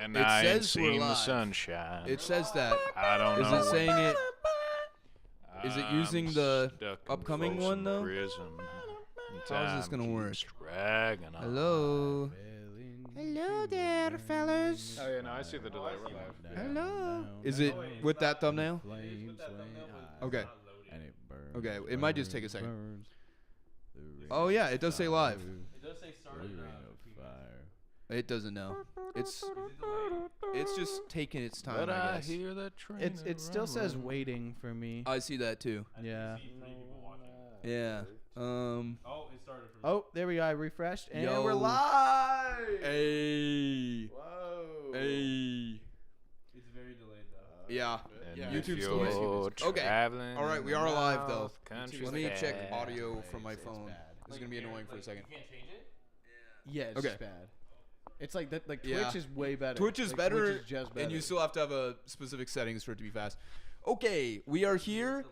And It I ain't says we're seen the live. sunshine. It says that. I don't know. Is it saying it? Is it I'm using the stuck in upcoming one, Folsom though? Prison. How is this gonna work? Dragging on. Hello. Hello there, fellas. Oh yeah, no, I see the delay. We're live. Hello. Is it with that thumbnail? Okay. Okay, it might just take a second. Oh yeah, it does say live. It does say started. It doesn't know. It's just taking its time. But I I guess. hear that train. It still says waiting for me. I see that too. Yeah. Yeah. Oh, it started for me. Oh, there we go. I refreshed and Yo. we're live. Hey. Whoa. Hey. It's very delayed though. Yeah. And Yeah. if YouTube you're still issues. Okay. traveling All right, we in are the live though. North Country Let me check Fair. audio from my It's phone. bad. This is gonna be annoying for a second. You can't change it? Yeah, it's Okay. just bad. It's like that. Like Yeah. Twitch is way better. Twitch is Like, better, Twitch is just better. and you still have to have a specific settings for it to be fast. Okay, we are here.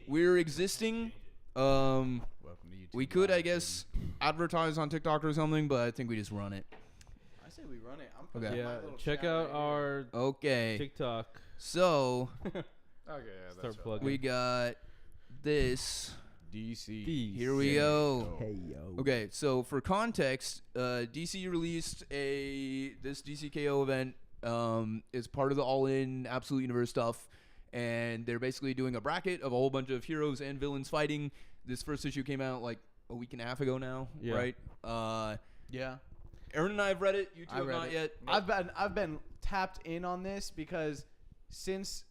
We're existing. Welcome to YouTube. We could, I Live, guess, advertise on TikTok or something, but I think we just run it. I say we run it. I'm Okay. putting my Yeah, little check chat out right here. our Okay, TikTok. so Okay, yeah, that's Start right. plugging. we got this. DC. Here we go. Hey yo. Okay, so for context, DC released this DCKO event is part of the All-In Absolute Universe stuff, and they're basically doing a bracket of a whole bunch of heroes and villains fighting. This first issue came out like a week and a half ago now, Yeah. right? Yeah. Aaron and I have read it. You two I have read not it. yet. I've been tapped in on this because since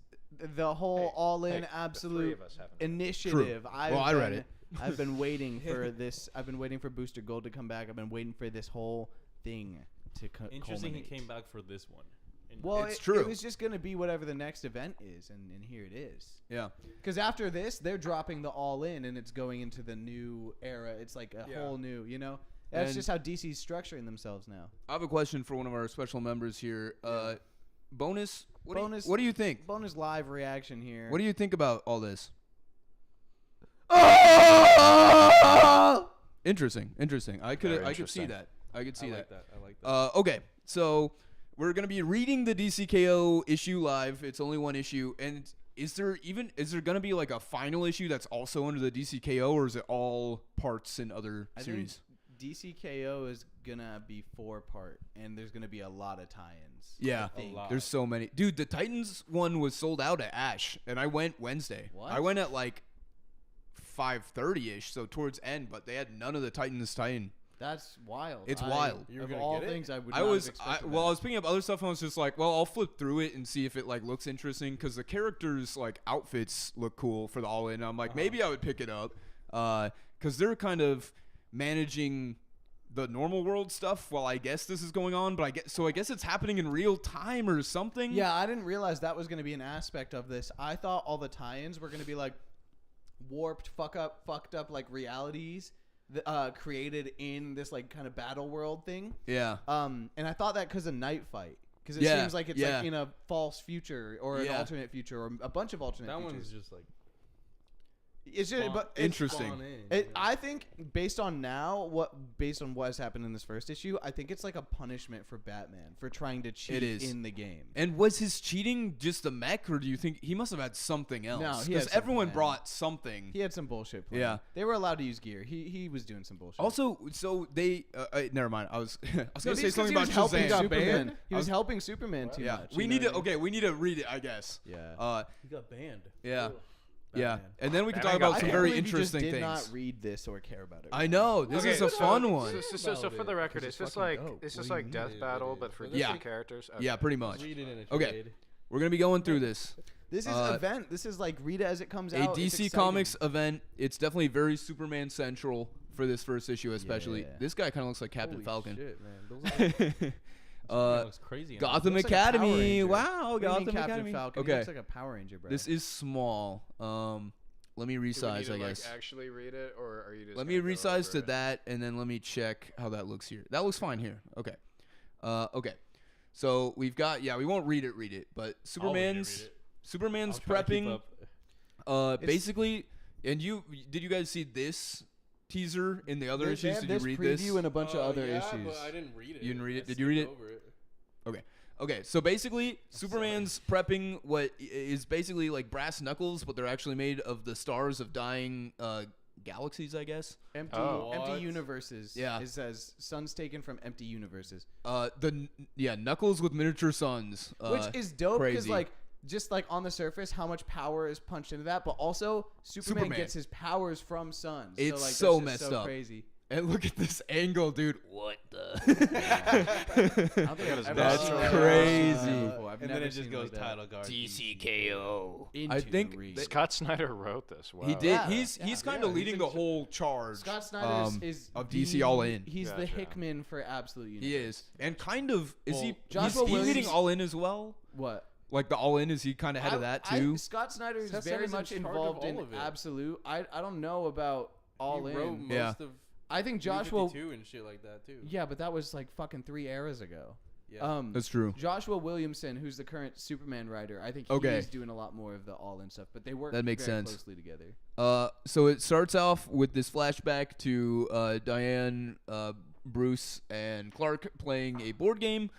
the whole All-In The three Absolute of us haven't. initiative, I read it. I've been waiting for this. I've been waiting for Booster Gold to come back. I've been waiting for this whole thing to Interesting he culminate. came back for this one. And Well, It's it true. was just gonna be whatever the next event is, and here it is. Yeah. Because after this, they're dropping the All-In, and it's going into the new era. It's like a Yeah. whole new, you know. That's And- just how DC's structuring themselves now. I have a question for one of our special members here. Bonus. What Bonus- do you think? Bonus live reaction here. What do you think about all this? Interesting. I could Very see interesting. that. I could see I that. like that. I like that. Okay, so we're gonna be reading the DCKO issue live. It's only one issue, and is there gonna be like a final issue that's also under the DCKO, or is it all parts in other I series? think DCKO is gonna be 4-part, and there's gonna be a lot of tie-ins. Yeah, I think. lot. there's so many. Dude, the Titans one was sold out at Ash, and I went Wednesday. What? I went at like 5:30 ish, so towards end, but they had none of the Titans tie-in. That's wild. It's wild. Of all things, I would. I not was have expected well, I that. was picking up other stuff and I was just like, well, I'll flip through it and see if it like looks interesting because the characters like outfits look cool for the All-In. I'm like, maybe I would pick it up because they're kind of managing the normal world stuff while I guess this is going on, but I guess it's happening in real time or something. Yeah, I didn't realize that was going to be an aspect of this. I thought all the tie-ins were going to be like warped, fucked up like realities created in this like kind of battle world thing. Yeah. And I thought that because of Night Fight, because it Yeah, seems like it's yeah. like in a false future or an Yeah. alternate future or a bunch of alternate That futures. one's just like It's just, but it's, Interesting. spawn in. I think based on what has happened in this first issue, I think it's like a punishment for Batman for trying to cheat is. in the game. And was his cheating just a mech, or do you think he must have had something else? No, he had because something, everyone man. brought something. He had some bullshit planned. Yeah. They were allowed to use gear. He was doing some bullshit. Also, so they never mind. I was gonna Maybe say it's 'cause something he about was helping Shazam. Superman. He I was was- helping Superman too Yeah, much. we you need know to. what I mean? Okay, we need to read it. I guess. Yeah. he got banned. Yeah. Ugh. Yeah, Batman. and then we can talk Batman about got some banned. very I can't believe interesting you just did things. not read this or care about it. I know this is a fun one. So for the record, it's it's just fucking like dope. it's What just do you like mean? Death It Battle, is. but for Yeah. different characters. Okay. Yeah, pretty much. Read it in a Okay. trade. We're gonna be going through this. This is event. This is like read it as it comes A out. It's DC exciting. Comics event. It's definitely very Superman central for this first issue, especially. Yeah. This guy kind of looks like Captain Holy Falcon. Shit, man. Those look, looks crazy. Gotham Looks like a Power Academy. Ranger. Wow, What do you mean Gotham Captain Academy. Falcon? He Okay, looks like a Power Ranger, bro. this is small. Let me Do we resize, need to, I like, guess. actually read it, or are you just? Let me gonna go resize over to it? that, and then let me check how that looks here. That looks fine here. Okay. Okay. So we've got we won't read it, but Superman's I'll try to keep prepping. up. Basically, and did you guys see this teaser in the other They issues? have Did you this read preview this? and a bunch of other yeah, issues. But I didn't read it. You didn't read it? I Did you read it? skipped over it. Okay. Okay, so basically, Superman's prepping what is basically like brass knuckles, but they're actually made of the stars of dying galaxies, I guess. Empty What? universes. Yeah. It says suns taken from empty universes. Knuckles with miniature suns. Which is dope because, crazy. like, just like on the surface, how much power is punched into that, but also Superman gets his powers from suns. It's like, so that's just messed so up. Crazy. And look at this angle, dude. What the? I don't think I've ever That's seen that. crazy. I've And never then it just seen goes like that. title guard. DCKO. Into I think the ring. Scott Snyder wrote this. Wow. He did. Yeah. He's kind of he's leading the whole charge. Scott Snyder is of the- DC All In. He's the Gotcha. Hickman for Absolute Universe. He is, and kind of is he? Joshua He's Williams- leading All In as well. What? Like the All In, is he kind of head of that too? Scott Snyder is Scott very Snyder's in much charge of involved in all of it. Absolute. I don't know about All He wrote In. most Yeah. of I think Joshua. 52 and shit like that too. Yeah, but that was like fucking 3 eras ago. Yeah. That's true. Joshua Williamson, who's the current Superman writer, I think Okay. he's doing a lot more of the All In stuff. But they work That makes very sense. closely together. So it starts off with this flashback to Diane, Bruce, and Clark playing a board game,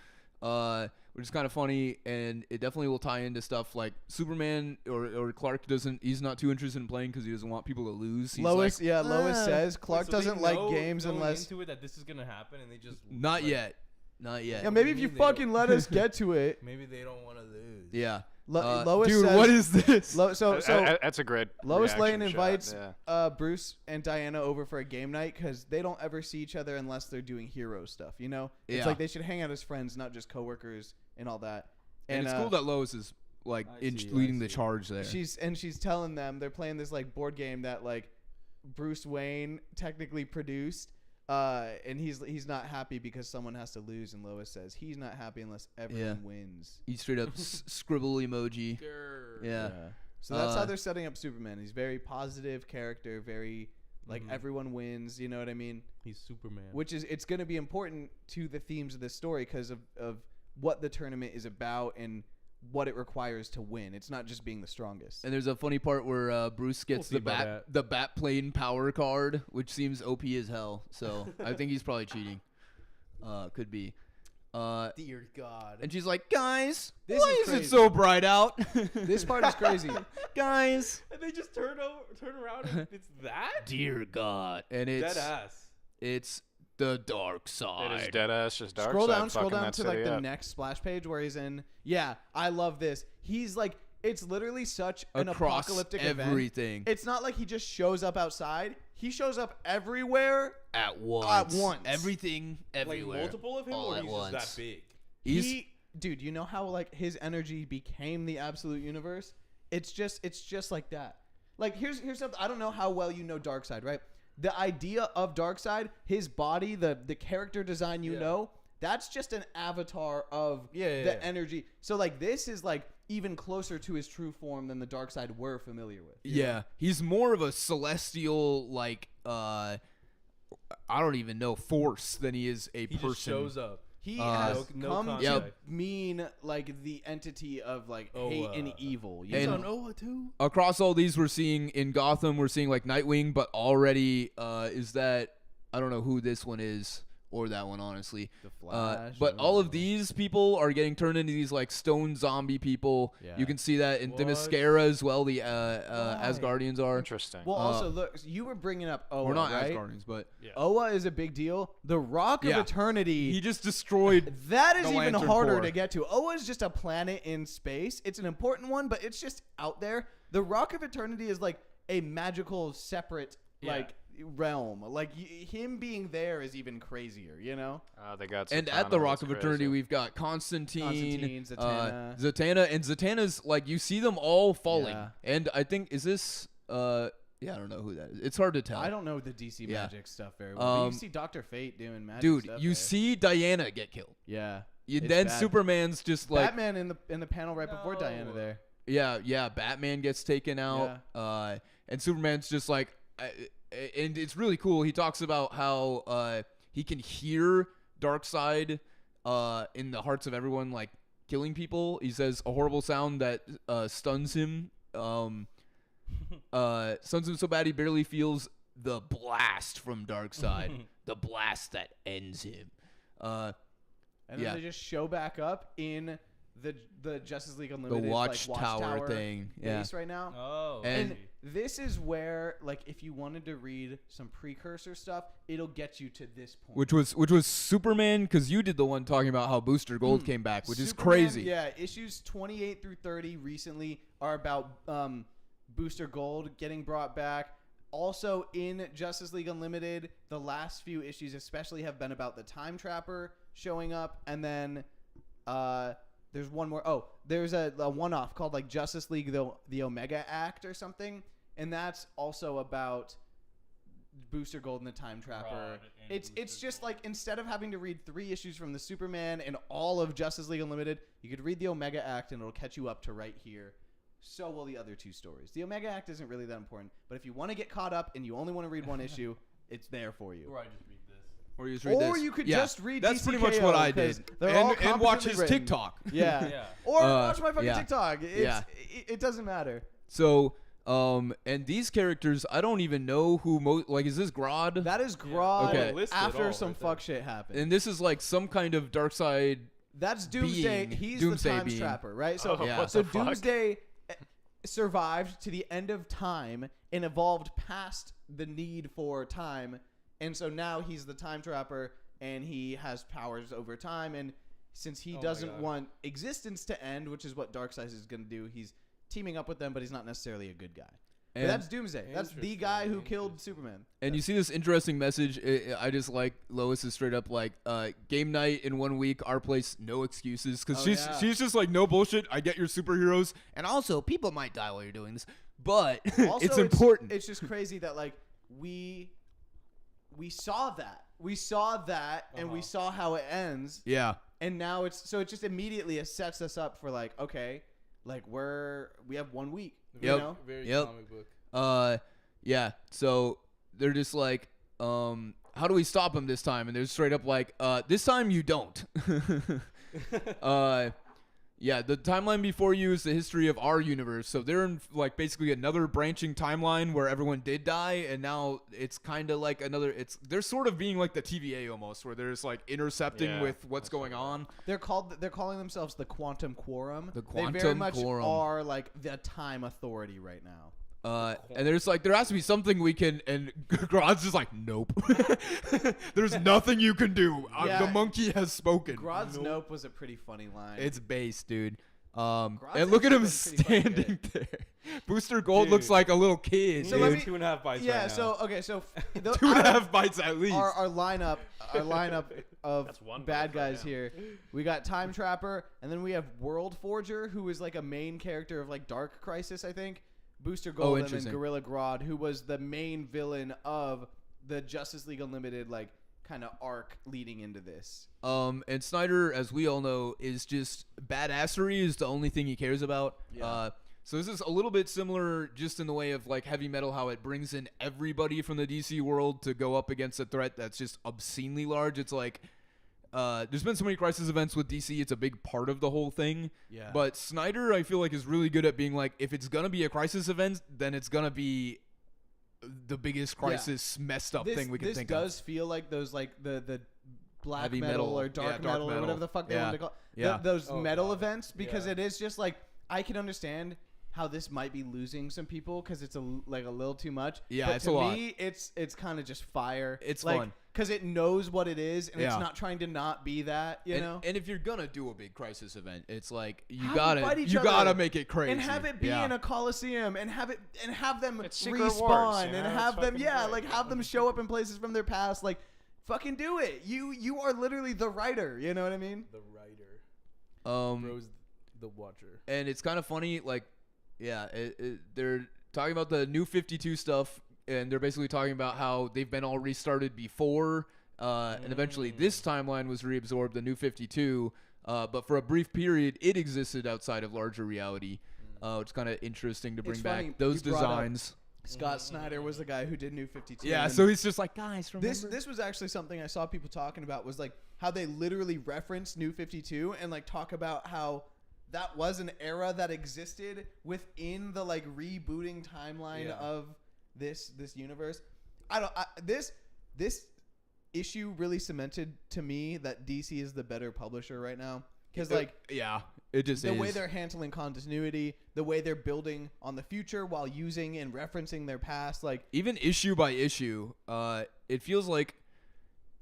which is kind of funny, and it definitely will tie into stuff like Superman or Clark he's not too interested in playing because he doesn't want people to lose. He's Lois like, says Clark So they doesn't like know games going unless. into it that this is gonna happen, and they just Not like, yet. Yeah, maybe if you They don't- fucking let us get to it. Maybe they don't want to lose. Yeah. Lois dude, says, what is this? So That's a great. Lois reaction Lane shot, invites yeah. Bruce and Diana over for a game night because they don't ever see each other unless they're doing hero stuff. You know, it's Yeah. like they should hang out as friends, not just coworkers and all that. And it's cool that Lois is like leading the charge there. She's telling them they're playing this like board game that like Bruce Wayne technically produced. And he's not happy because someone has to lose, and Lois says he's not happy unless everyone wins. He straight up scribble emoji. Yeah. So that's how they're setting up Superman. He's very positive character, very like everyone wins. You know what I mean? He's Superman. Which is it's going to be important to the themes of this story because of what the tournament is about and what it requires to win. It's not just being the strongest. And there's a funny part where Bruce gets We'll see about the bat plane power card, which seems OP as hell. So I think he's probably cheating. Could be. Dear God. And she's like, guys, This why is is it crazy. so bright out? This part is crazy. Guys. And they just turn around, and it's that. Dear God. And it's Dead ass. it's the dark side. It is dead ass, just dark Scroll side down fucking to that like city the up. next splash page where he's in. Yeah, I love this. He's like, it's literally such an Across apocalyptic event. everything. It's not like he just shows up outside. He shows up everywhere. At once. At once. Everything everywhere. Like multiple of him, all or at he's once. just that big. Dude, you know how like his energy became the Absolute Universe? It's just like that. Like here's something. I don't know how well you know Darkseid, right? The idea of Darkseid, his body, the character design, know, that's just an avatar of the energy. So like this is like even closer to his true form than the Darkseid we're familiar with. Yeah, he's more of a celestial, like, I don't even know, force than he is a He person. just shows up. He has no come contact. to mean like the entity of like hate and evil. You And- know? on Oa too. Across all these, we're seeing in Gotham, we're seeing like Nightwing, but already is that, I don't know who this one is. Or that one, honestly. The Flash, But I don't all of know. these people are getting turned into these like stone zombie people. Yeah. You can see that in What? Themyscira as well. The Asgardians are. Interesting. Well, also look, you were bringing up Oa, Or not right? Asgardians, but Oa is a big deal. The Rock of Yeah. Eternity. he just destroyed. that is the even Lantern harder Corps. to get to. Oa is just a planet in space. It's an important one, but it's just out there. The Rock of Eternity is like a magical, separate like realm. Like him being there is even crazier. You know? They got And Zatanna, at the Rock that's of crazy. Eternity, we've got Constantine, Zatanna. Zatanna, and Zatanna's like you see them all falling. Yeah. And I think is this yeah, I don't know who that is. It's hard to tell. I don't know the DC Yeah. magic stuff very well. But you Um, see Dr. Fate doing magic Dude, stuff you there. see Diana get killed. Yeah. And It's then bad. Superman's just like Batman in the panel right before Diana there. yeah, Batman gets taken out. And Superman's just like and it's really cool. He talks about how he can hear Darkseid in the hearts of everyone, like killing people. He says a horrible sound that stuns him. Stuns him so bad he barely feels the blast from Darkseid, the blast that ends him. and then they just show back up in the Justice League Unlimited the Watchtower Watchtower thing. Yeah. base right now. Oh. And- And this is where, like, if you wanted to read some precursor stuff, it'll get you to this point. Which was Superman, because you did the one talking about how Booster Gold came back, which is Superman, crazy. Yeah, issues 28 through 30 recently are about Booster Gold getting brought back. Also in Justice League Unlimited, the last few issues especially have been about the Time Trapper showing up, and then there's one more. Oh, there's a one-off called like Justice League the Omega Act or something, and that's also about Booster Gold and the Time Trapper. It's just like, instead of having to read 3 issues from the Superman and all of Justice League Unlimited, you could read the Omega Act and it'll catch you up to right here. So will the other 2 stories. The Omega Act isn't really that important, but if you want to get caught up and you only want to read one issue, it's there for you. Or I just read this. Or you just read Or this. you could Yeah, just read That's pretty much DCKO, what I 'cause did. they're all And watch competently his written. TikTok. Yeah. Yeah. Or watch my fucking yeah. TikTok. Yeah. It doesn't matter. So, and these characters, I don't even know who like, is this Grodd? That is Grodd Okay. Listed after all some right fuck shit happened. And this is like some kind of dark side. That's Doomsday. being. He's Doomsday the Time being. Trapper, right? So, Oh, Yeah. what so the fuck? Doomsday survived to the end of time and evolved past the need for time, and so now he's the Time Trapper, and he has powers over time. And since he Oh my doesn't God. want existence to end, which is what Darkseid is going to do, he's teaming up with them, but he's not necessarily a good guy. But And- that's Doomsday. That's the guy who killed Superman. And you see this interesting message. I just like Lois is straight up like, game night in 1 week, our place, no excuses. Because Oh, yeah. she's just like, no bullshit. I get your superheroes. And also, people might die while you're doing this. But Also, it's important. It's just crazy that like we saw that. We saw that, and we saw how it ends. yeah. And now it just immediately it sets us up for like, okay, like we have 1 week. You Yep. know? Very Yep. comic book. Yeah. So they're just like, how do we stop him this time? And they're straight up like, this time you don't. Yeah, the timeline before you is the history of our universe. So they're in like basically another branching timeline where everyone did die, and now it's kind of like they're sort of being like the TVA almost, where they're just like intercepting Yeah, with what's going on. They're calling themselves the Quantum Quorum. The They very Quantum much Quorum. are like the time authority right now. And there's like, there has to be something we can, and Grodd's just like, nope. There's nothing you can do. Yeah. The monkey has spoken. Grodd's nope was a pretty funny line. It's base, dude. Grodd's And look at him actually been pretty fucking standing there. Booster Gold looks Dude. like a little kid. So dude. let me- 2.5 bites yeah. right now. So okay. So 2.5 bites at least. our lineup of That's one bad bite right guys now. here. We got Time Trapper, and then we have World Forger, who is like a main character of like Dark Crisis, I think. Booster Gold, and then interesting. Gorilla Grodd, who was the main villain of the Justice League Unlimited like kind of arc leading into this. And Snyder, as we all know, is just badassery is the only thing he cares about. Yeah. So this is a little bit similar just in the way of like Heavy Metal, how it brings in everybody from the DC world to go up against a threat that's just obscenely large. It's like, there's been so many crisis events with DC. It's a big part of the whole thing. Yeah. But Snyder, I feel like, is really good at being like, if it's going to be a crisis event, then it's going to be the biggest crisis messed up thing we can think of. This does feel like those like the black Heavy metal, metal. or dark, Yeah, dark metal or metal. whatever the fuck they Yeah. want to call it. Yeah. Those Oh, metal God. events, because Yeah. it is just like, I can understand how this might be losing some people because it's a little too much. Yeah, but it's to a lot. me, it's kind of just fire. It's like, fun. because it knows what it is, and it's Yeah. not trying to not be that. You know. And if you're gonna do a big crisis event, it's like you Have them fight each gotta other make it crazy and have it be Yeah. in a coliseum, and have them It's Secret respawn, Wars, you and know, have it's them fucking like great. have them show up in places from their past. Like, fucking do it. You are literally the writer. You know what I mean? The writer. Um, Rose the Watcher. and it's kind of funny, like, yeah, they're talking about the New 52 stuff, and they're basically talking about how they've been all restarted before, and eventually this timeline was reabsorbed, the New 52, but for a brief period, it existed outside of larger reality, which is kind of interesting to bring It's back funny, those you brought up designs. Scott Snyder was the guy who did New 52. Yeah, and so he's just like, guys, remember? this was actually something I saw people talking about, was like how they literally reference New 52 and like talk about how that was an era that existed within the like rebooting timeline Yeah. of this universe. This issue really cemented to me that DC is the better publisher right now. Because like yeah, it just the is. way they're handling continuity, the way they're building on the future while using and referencing their past, like even issue by issue, it feels like.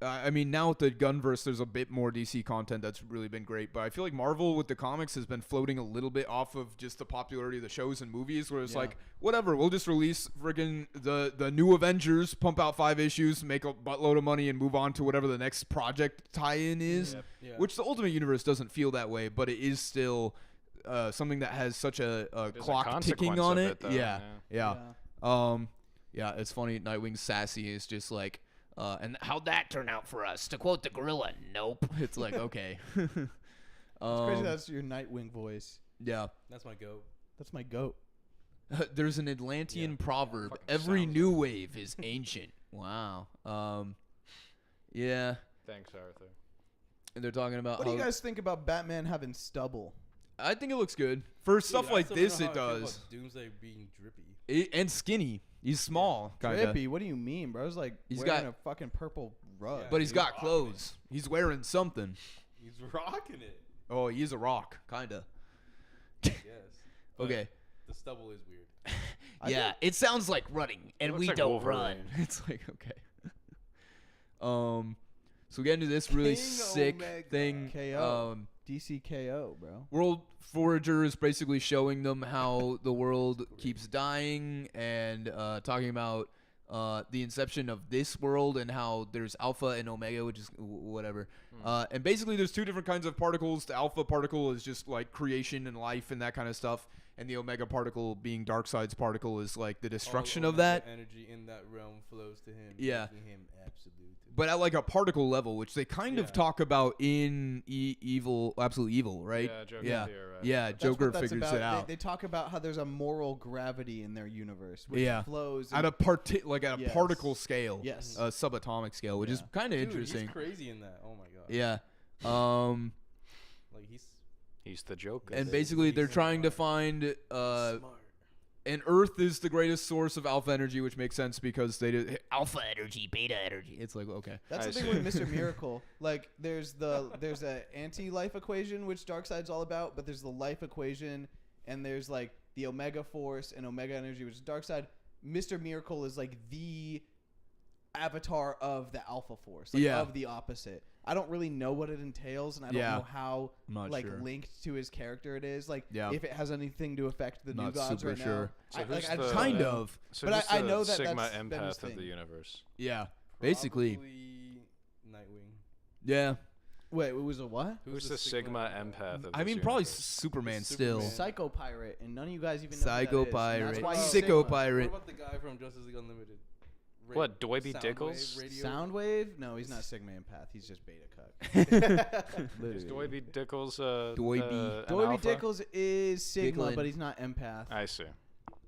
I mean, now with the Gunverse, there's a bit more DC content that's really been great. But I feel like Marvel with the comics has been floating a little bit off of just the popularity of the shows and movies, where it's like, whatever, we'll just release friggin' the new Avengers, pump out 5 issues, make a buttload of money, and move on to whatever the next project tie-in is. Yeah. Which the Ultimate Universe doesn't feel that way, but it is still something that has such a clock ticking on it. Though, Yeah, it's funny. Nightwing's sassy is just like, and how'd that turn out for us? To quote the gorilla, nope. It's like, okay. it's crazy that's your Nightwing voice. Yeah. That's my goat. That's my goat. There's an Atlantean proverb. Fucking Every sounds new wave is ancient. Wow. Yeah. Thanks, Arthur. And they're talking about What do you guys think about Batman having stubble? I think it looks good. For stuff like this, it does. Doomsday being drippy. And skinny. He's small, kind of. Drippy? What do you mean, bro? It's like He's wearing got- a fucking purple rug. Yeah. But he's He's got rocking clothes. He's wearing something. He's rocking it. Oh, he is a rock, kind of. Yes. But Okay. The stubble is weird. Yeah, it sounds like running, and looks we like don't Wolverine. run. It's like, okay. So we get into this really King sick Omega. thing. KO. DC KO, bro. World Forager is basically showing them how the world keeps dying and talking about the inception of this world and how there's Alpha and Omega, which is whatever. And basically there's 2 different kinds of particles. The Alpha particle is just like creation and life and that kind of stuff. And the Omega particle, being Darkseid's particle, is like the destruction All of that. energy in that realm flows to him. Yeah. Making him absolute. But at like a particle level, which they kind of Yeah. talk about in Absolute Evil, right? Yeah, Joker yeah. theory, right? Yeah, That's Joker what that's figures about. it out. They talk about how there's a moral gravity in their universe, which Yeah. flows At a Yes. particle scale, Yes. a subatomic scale, which is Yeah. kind of Dude, interesting. He's crazy in that. Oh my god. Yeah. Like He's the Joker. And He's basically they're trying to smart. find smart. and Earth is the greatest source of alpha energy, which makes sense because they did alpha energy, beta energy. It's like, okay. That's I the thing see. with Mr. Miracle. Like, there's a anti-life equation, which Darkseid's all about, but there's the life equation, and there's like the Omega Force and Omega Energy, which is Darkseid. Mr. Miracle is like the avatar of the Alpha Force, like Yeah. of the opposite. I don't really know what it entails, and I don't Yeah. know how I'm not like sure. linked to his character it is. Like, Yeah. if it has anything to affect the new Not gods super right sure. now. So I who's just the- don't Kind know. of. So But who's I the know that Sigma that's been his empath of thing. the universe. Yeah. Basically. Probably Nightwing. Yeah. Wait, it was a what? Who's the Sigma empath of I this mean, probably universe? Superman Superman. still. Psycho Pirate, and none of you guys even know Psycho who that is. And Pirate. That's why he's Sicko Sigma. Pirate. What about the guy from Justice League Unlimited? What, Doiby Soundwave Dickles? radio? Soundwave? No, he's not Sigma empath. He's just beta Is cut. Doiby Dickles Doiby. an Doiby alpha? Dickles is Sigma, Dicklin. but he's not empath. I see.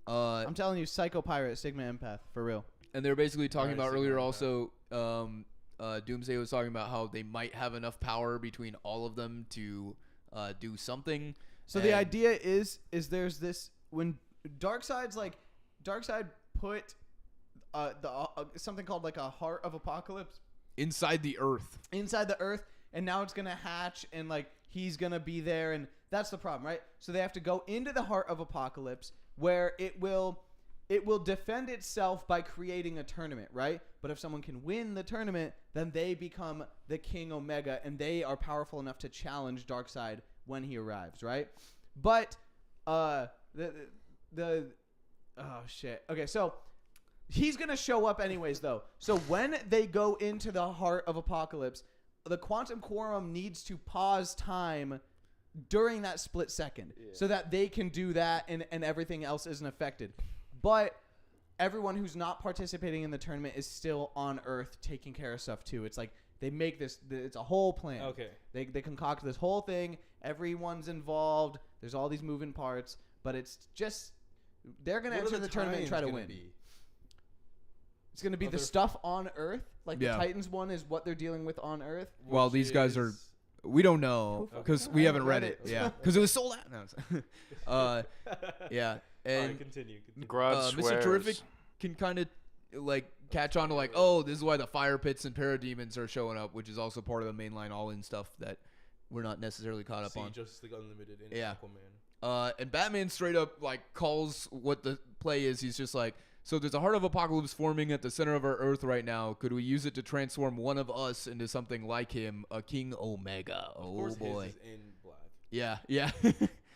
I'm telling you, Psycho Pirate, Sigma empath, for real. And they were basically talking Alright, about Sigma earlier empath. also, Doomsday was talking about how they might have enough power between all of them to do something. So the idea is there's this when Darkseid put something called like a Heart of Apocalypse inside the Earth. inside the Earth, and now it's gonna hatch, and like he's gonna be there, and that's the problem, right? So they have to go into the Heart of Apocalypse, where it will defend itself by creating a tournament, right? But if someone can win the tournament, then they become the King Omega, and they are powerful enough to challenge Darkseid when he arrives, right? But oh shit. Okay, so he's gonna show up anyways, though. So when they go into the Heart of Apocalypse, the Quantum Quorum needs to pause time during that split second so that they can do that, and everything else isn't affected. But everyone who's not participating in the tournament is still on Earth taking care of stuff too. It's like they make this. It's a whole plan. Okay. They concoct this whole thing. Everyone's involved. There's all these moving parts, but it's just they're gonna enter the tournament and try to win. It's gonna be the stuff on Earth. Like Yeah. the Titans one is what they're dealing with on Earth. Well, these guys are. We don't know because we I haven't read haven't it. read it. Yeah, because it was sold out. No, yeah, Alright, and continue. Grodd Mr. swears. Terrific can kind of like catch on to like, oh, this is why the fire pits and parademons are showing up, which is also part of the mainline all-in stuff that we're not necessarily caught up on. Justice League Unlimited and Yeah. Aquaman. And Batman straight up like calls what the play is. He's just like, so there's a heart of apocalypse forming at the center of our Earth right now. Could we use it to transform one of us into something like him, a King Omega? Of Oh course boy. his is in black. Yeah, yeah.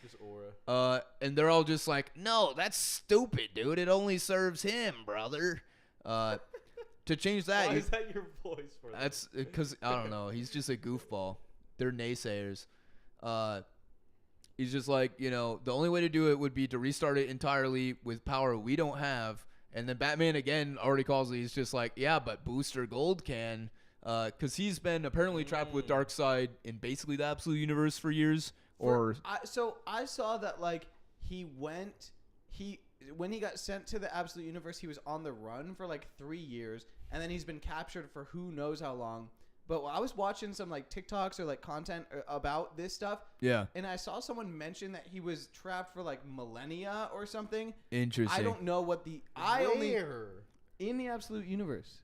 Just aura. And they're all just like, no, that's stupid, dude. It only serves him, brother. To change that, Why is that your voice for that? that's because I don't know. He's just a goofball. They're naysayers. He's just like, you know, the only way to do it would be to restart it entirely with power we don't have. And then Batman again already calls it. He's just like, yeah, but Booster Gold can, because he's been apparently trapped with Darkseid in basically the Absolute Universe for years. So I saw that like when he got sent to the Absolute Universe, he was on the run for like 3 years, and then he's been captured for who knows how long. But I was watching some like TikToks or like content about this stuff. Yeah. And I saw someone mention that he was trapped for like millennia or something. Interesting. I don't know what the in the Absolute Universe.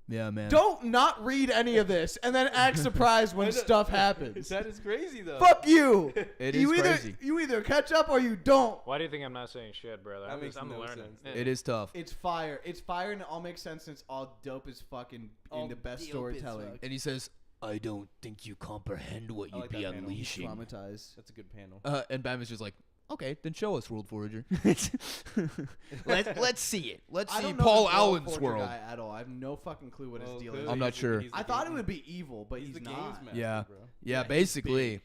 Yeah, man. Don't not read any of this and then act surprised when stuff happens. That is crazy though. Fuck you. It is crazy. You either catch up or you don't. Why do you think I'm not saying shit, brother? That makes I'm no learning. sense. Yeah. It is tough. It's fire. It's fire, and it all makes sense. And it's all dope as fucking in the best storytelling. And he says, I don't think you comprehend what I you'd like be that panel. unleashing. Traumatized. That's a good panel. And Batman's just like, okay, then show us, World Forager. Let's see it. Let's I see don't know Paul this Allen's Forger world. guy at all. I have no fucking clue what his deal is. I'm not sure. He's the I thought it game- would be evil, but he's the not. games master, Yeah. bro. Yeah, he's basically.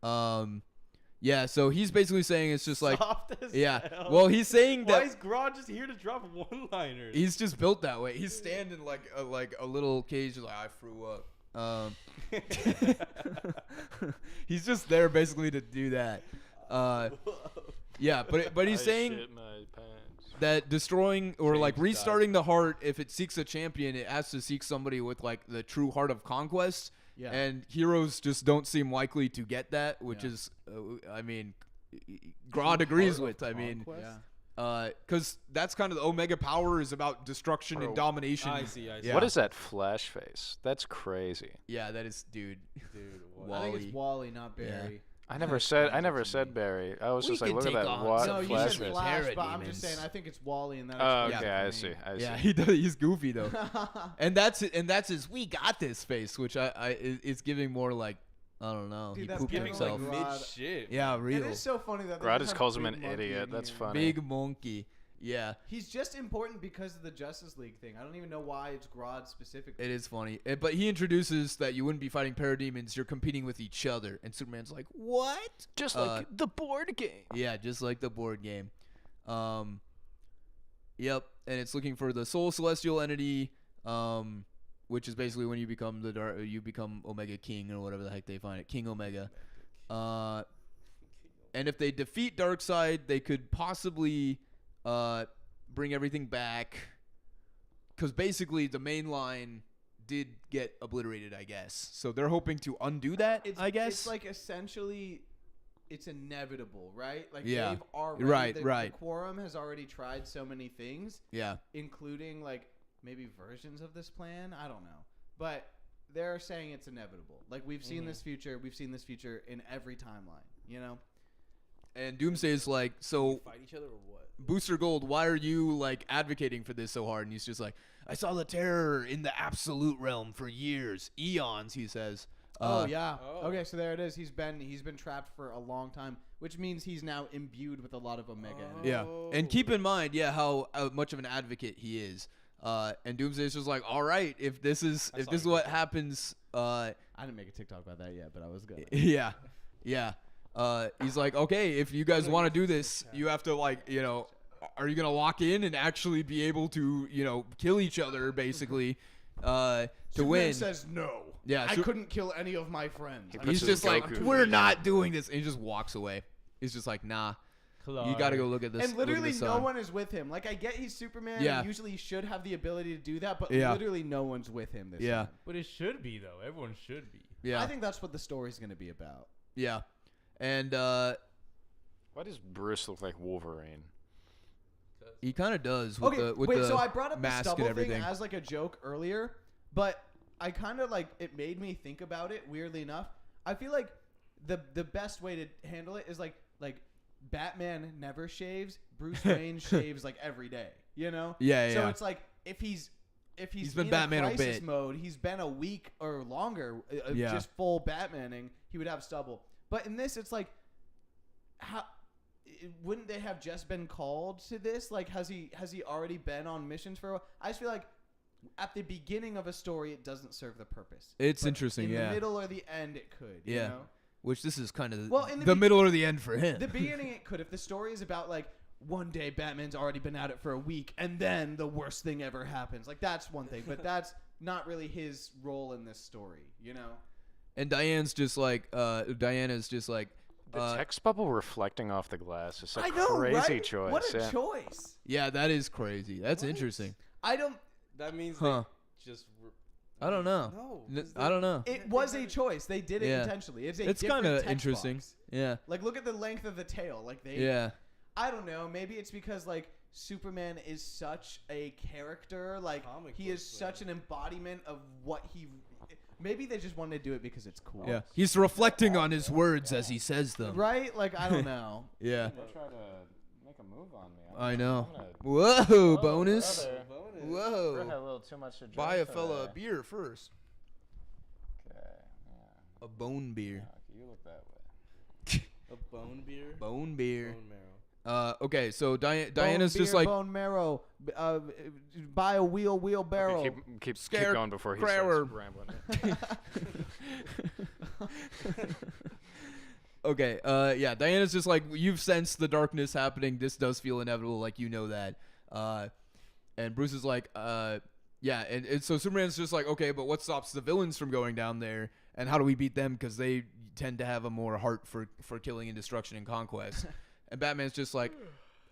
Yeah, so he's basically saying it's just like, Soft as yeah. hell. Well, he's saying Why that is Grodd just here to drop one-liners? he's just built that way. He's standing like a little cage, like I threw up. He's just there basically to do that. Yeah, but he's I saying shit my pants. that destroying or like Change restarting the heart, if it seeks a champion, it has to seek somebody with like the true heart of conquest. Yeah. And heroes just don't seem likely to get that, which Yeah. is, I mean, Grodd agrees with. I mean, Yeah. because that's kind of the Omega power is about destruction and Bro, domination. I see. Yeah. What is that flash face? That's crazy. Yeah, that is, dude. Dude, Wow. I think Wally. it's Wally, not Barry. I never said Barry. I was We just like, can look at take that on wa- some No, you flash said face. Flash, Parademons. but I'm just saying I think it's Wally, and that. Oh, explains okay, it I for see. me. I see. Yeah, he's goofy though, and that's his "we got this" face, which is giving more like, I don't know, Dude, he that's pooped giving, himself. like, mid Grodd- shit. Yeah, It real is so funny that they Grodd just just have calls him Big an Monkey idiot. in That's here. funny. big monkey. Yeah, He's just important because of the Justice League thing. I don't even know why it's Grodd specifically. it is funny. But he introduces that you wouldn't be fighting parademons; you're competing with each other. And Superman's like, "What?" Just like the board game. Yeah, just like the board game. Yep, and it's looking for the Soul Celestial Entity, which is basically when you become you become Omega King or whatever the heck they find it, King Omega. And if they defeat Darkseid, they could possibly bring everything back, because basically the main line did get obliterated, I guess. So they're hoping to undo that, I guess. It's like essentially, it's inevitable, right? Like Yeah. they've already, Right, the right. Quorum has already tried so many things, Yeah. including like maybe versions of this plan. I don't know, but they're saying it's inevitable. Like we've seen this future. We've seen this future in every timeline. You know. And Doomsday is like, so Fight each other or what? Booster Gold, why are you like advocating for this so hard? And he's just like, I saw the terror in the absolute realm for years, eons. He says. Oh yeah. Oh. Okay, so there it is. He's been trapped for a long time, which means he's now imbued with a lot of Omega energy. Yeah, and keep in mind, how much of an advocate he is. And Doomsday is just like, all right, if this is what happens, I didn't make a TikTok about that yet, but I was gonna. yeah. He's like, okay, if you guys want to do this, you have to like, are you gonna lock in and actually be able to, kill each other basically, to Superman win? says no. Yeah, I Su- couldn't kill any of my friends. He He's puts his just like, Goku we're face. not doing this, and he just walks away. He's just like, nah, you gotta go look at this. And literally look at the no sun. one is with him. Like I get he's Superman. Yeah. And usually he should have the ability to do that, but Yeah. literally no one's with him this Yeah. time. But it should be though. Everyone should be. Yeah, I think that's what the story's gonna be about. yeah, and Why does Bruce look like Wolverine? He kind of does with Okay, the with wait. the So I brought up the mask stubble and thing everything. as like a joke earlier, but I kind of like it made me think about it. Weirdly enough, I feel like the best way to handle it is like Batman never shaves. Bruce Wayne shaves like every day. You know? Yeah, So yeah. it's like if he's been in Batman a crisis bit. mode, he's been a week or longer of Yeah. just full Batmaning. He would have stubble. But in this, it's like how. Wouldn't they have just been called to this? Like, has he already been on missions for a while? I just feel like at the beginning of a story, it doesn't serve the purpose. It's But interesting, in yeah. the middle or the end, it could. You Yeah. know? Which this is kind of Well, in the the middle or the end for him. The beginning, it could. If the story is about like one day Batman's already been at it for a week, and then the worst thing ever happens. Like that's one thing, but that's not really his role in this story. You know? And Diana's just like The text bubble reflecting off the glass is a I know, crazy right? choice. What a yeah. choice! yeah, that is crazy. That's What? interesting. I don't. That means Huh. they just. I don't know. No. I don't know. It was a choice. They did it Yeah. intentionally. It's It's kind of interesting. Yeah. Like, look at the length of the tail. Like they. Yeah. I don't know. Maybe it's because like Superman is such a character. Like Comic he book is such thing. an embodiment of what he. Maybe they just wanted to do it because it's cool. Yeah. He's reflecting on his words as he says them. Right? Like I don't know. Yeah. They try to make a move on me. I know. I'm gonna- Whoa, bonus. brother. Bonus. We're had a Whoa. little too much to drink. Buy a fella a today. beer first. Okay. Yeah. A bone beer. Okay, you look that way. A bone beer. Bone beer. Bone marrow. Okay, so Diana's Bone just beer, like bone marrow. Buy a wheelbarrow. Okay, keep Scared going before he Crower. starts rambling. Okay, yeah, Diana's just like, you've sensed the darkness happening. This does feel inevitable, like you know that. And Bruce is like, yeah, and so Superman's just like, okay, but what stops the villains from going down there, and how do we beat them? Because they tend to have a more heart for killing and destruction and conquest. And Batman's just like,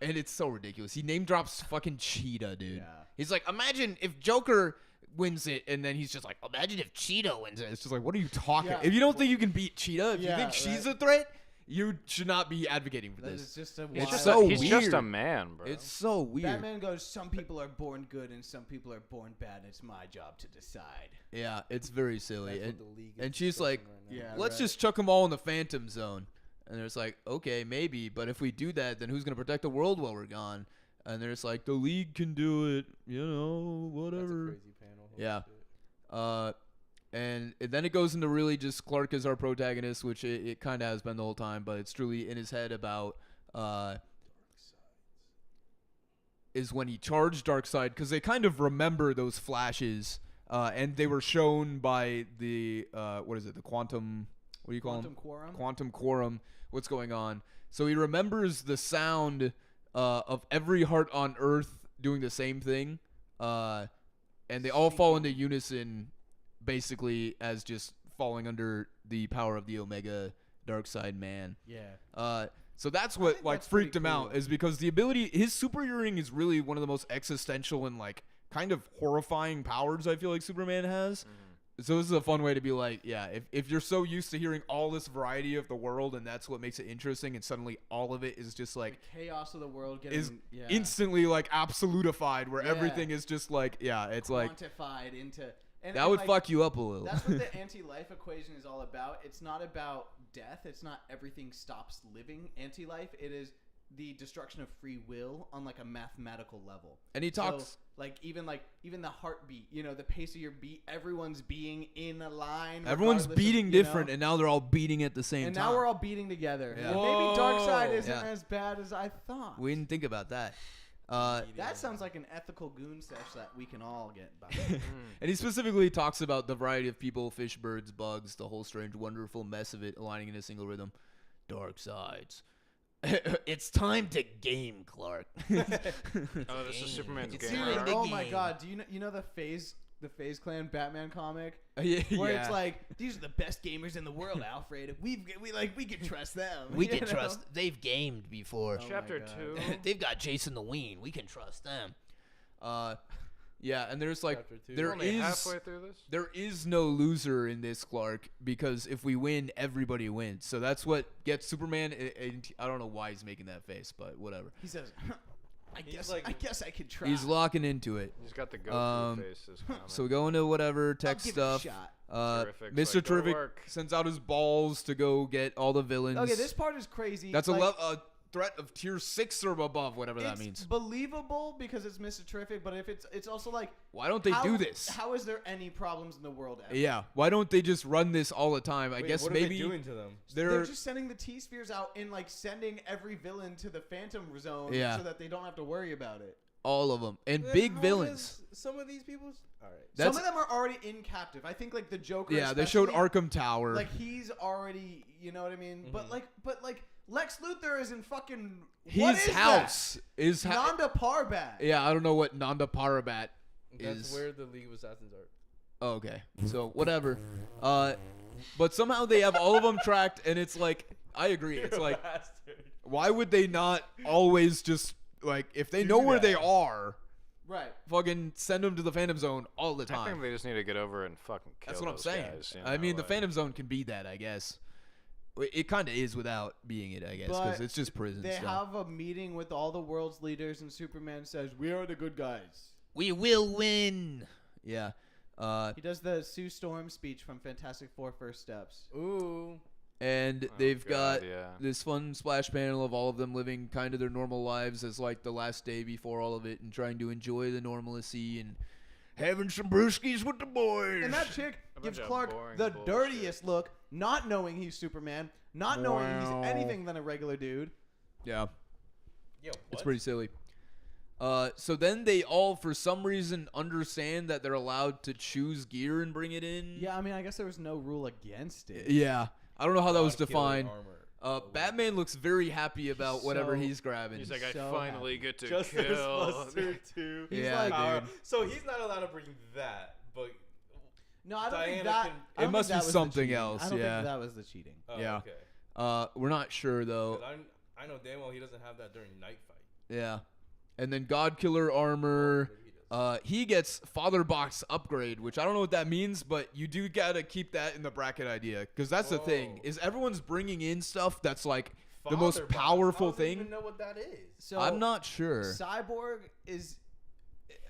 and it's so ridiculous. He name drops fucking Cheetah, dude. Yeah. He's like, imagine if Joker wins it, and then he's just like, imagine if Cheetah wins it. It's just like, what are you talking? Yeah. If you don't think you can beat Cheetah, if you Yeah, think she's right. a threat, you should not be advocating for That this. is just a It's wild. so he's just a weird. man, bro. It's so weird. Batman goes, some people are born good and some people are born bad. It's my job to decide. Yeah, it's very silly. That's And, what the league is and she's discussing like, right now. Yeah. let's right. just chuck them all in the Phantom Zone. And there's like, okay, maybe, but if we do that, then who's gonna protect the world while we're gone? And there's like, the League can do it, you know, That's a whatever. crazy panel. Holy Yeah. shit. And then it goes into really just Clark is our protagonist, which it kind of has been the whole time, but it's truly in his head about is when he charged Darkseid, because they kind of remember those flashes, and they were shown by the what is it, the quantum? What do you call Quantum them? quorum. Quantum quorum. What's going on? So he remembers the sound of every heart on Earth doing the same thing, and they all fall into unison, basically as just falling under the power of the Omega Darkseid man. Yeah. So that's what think like that's freaked pretty him cool. out, is because the ability, his super hearing is really one of the most existential and like kind of horrifying powers I feel like Superman has. So this is a fun way to be like, yeah, if you're so used to hearing all this variety of the world and that's what makes it interesting, and suddenly all of it is just like The chaos of the world getting is yeah, instantly like absolutified, where Yeah. everything is just like, yeah, it's like quantified into. And, that and, would like, fuck you up a little. That's what the anti-life equation is all about. It's not about death. It's not everything stops living. Anti-life. It is the destruction of free will on like a mathematical level. And he talks. So, like even the heartbeat, you know, the pace of your beat, everyone's being in a line. Everyone's regardless of, beating you different, know? and now they're all beating at the same And time. now we're all beating together. Yeah. And maybe Darkseid Whoa. isn't Yeah. as bad as I thought. We didn't think about that. That sounds like an ethical goon sesh that we can all get behind. And he specifically talks about the variety of people, fish, birds, bugs, the whole strange, wonderful mess of it, aligning in a single rhythm. Dark sides. It's time to game, Clark. Oh, this is Superman's It's game. really right? big. Oh my game. god, do you know the FaZe Clan Batman comic? Yeah, Where yeah. it's like, these are the best gamers in the world, Alfred. We can trust them. We you can know? trust. They've gamed before. Oh my Chapter God. 2. They've got Jason the Ween. We can trust them. Yeah, and there's like Chapter 2. there We're only is halfway through this. there is no loser in this, Clark, because if we win, everybody wins. So that's what gets Superman. And I don't know why he's making that face, but whatever. He says, I guess I could try. He's locking into it. He's got the Goku face. So we go into whatever tech I'll give stuff. it a shot. Terrific. Mr. Like, go to Terrific work. sends out his balls to go get all the villains. Okay, this part is crazy. That's like, a threat of tier 6 or above, whatever that means. It's believable because it's Mr. Terrific, but if it's also like, Why don't they do this? How is there any problems in the world ever? Yeah, why don't they just run this all the time? I guess what maybe are they doing to them? They're just sending the T-spheres out and like sending every villain to the Phantom Zone so that they don't have to worry about it. all of them and Then big how villains. does Some of these people's. All right. That's- Some of them are already in captive. I think like the Joker. Yeah, they showed especially, Arkham Tower. Like he's already, you know what I mean? But like Lex Luthor is in fucking His house is Nanda Parbat. Yeah, I don't know what Nanda Parbat That's is. where the League of Assassins are. Oh, okay, so whatever. But somehow they have all of them tracked, and it's like I agree. It's like why would they not always just like if they know where they are, Right. fucking send them to the Phantom Zone all the I think time? they just need to get over and fucking kill That's what I'm those saying. guys, you I mean, know, the Phantom Zone can be that, I guess. It kind of is without being it, I guess, because But it's just prison They stuff. have a meeting with all the world's leaders, and Superman says, "We are the good guys." We will win. Yeah. He does the Sue Storm speech from Fantastic Four: First Steps. Ooh. And Oh, they've God, got yeah. this fun splash panel of all of them living kind of their normal lives as like the last day before all of it and trying to enjoy the normalcy and having some brewskis with the boys. And that chick A gives bunch of Clark boring the bullshit. dirtiest look, not knowing he's Superman, not knowing he's anything than a regular dude. Yeah, Yo, it's pretty silly. So then they all, for some reason, understand that they're allowed to choose gear and bring it in. Yeah, I mean, I guess there was no rule against it. Yeah. I don't know how that was God-killer defined. armor. Batman looks very happy about whatever So- he's grabbing. He's like, I So finally happy. get to Justice kill. Buster 2. He's Yeah, like, dude. So he's not allowed to bring that, but No, I don't think Diana that. can- I don't It must think that be was the something cheating. else, I don't yeah. think that was the cheating. oh, Yeah. okay. We're not sure though. 'Cause I know damn well he doesn't have that during Night Fight. Yeah. And then God Killer armor. Maybe he does. He gets Father Box upgrade, which I don't know what that means, but you do gotta keep that in the bracket idea, because that's the thing. Whoa. Is everyone's bringing in stuff that's like the Father most box. powerful I don't thing. even know what that is. So I'm not sure. Cyborg is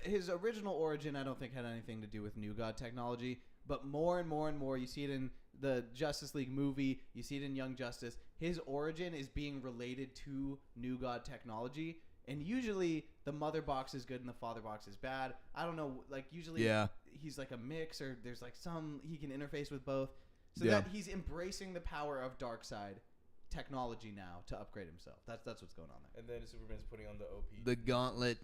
his original origin. I don't think had anything to do with New God technology, but more and more and more, you see it in the Justice League movie. You see it in Young Justice. His origin is being related to New God technology, and usually the Mother Box is good and the Father Box is bad. I don't know. Like usually, Yeah. he's like a mix, or there's like some he can interface with both. So Yeah. that he's embracing the power of Darkseid technology now to upgrade himself. That's what's going on there. And then Superman's putting on the OP. The Gauntlet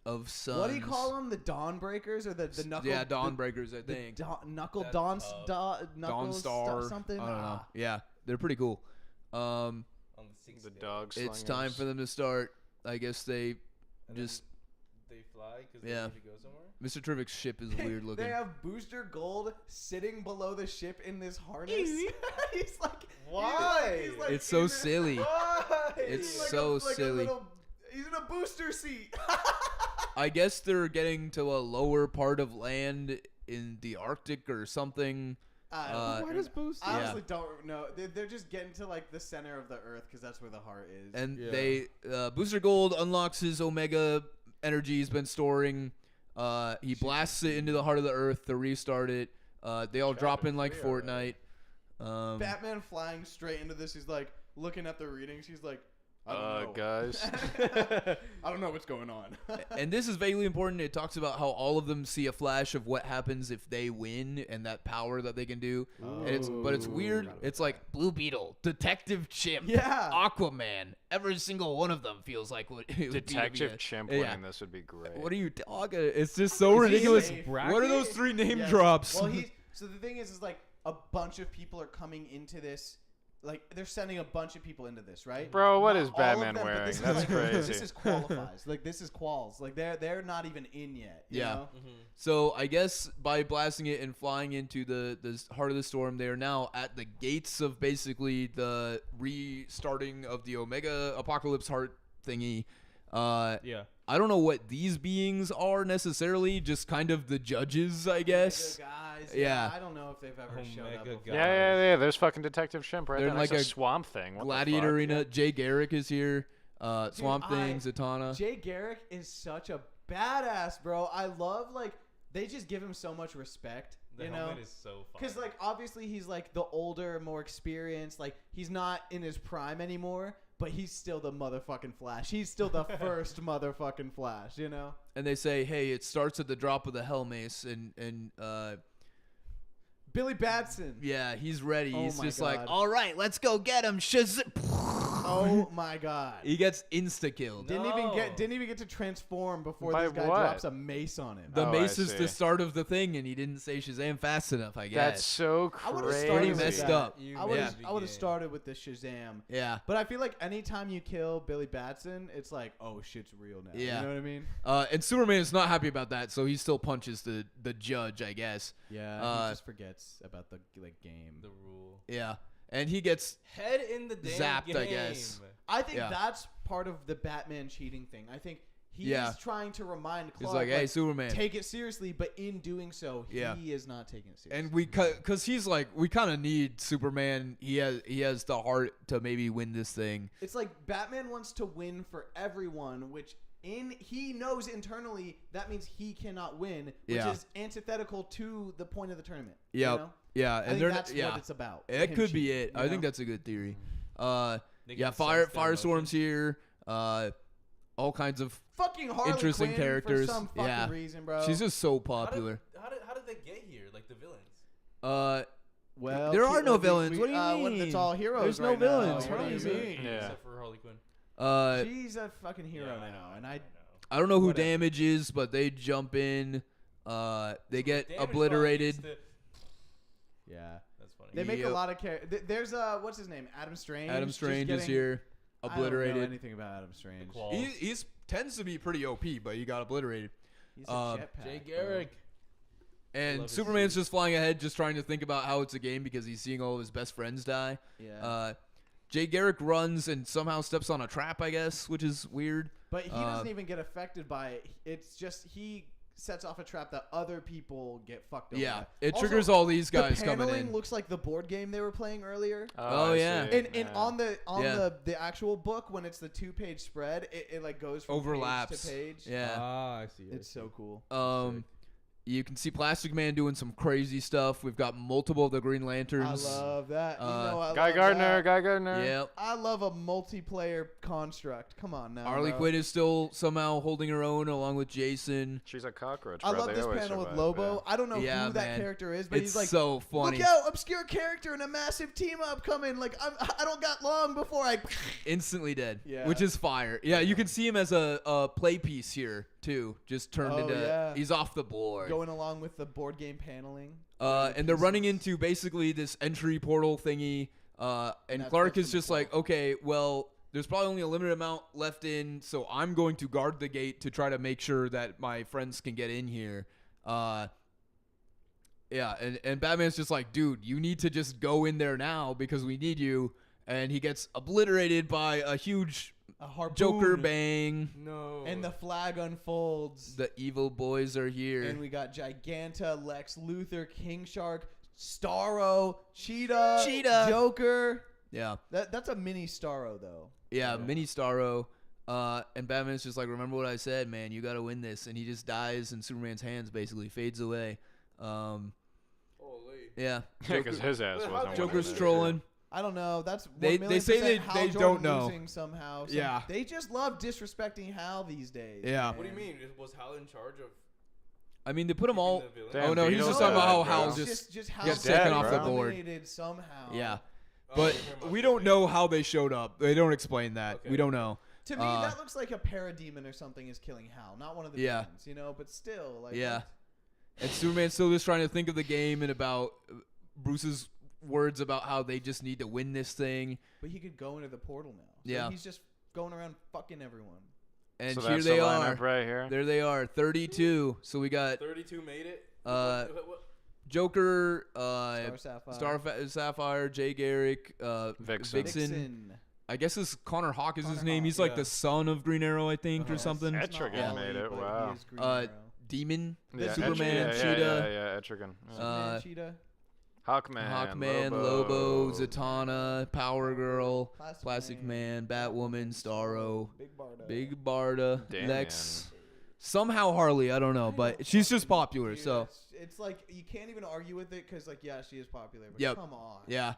of Suns. What do you call them? The Dawnbreakers or the knuckle? Yeah, the- Dawnbreakers, I the think. knuckle That's Dawn tough. Dawn knuckles Star. something. I don't know. Ah. Yeah, they're pretty cool. on the sixth The day. dog It's time for them to start. I guess they And then just. they fly because Yeah. they need to go somewhere. Mr. Terrific's ship is weird looking. They have Booster Gold sitting below the ship in this harness. He's like, Why? He's like It's so in this- silly. Why? It's he's like so like a silly. he's in a booster seat. I guess they're getting to a lower part of land in the Arctic or something. Why does Booster? I honestly don't know. They're just getting to like the center of the Earth because that's where the heart is. And Yeah. they Booster Gold unlocks his Omega energy he's been storing. He blasts it into the heart of the Earth to restart it. They all drop in like Fortnite. Batman flying straight into this. He's like looking at the readings. He's like, I don't know. Guys. I don't know what's going on. And this is vaguely important. It talks about how all of them see a flash of what happens if they win and that power that they can do. And but it's weird. It's like Blue Beetle, Detective Chimp, Yeah. Aquaman. Every single one of them feels like what it would be to be Detective a- Chimp yeah. winning this would be great. What are you talking? It's just so Is he ridiculous. safe? What are those three name Yes. drops? Well, so the thing is like a bunch of people are coming into this. Like they're sending a bunch of people into this, right? Bro, what Not is all of Batman them, but wearing? this is That's like- crazy. This is qualifies. Like this is quals. Like they're not even in yet. You Yeah. know? So I guess by blasting it and flying into the heart of the storm, they are now at the gates of basically the restarting of the Omega Apocalypse Heart thingy. Yeah. I don't know what these beings are necessarily, just kind of the judges, I guess. Omega guys. Yeah. I don't know if they've ever showed up. Omega before. guys. Yeah. There's fucking Detective Chimp right They're there. in Like like a a swamp thing. What the Gladiator fuck? arena. Jay Garrick is here. Swamp Thing, Zatanna. Jay Garrick is such a badass, bro. I love they just give him so much respect. The helmet is so fun. Because obviously he's the older, more experienced. He's not in his prime anymore, but he's still the motherfucking Flash. He's still the first motherfucking Flash. And they say, hey, it starts at the drop of the Hellmace, and Billy Batson. yeah, he's ready. Oh He's my just God. like, all right, let's go get him. Oh my God. He gets insta killed. No. Didn't even get to transform before By this guy what? drops a mace on him. The Oh, mace I is see. the start of the thing, and he didn't say Shazam fast enough, I guess. That's so I would've crazy. started Pretty with messed that. up. I would have started with the Shazam. Yeah. But I feel like anytime you kill Billy Batson, it's like, oh, shit's real now. Yeah. You know what I mean? And Superman is not happy about that, so he still punches the judge, I guess. Yeah, he just forgets about the game. The rule. Yeah. And he gets Head in the damn zapped, game. I guess. I think Yeah. that's part of the Batman cheating thing. I think he's Yeah. trying to remind He's Clark, like, hey, Superman. take it seriously, but in doing so, Yeah. he is not taking it seriously. And because he's like, we kind of need Superman. He has the heart to maybe win this thing. it's like Batman wants to win for everyone, which he knows internally that means he cannot win, which Yeah. is antithetical to the point of the tournament. Yep. You know? Yeah, I and think they're that's yeah. what it's about. It him could be cheating, it. you I think know? that's a good theory. They Yeah, can sense their Firestorm's here. All kinds of. fucking Harley interesting Quinn characters. for some fucking Yeah. reason, bro. She's just so popular. How did they get here? Like the villains? well, there are no villains. What do you mean? It's all heroes. There's no right now. villains. What do you Crazy. mean? Yeah. Except for Harley Quinn. She's a fucking hero Yeah, I now, know, and I know. I don't know who Whatever. Damage is, but they jump in. They get Damage obliterated. Bond used yeah, That's funny. they make a Yep. lot of characters. There's what's his name? Adam Strange. Adam just Strange is getting- here, I don't know obliterated. anything about Adam Strange. Claw. He's tends to be pretty OP, but he got obliterated. He's a jetpack. Jay bro. Garrick. And love his Superman's suit. just flying ahead, just trying to think about how it's a game because he's seeing all of his best friends die. Yeah, Jay Garrick runs and somehow steps on a trap, I guess, which is weird. but he doesn't even get affected by it. It's just he sets off a trap that other people get fucked over. Yeah, by. it Also, triggers all these guys the coming paneling in. looks like the board game they were playing earlier. Oh, I yeah. see. And Yeah. on the Yeah. the actual book, when it's the 2-page spread, it like goes from Overlaps. page to page. Yeah. I see. It's so cool. You can see Plastic Man doing some crazy stuff. We've got multiple of the Green I Lanterns. love that. You know, I Guy love Gardner. that. Guy Gardner. Yep. I love a multiplayer construct. Come on now. Harley bro. Quinn is still somehow holding her own along with Jason. She's a cockroach. I bro. love They this always panel with survive, Lobo. yeah. I don't know Yeah, who that man. character is, but It's he's like, so funny. look out, obscure character and a massive team up coming. Like I don't got long before I. Instantly dead. Yeah. Which is fire. Yeah, you can see him as a play piece here too. Just turned Oh, into yeah. he's off the board. Going along with the board game paneling. And they're running into basically this entry portal thingy. And that's Clark what's is in the just like, okay, well, there's probably only a limited amount left in, so I'm going to guard the gate to try to make sure that my friends can get in here. Yeah, and Batman's just like, dude, you need to just go in there now because we need you. And he gets obliterated by a huge A harpoon. Joker bang. No. And the flag unfolds. The evil boys are here. And we got Giganta, Lex Luthor, King Shark, Starro, Cheetah, Joker. Yeah. That's a mini Starro though. Yeah, Mini Starro. And Batman's just like, remember what I said, man. You got to win this. And he just dies in Superman's hands, basically. Fades away. Holy. Yeah. Yeah, because his ass But how wasn't. they- winning Joker's that trolling. I don't know. That's They 1,000,000% say they Hal don't Jordan know. losing somehow. Yeah. They just love disrespecting Hal these days. Yeah. man. What do you mean? Was Hal in charge of? I mean, they put them all. keeping the Damn, villain? Oh, no, he's Beetle's just talking about how dead, Hal bro. just Hal gets taken off the bro. board. dominated somehow. Yeah. Oh, But okay, very we much. don't know how they showed up. They don't explain that. Okay. We don't know. To me, that looks like a parademon or something is killing Hal, not one of the Yeah. villains, you know. But still, like, Yeah. what? And Superman's still just trying to think of the game and about Bruce's words about how they just need to win this thing. But he could go into the portal now. So Yeah. he's just going around fucking everyone. And So here that's they the are. lineup right here. There they are. 32. So we got 32 made it. What? Joker, Star Sapphire. Sapphire, Jay Garrick, Vixen. Vixen. I guess it's Connor Hawk is his Connor name. Hawk, He's like yeah. the son of Green Arrow, I think, or Yes. something. Ed- He's not Etrigan Wally, made it, but wow. he is Green Uh, Arrow. Demon, Yeah, Superman, yeah, Cheetah. Yeah, Etrigan. Yeah. Superman, Cheetah. Hawkman, Lobo, Zatanna, Power Girl, Plastic Plastic Man, Man, Batwoman, Starro, Big Barda. Big Barda, Damn, Lex. Somehow Harley, I don't know, but she's just popular, Dude, so it's like you can't even argue with it because, like, yeah, she is popular. But Yep. come on. yeah.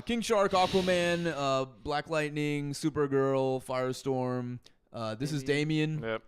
King Shark, Aquaman, Black Lightning, Supergirl, Firestorm. This is Damien. Yep.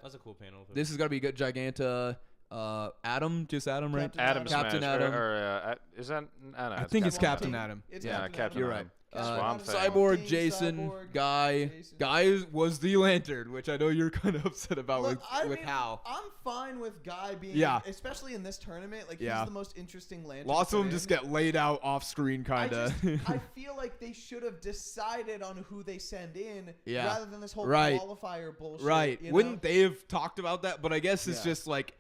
That's a cool panel. This is gotta be good. Giganta. Adam, just Adam, right? Captain Captain Smash, Adam. Adam. Is that? I think it's Captain King. Adam. It's Yeah, Captain You're Adam. right. Swamp Thing. Cyborg, King, Jason, Cyborg, Guy. Jason. Guy was the Lantern, which I know you're kind of upset about Look, I with mean, Hal. I'm fine with Guy being, Yeah. especially in this tournament. Like, Yeah. he's the most interesting Lantern. Lots to of put them just in. get laid out off screen, kind of. I feel like they should have decided on who they send in Yeah. rather than this whole Right. qualifier bullshit. Right. You know? Wouldn't they have talked about that? But I guess it's Yeah. just like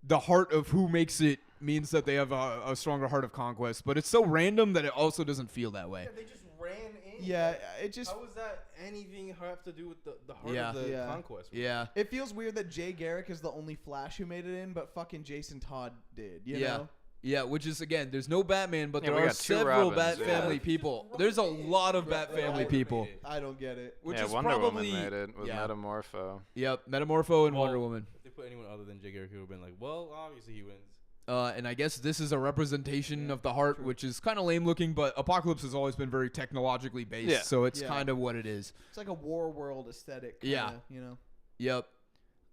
the heart of who makes it means that they have a stronger heart of conquest. But it's so random that it also doesn't feel that way. Yeah, they just ran in. Yeah, it just How was that anything have to do with the heart Yeah. of the Yeah. conquest? Yeah. it feels weird that Jay Garrick is the only Flash who made it in, but fucking Jason Todd did. You Yeah. know? Yeah, which is, again, there's no Batman, but Yeah, we there are got two several Robins, Bat yeah. Family people. There's a lot of Bat Right, Family right. people. I don't get it. Which yeah, is Wonder probably Woman made it with yeah. Metamorpho. Yep, Metamorpho and Well, Wonder Woman. If they put anyone other than Jay Garrick, it would have been like, well, obviously he wins. And I guess this is a representation Yeah, of the heart, true. which is kind of lame looking, but Apocalypse has always been very technologically based, Yeah. so it's Yeah. kind of what it is. It's like a war world aesthetic. Yeah. You know? Yep.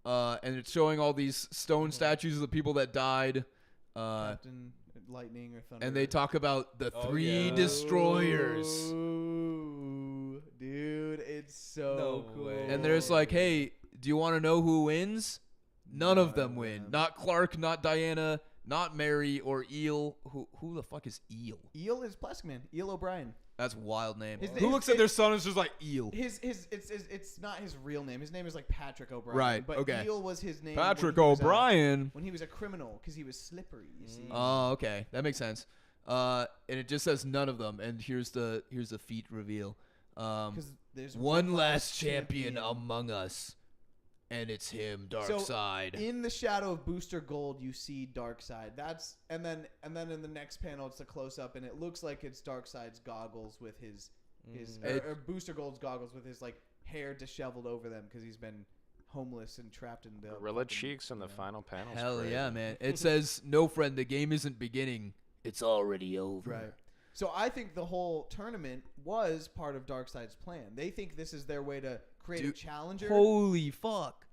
And it's showing all these stone statues of the people that died. Captain Lightning or Thunder. And they talk about the Oh, three yeah. destroyers. Ooh, dude, it's so No cool. way. And there's like, hey, do you want to know who wins? None of them win. them. Not Clark, not Diana, not Mary or Eel. Who the fuck is Eel? Eel is Plastic Man. Eel O'Brien. That's a wild name. His Who name- looks at their son and is just like Eel? It's not his real name. His name is like Patrick O'Brien. Right, But okay. Eel was his name. Patrick when he was O'Brien. when he was a criminal, because he was slippery. You see. Oh, okay, that makes sense. And it just says none of them. And here's the feat reveal. Because there's One last champion among us, and it's him, Darkseid. In the shadow of Booster Gold, you see Darkseid. That's and then in the next panel, it's a close up, and it looks like it's Darkseid's goggles with his or Booster Gold's goggles with his like hair disheveled over them because he's been homeless and trapped in the Gorilla fucking, cheeks in the you know. final panel. Hell yeah, man! It says, "No, friend, the game isn't beginning; it's already over." Right. So I think the whole tournament was part of Darkseid's plan. They think this is their way to create a Dude, challenger. Holy fuck!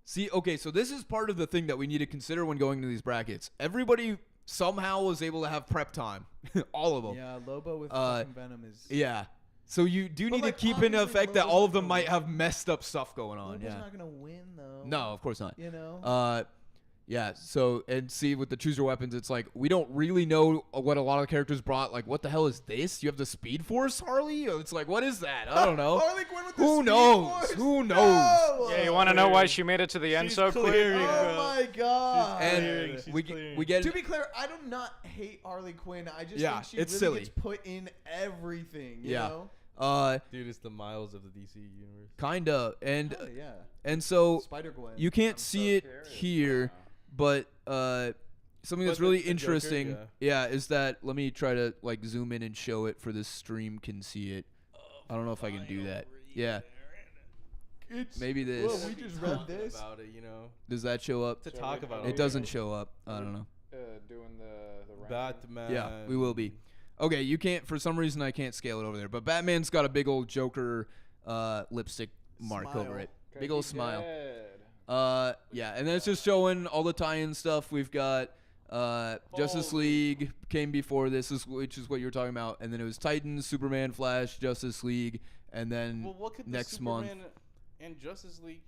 See, okay, so this is part of the thing that we need to consider when going to these brackets. Everybody somehow was able to have prep time, all of them. Yeah, Lobo with Uh, fucking Venom is. Yeah. So you do But, need like, to keep in obviously effect that Lobo's all of not them gonna might win. have messed up stuff going on. Lobo's Yeah. not gonna win though. No, of course not. You know. Yeah. So and see with the choose your weapons, it's like we don't really know what a lot of the characters brought. Like, what the hell is this? You have the Speed Force, Harley? It's like, what is that? I don't know. Harley Quinn with the Who Speed knows? Force? Who knows? No! Yeah, you want to know why she made it to the end She's so quick? clearing, Oh bro. my god! And She's we clearing. we get To be clear, I do not hate Harley Quinn. I just Yeah, think she it's really silly. gets put in everything. You Yeah. know? Dude, it's the Miles of the DC universe. kinda and Kinda, yeah. and so Spider Gwen. you can't see it here, but something that's But really the Joker, interesting, yeah, is that let me try to like zoom in and show it for this stream can see it. I don't know if I can do that. Yeah, maybe this. Well, we just read this. About it, you know, Does that show up? to talk about It doesn't show up. I don't know. Doing the Batman. Yeah, we will be. Okay, you can't for some reason I can't scale it over there, but Batman's got a big old Joker lipstick mark Smile. over it. Big old smile. Yeah, and then it's just showing all the tie-in stuff. We've got Justice League came before this, which is what you were talking about, and then it was Titans, Superman, Flash, Justice League, and then Well, what could next the month. Superman and Justice League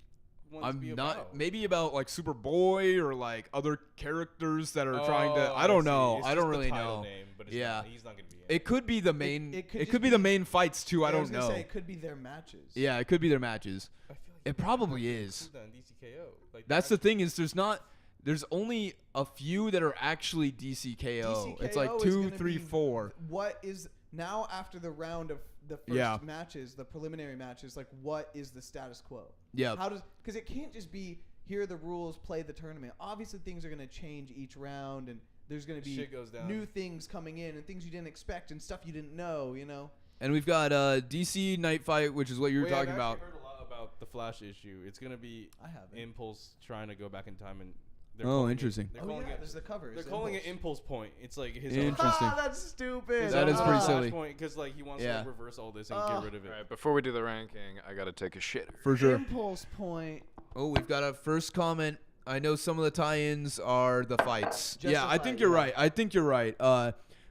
ones be I'm not about? maybe about like Superboy or like other characters that are trying to. Oh, I don't see. know. It's I just don't the really title know. Name, but it's Yeah. not, he's not gonna be in It could be the main. it It could could, just be the be- main fights too. I was don't gonna know. say it could be their matches. Yeah, it could be their matches. I feel like It probably is. on DCKO. Like, That's the thing is there's only a few that are actually DCKO. It's like DCKO is 2, gonna 3, be 4. What is now after the round of the first Yeah. matches, the preliminary matches? Like, what is the status quo? Yeah. How does because it can't just be here are the rules, play the tournament. Obviously, things are going to change each round, and there's gonna be Shit goes down. new things coming in and things you didn't expect and stuff you didn't know. You know. And we've got DC Night Fight, which is what you were Wait, talking I've about. actually heard a lot about the Flash issue. It's gonna be I haven't. Impulse trying to go back in time and. They're Oh, calling interesting. They're Oh calling yeah, it. there's the cover. They're It's calling it Impulse. Impulse Point. It's like his Interesting. Ah, that's stupid. That is pretty silly. Because like he wants Yeah. to like reverse all this and Ah. get rid of it. All right, before we do the ranking, I gotta take a shit. For sure. Impulse Point. Oh, we've got a first comment. I know some of the tie-ins are the fights. Just yeah, the I fight, think you're yeah. right. I think you're right.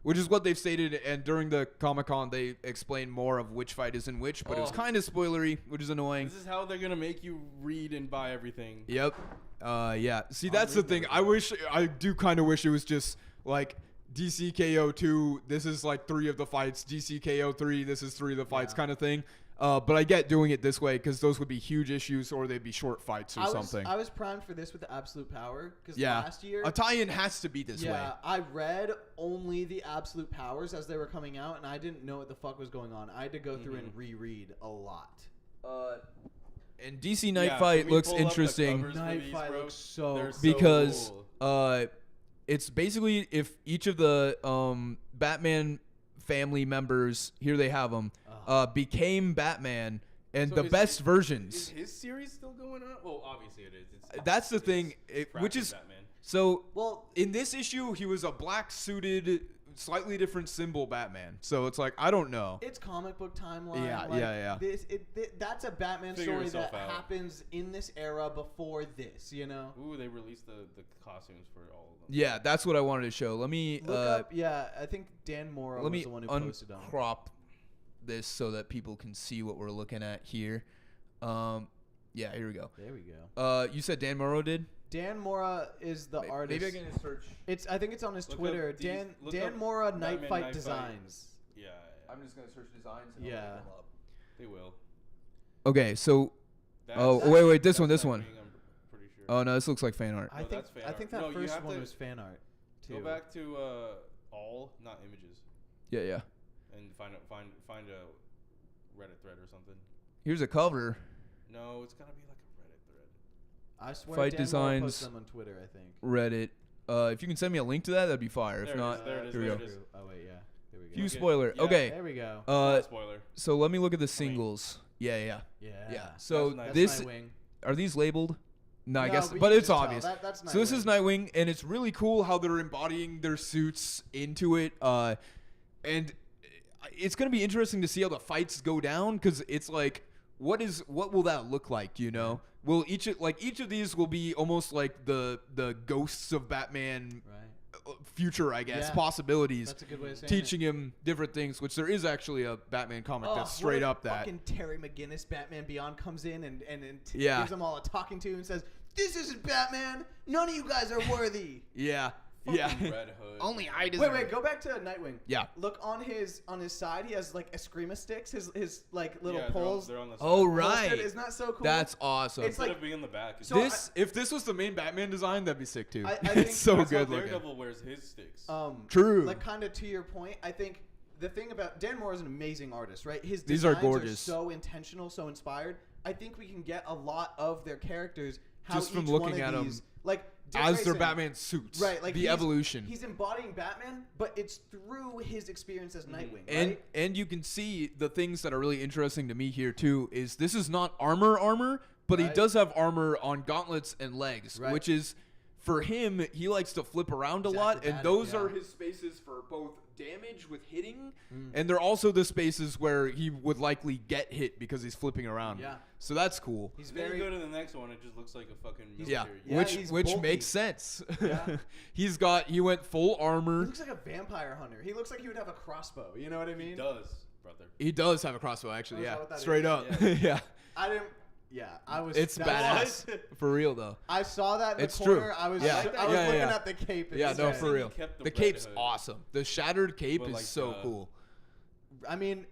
Which is what they've stated, and during the Comic-Con, they explained more of which fight is in which, but it was Oh. kind of spoilery, which is annoying. This is how they're gonna make you read and buy everything. Yep. Yeah. See, I'll that's the read thing. everything. I do kind of wish it was just like DCKO 2, this is like 3 of the fights. DCKO 3, this is 3 of the fights Yeah. kind of thing. But I get doing it this way because those would be huge issues or they'd be short fights or something. I was primed for this with the Absolute Power because Yeah. last year. A tie-in has to be this way. Yeah, I read only the Absolute Powers as they were coming out, and I didn't know what the fuck was going on. I had to go through and reread a lot. And DC Night Yeah, Fight can we looks pull up the interesting covers for Night these, Fight bro? looks so They're so because cool. it's basically if each of the Batman family members, here they have them, became Batman and So the is best Is versions. his series still going on? Well, obviously it is. It's, That's the it's thing, which Fractured is Batman. so. Well, In this issue, he was a black suited, slightly different symbol Batman. So it's like I don't know. it's comic book timeline. Yeah, like, yeah. That's a Batman Figure story yourself that out. happens in this era before this, you know? Ooh, they released the costumes for all of them. Yeah, that's what I wanted to show. Let me Look up, yeah, I think Dan Mora let was me the one who posted on it. uncrop this so that people can see what we're looking at here. Yeah, here we go. There we go. You said Dan Morrow did? Dan Mora is the artist. Maybe I can search. I think it's on his Look Twitter. up these- look Dan up Mora Batman Night Fight Night Fight. Designs. Yeah, I'm just gonna search designs. I'll Yeah. look they will. Okay, so That's- wait, this one, that's this one. Nightwing, I'm pretty sure. Oh no, this looks like fan art. I No, think that's fan I think art. that No, you first have one to was fan art too. Go back to all, not images, Yeah. and find a Reddit thread or something. Here's a cover. No, it's gotta be like a Reddit thread. I swear Fight Dan Mora Designs. posted them on Twitter, I think. Reddit. If you can send me a link to that, that'd be fire. There If it not, is, there it is, here we there go. it is. Oh wait, yeah. There we go. Few Okay, spoiler. yeah. Okay. There we go. Not spoiler. So let me look at the I mean- singles. Yeah. Yeah. So That's nice. this Nightwing. are these labeled? No, I No, guess, you but can it's just tell. obvious. That's So this is Nightwing. Nightwing, and it's really cool how they're embodying their suits into it. And it's gonna be interesting to see how the fights go down because it's like, what will that look like? You know, will each of these will be almost like the ghosts of Batman Right. future, I guess, Yeah. possibilities. That's a good way of saying Teaching him different things, which there is actually a Batman comic Oh, that's what straight if up that. fucking Terry McGinnis Batman Beyond comes in and Yeah. gives them all a talking to and says, "This isn't Batman. None of you guys are worthy." Yeah. Fucking Yeah. Red Hood. Only I deserve. Wait, go back to Nightwing. Yeah. Look on his side. He has like Eskrima sticks. His like little Yeah, poles. They're on the side. Oh Holstered. right. Isn't that so cool? That's awesome. It's Instead like- of being in the back. It's So If this was the main Batman design, that'd be sick too. I think it's so that's how good looking. Daredevil wears his sticks. True. Like kind of to your point, I think the thing about Dan Moore is an amazing artist, right? His These are designs gorgeous. so intentional, so inspired. I think we can get a lot of their characters how Just from each looking one of at 'em these, like Dick As their Grayson, Batman suits. right? Like the he's- evolution. He's embodying Batman, but it's through his experience as Nightwing, And right? and you can see the things that are really interesting to me here too is this is not armor, but he Right. does have armor on gauntlets and legs, Right. which is for him he likes to flip around a He's lot, and acrobatic, those yeah. are his spaces for both damage with hitting, and they're also the spaces where he would likely get hit because he's flipping around. Yeah. So that's cool. He's Then very you go to the next one, it just looks like a fucking Yeah, military. Yeah, which he's which bulky. makes sense. Yeah. he went full He armor. looks like a vampire hunter. He looks like he would have a crossbow. You know what I mean? He does, brother. He does have a crossbow, actually. Oh, is Yeah, that what that straight is? up. Yeah. Yeah, I didn't. Yeah, I was. it's that's- badass for real though. I saw that in the It's corner. true. I was. Yeah. I was Yeah, looking yeah. at the cape. Yeah, no, instead. for real. He kept the The red cape's hood. awesome. The shattered cape But is like so the- cool. I mean,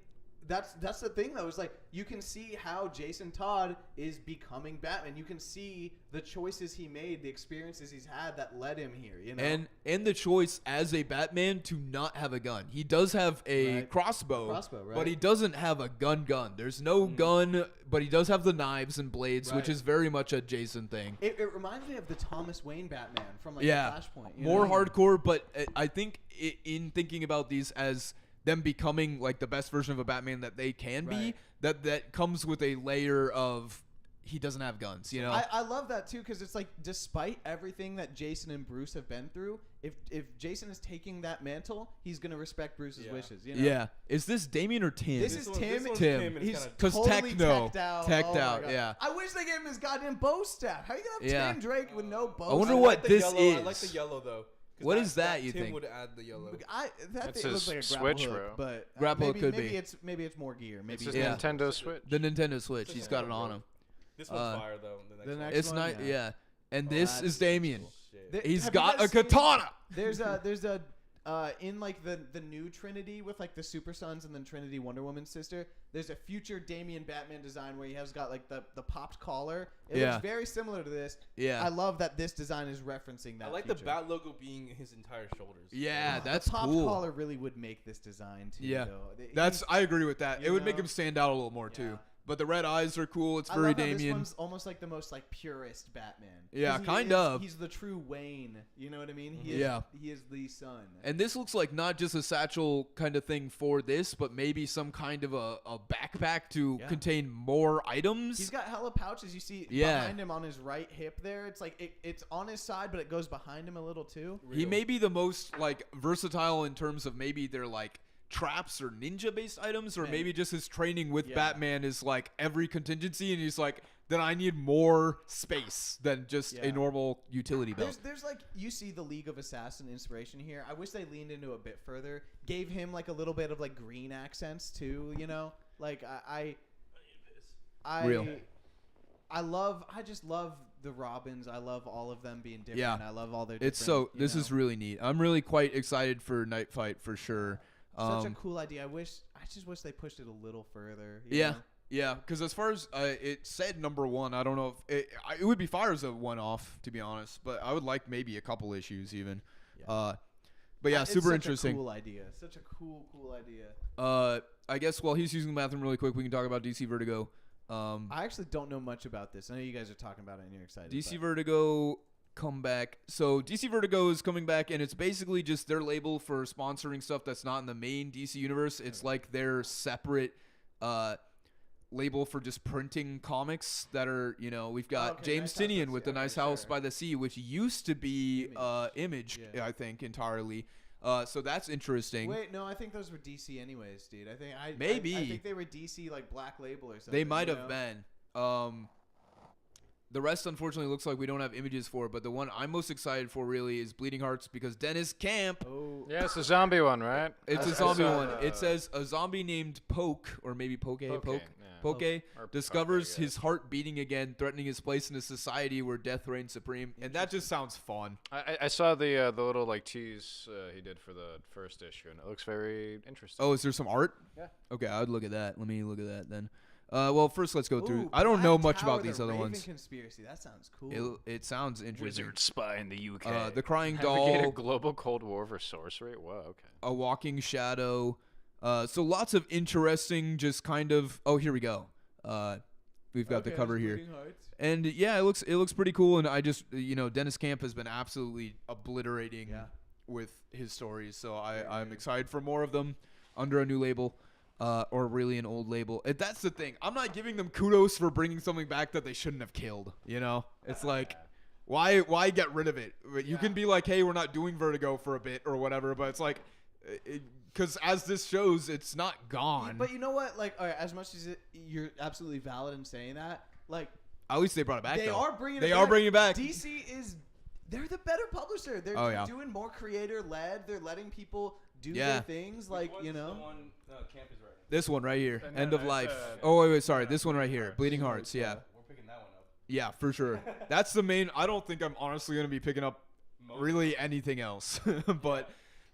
that's the thing though. Is like you can see how Jason Todd is becoming Batman. You can see the choices he made, the experiences he's had that led him here. You know, and the choice as a Batman to not have a gun. He does have a crossbow, right. but he doesn't have a gun. There's no gun, but he does have the knives and blades, which is very much a Jason thing. It reminds me of the Thomas Wayne Batman from like Flashpoint. More hardcore, but I think in thinking about these as them becoming like the best version of a Batman that they can be, that comes with a layer of he doesn't have guns, you know. I love that too, because it's like despite everything that Jason and Bruce have been through, if Jason is taking that mantle, he's gonna respect Bruce's wishes. You know? Yeah. Is this Damien or Tim? This is Tim. Tim. He's because totally teched out. out. Yeah. I wish they gave him his goddamn bow staff. How are you gonna have Tim Drake with no bow? I wonder staff? what this yellow. is. I like the yellow though. What is that? You Tim think? would add the yellow. That It's thing looks his like a Switch, grapple bro. hook, but Grapple hook maybe, could be. Maybe it's more gear. Maybe It's his Yeah. Nintendo Switch. The Nintendo Switch. He's got it on him. This one's fire though. The next one. It's one, not. Yeah. And Oh, this that's is Damien. Shit. He's Have you got guys a seen- katana. There's a in like the new Trinity with like the Super Sons and then Trinity Wonder Woman's sister. There's a future Damien Batman design where he has got like the popped collar. It Yeah. looks very similar to this. Yeah. I love that this design is referencing that. I like future. the bat logo being his entire shoulders. Yeah, The that's popped cool. collar really would make this design too. Yeah. though. That's I agree with that. You It would make know? him stand out a little more too. Yeah. But the red eyes are cool. It's I very love how this Damien. one's almost like the most like purist Batman. Yeah, 'Cause he kind is- of. He's the true Wayne. You know what I mean? Yeah. He is the son. And this looks like not just a satchel kind of thing for this, but maybe some kind of a backpack to Yeah. contain more items. He's got hella pouches. You see Yeah. behind him on his right hip there. It's like it's on his side, but it goes behind him a little too. He may be the most like versatile in terms of maybe they're like traps or ninja based items, or Man. maybe just his training with Yeah. Batman is like every contingency, and he's like, then I need more space than just Yeah. a normal utility belt. There's like you see the League of Assassin inspiration here. I wish they leaned into it a bit further. Gave him like a little bit of like green accents too. You know, like I Real. I just love the Robins. I love all of them being different. Yeah. I love all their different, It's so you this know. is really neat. I'm really quite excited for Night Fight for sure. Such a cool idea. I just wish they pushed it a little further. you Yeah, know? yeah. Because as far as it said number one, I don't know if it would be fire as a one-off, to be honest. But I would like maybe a couple issues even. Yeah. But yeah, It's super such interesting. A cool idea. Such a cool idea. I guess while he's using the bathroom really quick, we can talk about DC Vertigo. I actually don't know much about this. I know you guys are talking about it and you're excited. DC but- Vertigo come back. So DC Vertigo is coming back, and it's basically just their label for sponsoring stuff that's not in the main DC universe. It's like their separate label for just printing comics that are, you know, we've got okay, James Nice House Tinian by with the the Sea. Nice Okay, House sure. by the Sea, which used to be Image, Yeah. I think, entirely. So that's interesting. Wait, no, I think those were DC anyways, dude. I think Maybe. I think they were DC like Black Label or something. They might you have know? been. The rest, unfortunately, looks like we don't have images for. But the one I'm most excited for, really, is Bleeding Hearts, because Dennis Camp. Oh, Yeah, it's a zombie one, right? It's I a zombie saw one. the- It says a zombie named Poke, or maybe Poke, yeah. Poke, Or discovers Poke, I his heart beating again, threatening his place in a society where death reigns supreme. And that just sounds fun. I saw the little like tease he did for the first issue, and it looks very interesting. Oh, is there some art? Yeah. Okay, I would look at that. Let me look at that then. Well, first let's go through. Ooh, I don't know Black much Tower, about these the other Raven ones. Conspiracy. That sounds cool. It sounds interesting. spy in the UK. The Crying Navigate a Doll, global Cold War for sorcery. Wow. Okay. A Walking Shadow. So lots of interesting, just kind of. Oh, here we go. We've got the cover here, and yeah, it looks pretty cool. And I just, Dennis Camp has been absolutely obliterating with his stories. So I'm excited for more of them under a new label. Or really an old label. That's the thing. I'm not giving them kudos for bringing something back that they shouldn't have killed. You know, it's like, why get rid of it? You can be like, hey, we're not doing Vertigo for a bit or whatever. But it's like, because as this shows, it's not gone. But you know what? Like, all right, as much as you're absolutely valid in saying that, like, At least they brought it back. they though. are bringing. They it are back. bringing it back. DC is. They're the better publisher. They're Oh, yeah. doing more creator led. They're letting people do Yeah. their things. Like, you know. The one Camp is writing. This one right here, And End then of Life. it's, Oh wait, sorry. This one right here, Bleeding Hearts. Yeah, We're picking that one up. yeah, for sure. That's the main. I don't think I'm honestly gonna be picking up really anything else, but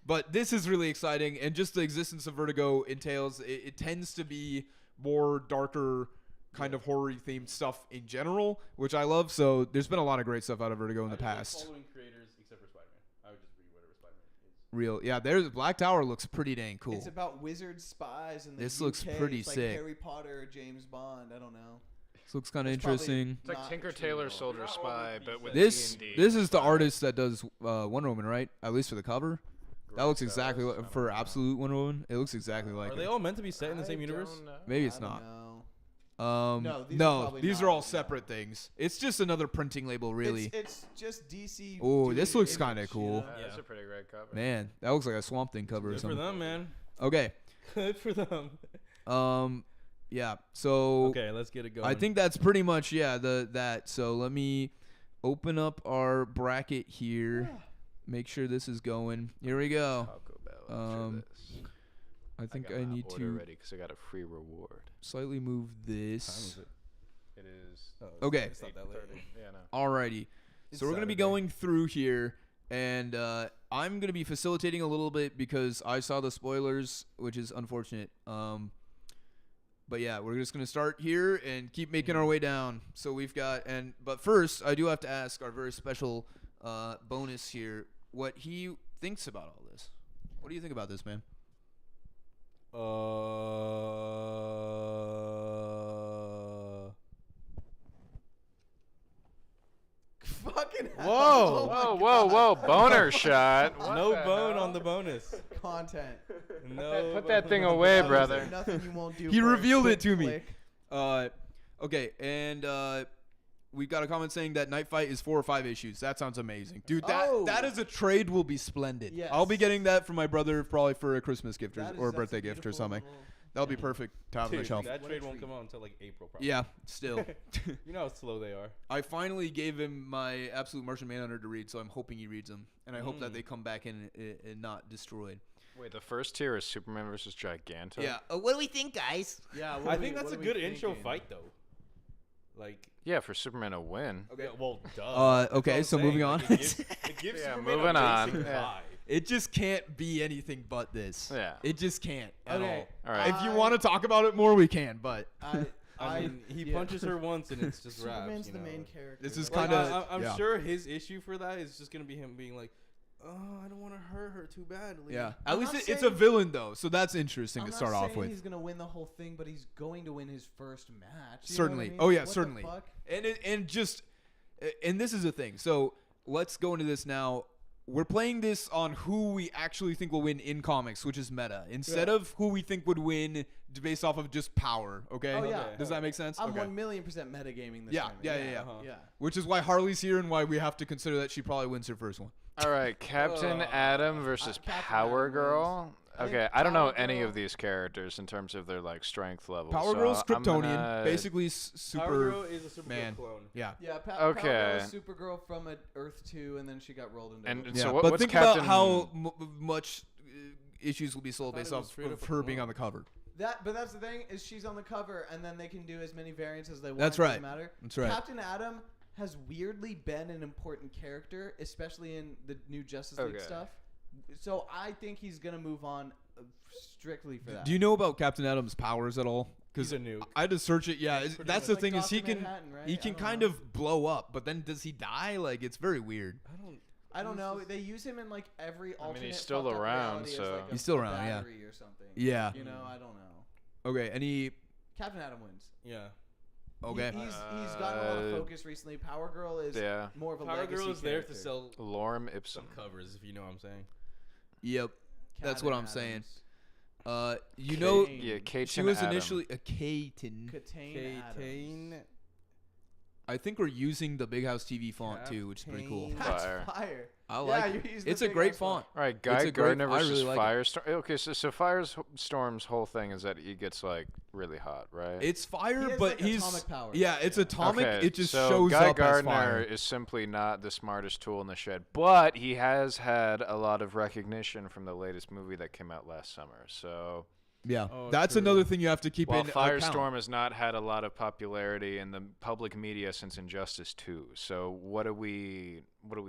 But this is really exciting, and just the existence of Vertigo entails it tends to be more darker kind of horror themed stuff in general, which I love. So there's been a lot of great stuff out of Vertigo in the past. Following creators except for Spider-Man. I would just read whatever Spider-Man is. Real, yeah. There's Black Tower looks pretty dang cool. It's about wizard spies and This looks pretty it's sick. Like Harry Potter or James Bond. I don't know. This looks kind of It's probably- interesting. It's like Not Tinker too Tailor long. Soldier Spy, but with This D&D. this is the artist that does Wonder Woman, right? At least for the cover. That looks exactly Gross, like I for don't know. Absolute Wonder Woman. It looks exactly like Are they it. all meant to be set in the same I universe? don't know. Maybe it's I don't not. know. No, these are probably these not, are all no. separate things. It's just another printing label, really. It's just DC. Oh, doing this an looks kinda image, cool. you know? Yeah, that's Yeah. a pretty great cover. Man, that looks like a Swamp Thing cover or Good for something. them, man. Okay. Good for them. Yeah. So Okay, let's get it going. I think that's pretty much that. So let me open up our bracket here. Make sure this is going. Here we go. Taco Bell Um, after this. I think got I my need order to ready because I got a free reward. slightly move What time this. is it? It is Oh, Okay. It's not that late. 8:30. Yeah, no. Alrighty. It's So we're gonna be Saturday. going through here, and I'm gonna be facilitating a little bit because I saw the spoilers, which is unfortunate. But yeah, we're just gonna start here and keep making our way down. So we've got but first, I do have to ask our very special bonus here what he thinks about all this. What do you think about this, man? Fucking hell. Whoa. Oh my Whoa, God. boner shot. What No the bone hell? on the bonus. Content. No. Put that bone thing on the away, bonus. brother. Nothing you won't do. He for a revealed it quick to me. click. Okay, and we got a comment saying that Night Fight is 4 or 5 issues. That sounds amazing, dude. Oh. That is a trade will be splendid. Yes. I'll be getting that from my brother probably for a Christmas gift That is- or a that's birthday gift or beautiful something. little- That'll be perfect to have on the Dude, shelf. that What a trade won't treat. come out until like April, probably. Yeah, still. You know how slow they are. I finally gave him my Absolute Martian Manhunter to read, so I'm hoping he reads them, and I hope that Mm. they come back in and not destroyed. Wait, the first tier is Superman versus Giganto? Yeah. What do we think, guys? Yeah, what I are think we- that's a what are we good intro thinking? fight, though. Like, Yeah, for Superman to win. okay, well, duh. That's okay, what I'm so saying. moving Like, on. it gives Yeah, Superman moving a on. basic Yeah. vibe. It just can't be anything but this. Yeah. It just can't at Okay. all. All right. If you want to talk about it more, we can, but I mean, he yeah. punches her once and it's just raps. Superman's you the know? main character. This is Like, kinda- I'm yeah. sure his issue for that is just gonna be him being like, "Oh, I don't want to hurt her too badly." yeah. I'm At least not it's a saying- villain though, so that's interesting I'm to not start off saying with. he's gonna win the whole thing, but he's going to win his first match. You know what I Certainly. mean? Oh yeah, What the certainly. fuck? And this is the thing. So let's go into this now. We're playing this on who we actually think will win in comics, which is meta, instead of who we think would win based off of just power. Okay. Oh, yeah. Does that make sense? I'm okay. 1,000,000% metagaming this Yeah, time. yeah. Uh-huh. Yeah. Which is why Harley's here and why we have to consider that she probably wins her first one. All right, Captain Adam versus Captain Power Adam Girl. wins. I think Okay, I don't know Power any Girl- of these characters in terms of their like strength level. Power so Girl's I'm Kryptonian, gonna- basically Power super. Girl is a Supergirl man. clone. Yeah. Yeah. Okay. Power Girl is Supergirl from Earth 2, and then she got rolled into. And Earth so Yeah, what- but what's think Captain- about how much issues will be sold thought based it was off straight of up a her being clone. on the cover. But that's the thing is she's on the cover, and then they can do as many variants as they want. That's it doesn't right. Matter. That's right. Captain Adam has weirdly been an important character, especially in the new Justice League Okay. stuff. So I think he's gonna move on strictly for that. Do you know about Captain Adam's powers at all? He's a nuke. I had to search it. Yeah, Pretty that's much. the thing Like is he Dr. can Manhattan, right? he I can don't kind know. of blow up, but then does he die? Like it's very weird. I don't he's know. just- They use him in like every alternate. he's still fucked up around, reality as, so- like, He's still a around, yeah. battery or something. Yeah. You know, I don't know. Okay. Any? Captain Adam wins. Yeah. Okay. He's gotten a lot of Uh, focus recently. Power Girl is Yeah. more of a Power legacy Girl is there to character. sell Lorem some Ipsum. covers, if you know what I'm saying. Yep. That's what I'm Captain saying. Adams. You know, Kane. Yeah, Kate she and was Adam. initially a Katen. Katane Adams. I think we're using the Big House TV font too, which is pretty cool. Captain- That's Fire. fire. I Yeah, like you it. used the It's a big great ass font. font. All right, It's Guy a great- Gardner I versus really like it. Firestorm. Okay, so Firestorm's whole thing is that he gets like really hot, right? It's fire, He has, but like, he's atomic powers. yeah, it's atomic. Okay, It just so shows Guy up Gardner as fire. is simply not the smartest tool in the shed, but he has had a lot of recognition from the latest movie that came out last summer. So Yeah, Oh, that's true. another thing you have to keep While in Firestorm account. has not had a lot of popularity in the public media since Injustice 2. So what are we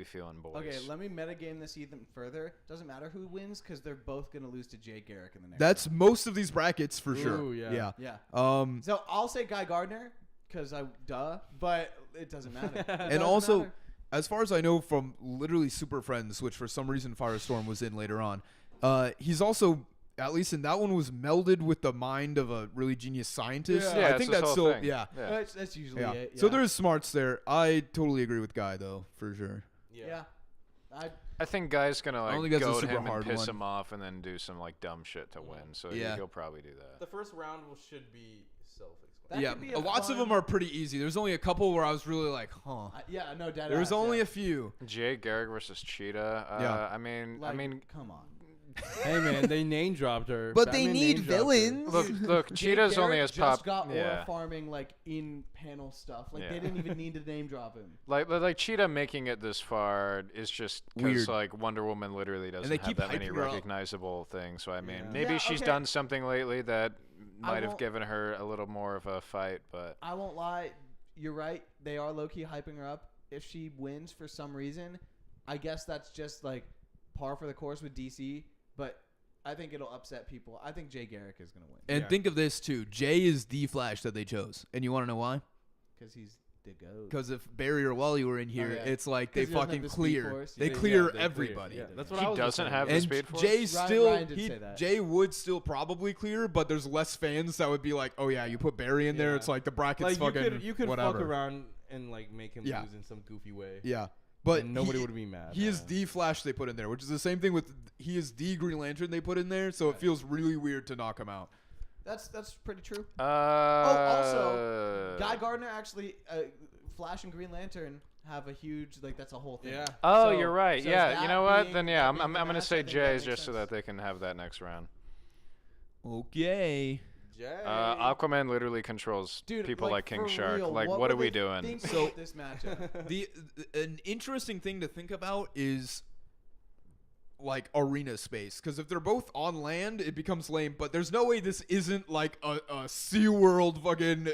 feeling, boys? Okay, let me metagame this even further. Doesn't matter who wins because they're both gonna lose to Jay Garrick in the next. That's round. most of these brackets for sure. Ooh, yeah. Yeah. Um, So I'll say Guy Gardner because but it doesn't matter. It and doesn't also, matter. as far as I know from literally Super Friends, which for some reason Firestorm was in later on, he's also, at least in that one, was melded with the mind of a really genius scientist. Yeah, I it's think this that's whole still thing. yeah. Yeah. That's usually Yeah. it. So yeah. there's smarts there. I totally agree with Guy though, for sure. Yeah. I think Guy's gonna I don't like think that's a goad super him and hard piss one. him off and then do some like dumb shit to win. So Yeah. he'll probably do that. The first round should be self-explanatory. That Yeah, could be a lots of fun- them are pretty easy. There's only a couple where I was really like, huh. Yeah, no doubt. There's only a few. Jay Garrick versus Cheetah. Yeah. I mean, come on. Hey man, they name dropped her. But they Batman need name dropped her. villains. look, Jay Cheetah's only Garrick as just pop. got Yeah. aura farming like in panel stuff. Like Yeah. they didn't even need to name drop him. Like Cheetah making it this far is just Weird. because like Wonder Woman literally doesn't they have keep that many hyping her up. recognizable things. So I mean, Yeah. maybe Yeah, she's okay. done something lately that might have won't- given her a little more of a fight. But I won't lie. You're right. They are low key hyping her up. If she wins for some reason, I guess that's just like par for the course with DC. But I think it'll upset people. I think Jay Garrick is gonna win And Yeah. think of this too. Jay is the Flash that they chose. And you want to know why? because he's the goat. Because if Barry or Wally were in here, yeah. it's like 'Cause they he doesn't have fucking the Speed clear. Force. They Yeah, clear they clear. everybody. Yeah, that's what he I was doesn't saying. have the And Speed Force. Jay Ryan still, did say that. Jay would still probably clear, but there's less fans that would be like, oh yeah, you put Barry in there. Yeah. It's like the bracket's Like fucking you could whatever. fuck around and like make him Yeah. lose in some goofy way. Yeah, but And nobody he- would be mad. He is the Flash they put in there, which is the same thing with he is the Green Lantern they put in there. So it feels really weird to knock him out. That's pretty true. Also, Guy Gardner actually, Flash and Green Lantern have a huge that's a whole thing. Yeah. Oh, So- you're right. so yeah, you that know what? being- Then yeah, I'm being the gonna match, say I think that Jay's makes just so sense. that they can have that next round. Okay. Jay. Aquaman literally controls Dude, people like King for Shark. real, Like, what would are we they doing? think So- about this matchup. An interesting thing to think about is like arena space, because if they're both on land, it becomes lame. But there's no way this isn't like a SeaWorld fucking